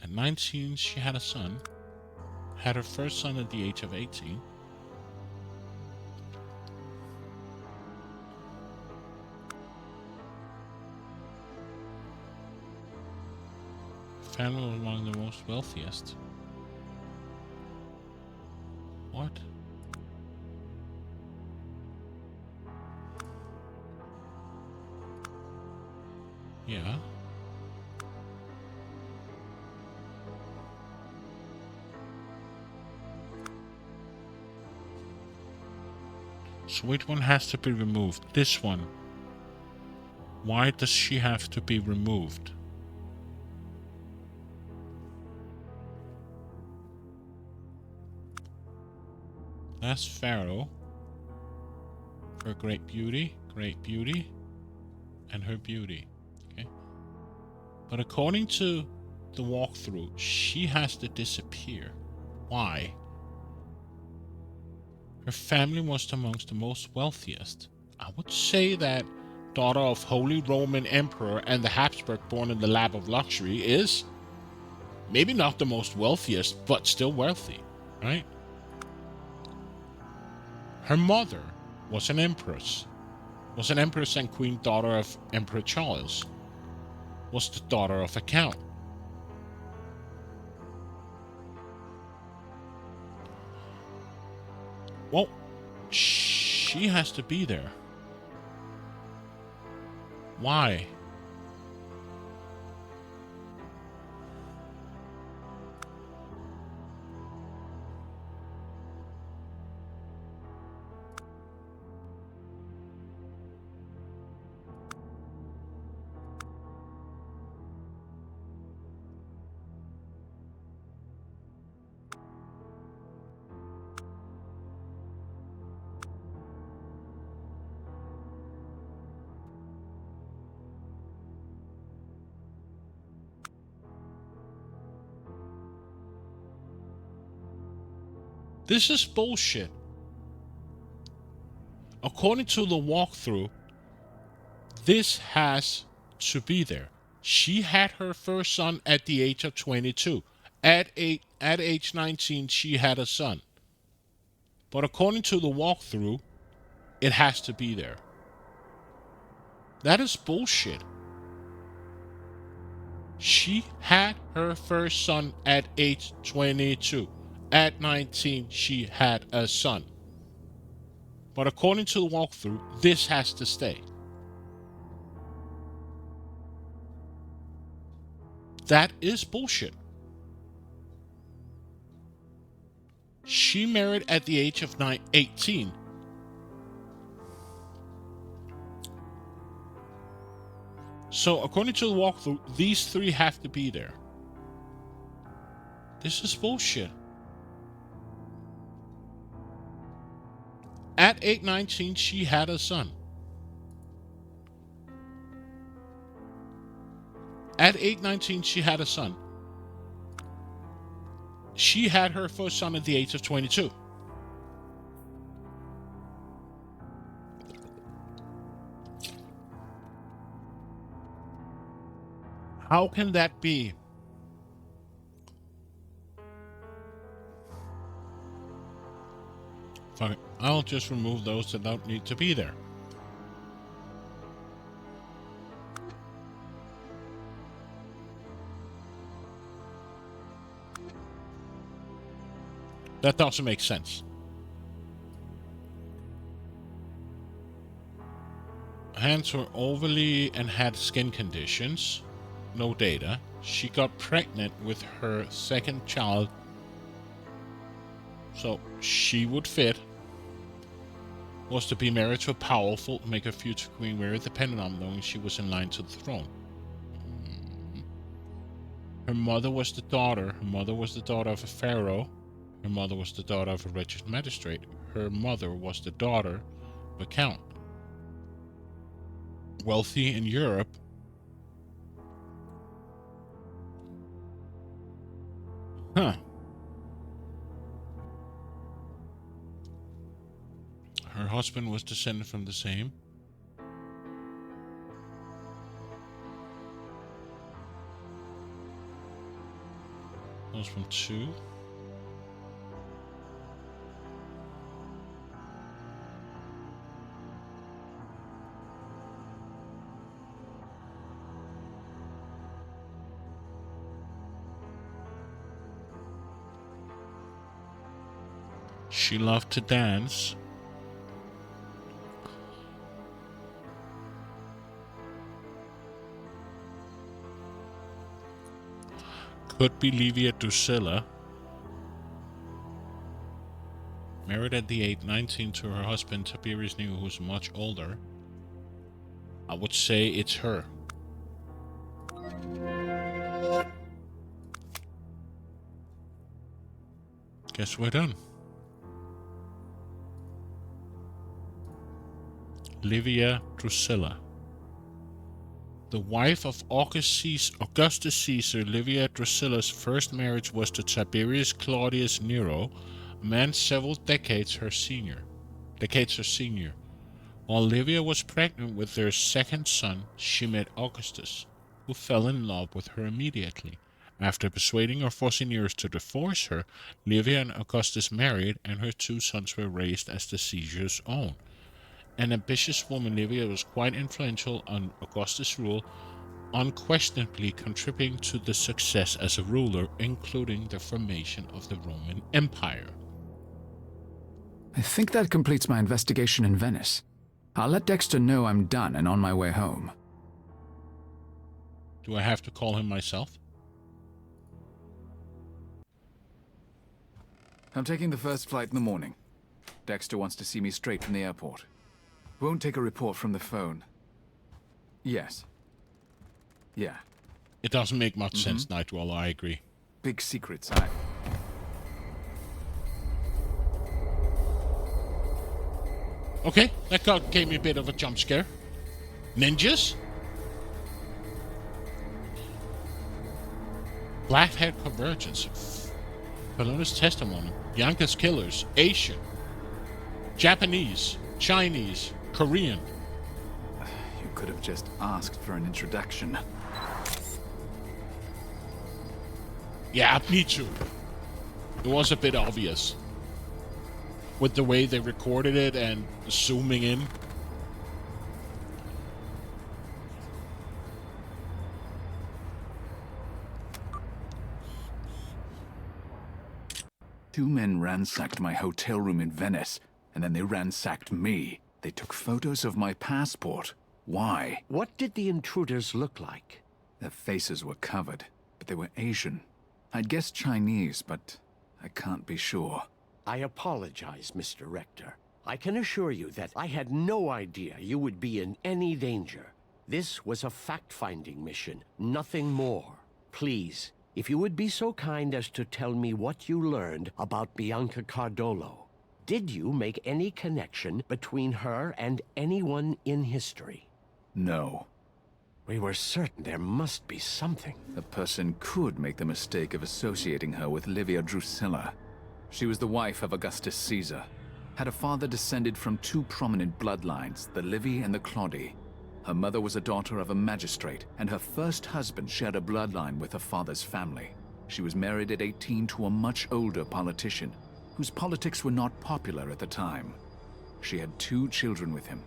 Speaker 1: At 19, she had a son. Had her first son at the age of 18. Family was among the most wealthiest. What? Yeah. So which one has to be removed? This one. Why does she have to be removed? That's Pharaoh. Her great beauty, and her beauty. Okay. But according to the walkthrough, she has to disappear. Why? Her family was amongst the most wealthiest. I would say that daughter of Holy Roman Emperor and the Habsburg born in the lap of luxury is maybe not the most wealthiest, but still wealthy, right? Her mother was an empress. Was an empress and queen daughter of Emperor Charles. Was the daughter of a count. Well, she has to be there. Why? This is bullshit. According to the walkthrough, this has to be there. She had her first son at the age of 22. At age 19, she had a son. But according to the walkthrough, it has to be there. That is bullshit. She had her first son at age 22. At 19, she had a son. But according to the walkthrough, this has to stay. That is bullshit. She married at the age of 18. So according to the walkthrough, these three have to be there. This is bullshit. At age 19, she had a son. At age 19, she had a son. She had her first son at the age of 22. How can that be? Fuck it. I'll just remove those that don't need to be there. That doesn't make sense. Hands were overly and had skin conditions. No data. She got pregnant with her second child. So she would fit. Was to be married to a powerful, make her future queen very dependent on knowing she was in line to the throne. Her mother was the daughter. Her mother was the daughter of a pharaoh. Her mother was the daughter of a rich magistrate. Her mother was the daughter of a count. Wealthy in Europe. Huh. Her husband was descended from the same. Was from 2. She loved to dance. Could be Livia Drusilla. Married at the age 19 to her husband Tiberius Nero, who's much older. I would say it's her. Guess we're done. Livia Drusilla. The wife of Augustus Caesar, Livia Drusilla's first marriage was to Tiberius Claudius Nero, a man several decades her senior. While Livia was pregnant with their second son, she met Augustus, who fell in love with her immediately. After persuading or forcing Nero to divorce her, Livia and Augustus married, and her 2 sons were raised as the Caesar's own. An ambitious woman, Livia was quite influential on Augustus' rule, unquestionably contributing to the success as a ruler, including the formation of the Roman Empire.
Speaker 3: I think that completes my investigation in Venice. I'll let Dexter know I'm done and on my way home.
Speaker 1: Do I have to call him myself?
Speaker 3: I'm taking the first flight in the morning. Dexter wants to see me straight from the airport. Won't take a report from the phone. Yes. Yeah.
Speaker 1: It doesn't make much sense, Nightwall, I agree.
Speaker 3: Big secrets,
Speaker 1: Okay, that gave me a bit of a jump scare. Ninjas? Black-haired convergence. Pelonis testimony. Bianca's killers. Asian. Japanese. Chinese. Korean.
Speaker 3: You could have just asked for an introduction.
Speaker 1: Yeah, me too. It was a bit obvious. With the way they recorded it and zooming in.
Speaker 3: Two men ransacked my hotel room in Venice, and then they ransacked me. They took photos of my passport. Why?
Speaker 5: What did the intruders look like?
Speaker 3: Their faces were covered, but they were Asian. I'd guess Chinese, but I can't be sure.
Speaker 5: I apologize, Mr. Rector. I can assure you that I had no idea you would be in any danger. This was a fact-finding mission, nothing more. Please, if you would be so kind as to tell me what you learned about Bianca Cardolo. Did you make any connection between her and anyone in history?
Speaker 3: No.
Speaker 5: We were certain there must be something.
Speaker 3: A person could make the mistake of associating her with Livia Drusilla. She was the wife of Augustus Caesar. Had a father descended from 2 prominent bloodlines, the Livii and the Claudii. Her mother was a daughter of a magistrate, and her first husband shared a bloodline with her father's family. She was married at 18 to a much older politician, whose politics were not popular at the time. She had 2 children with him.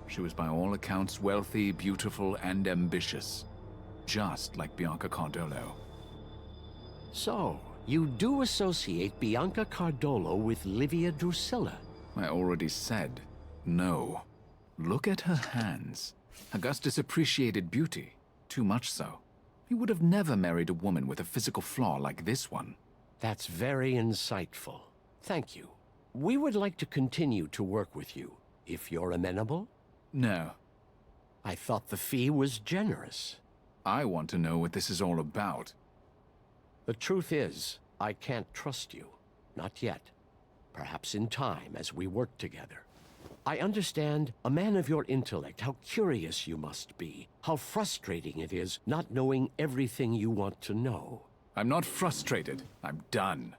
Speaker 3: She was by all accounts wealthy, beautiful, and ambitious. Just like Bianca Cardolo.
Speaker 5: So, you do associate Bianca Cardolo with Livia Drusilla?
Speaker 3: I already said no. Look at her hands. Augustus appreciated beauty, too much so. He would have never married a woman with a physical flaw like this one.
Speaker 5: That's very insightful. Thank you. We would like to continue to work with you, if you're amenable.
Speaker 3: No.
Speaker 5: I thought the fee was generous.
Speaker 3: I want to know what this is all about.
Speaker 5: The truth is, I can't trust you. Not yet. Perhaps in time, as we work together. I understand, a man of your intellect, how curious you must be. How frustrating it is not knowing everything you want to know.
Speaker 3: I'm not frustrated. I'm done.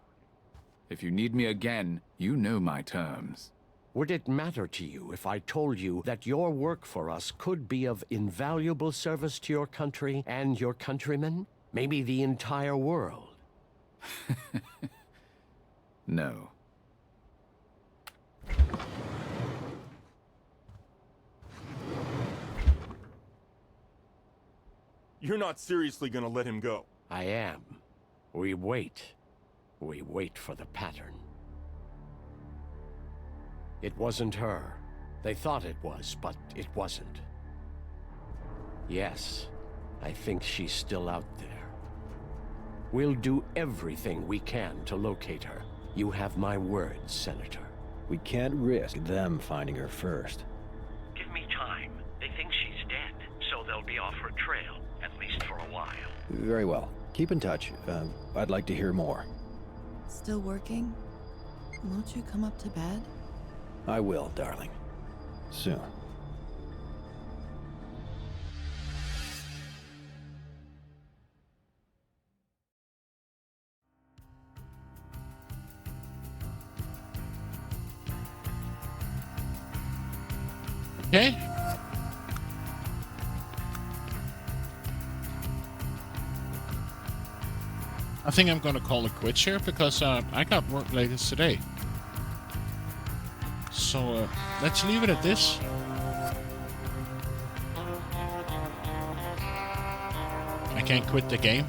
Speaker 3: If you need me again, you know my terms.
Speaker 5: Would it matter to you if I told you that your work for us could be of invaluable service to your country and your countrymen? Maybe the entire world?
Speaker 3: No.
Speaker 13: You're not seriously gonna let him go.
Speaker 5: I am. We wait. We wait for the pattern. It wasn't her. They thought it was, but it wasn't. Yes, I think she's still out there. We'll do everything we can to locate her. You have my word, Senator.
Speaker 14: We can't risk them finding her first.
Speaker 5: Give me time. They think she's dead, so they'll be off her trail, at least for a while.
Speaker 14: Very well. Keep in touch. I'd like to hear more.
Speaker 15: Still working? Won't you come up to bed?
Speaker 14: I will, darling. Soon.
Speaker 1: Okay. I think I'm gonna call it quits here because I got work later today. So let's leave it at this. I can't quit the game.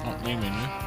Speaker 1: Not me menu.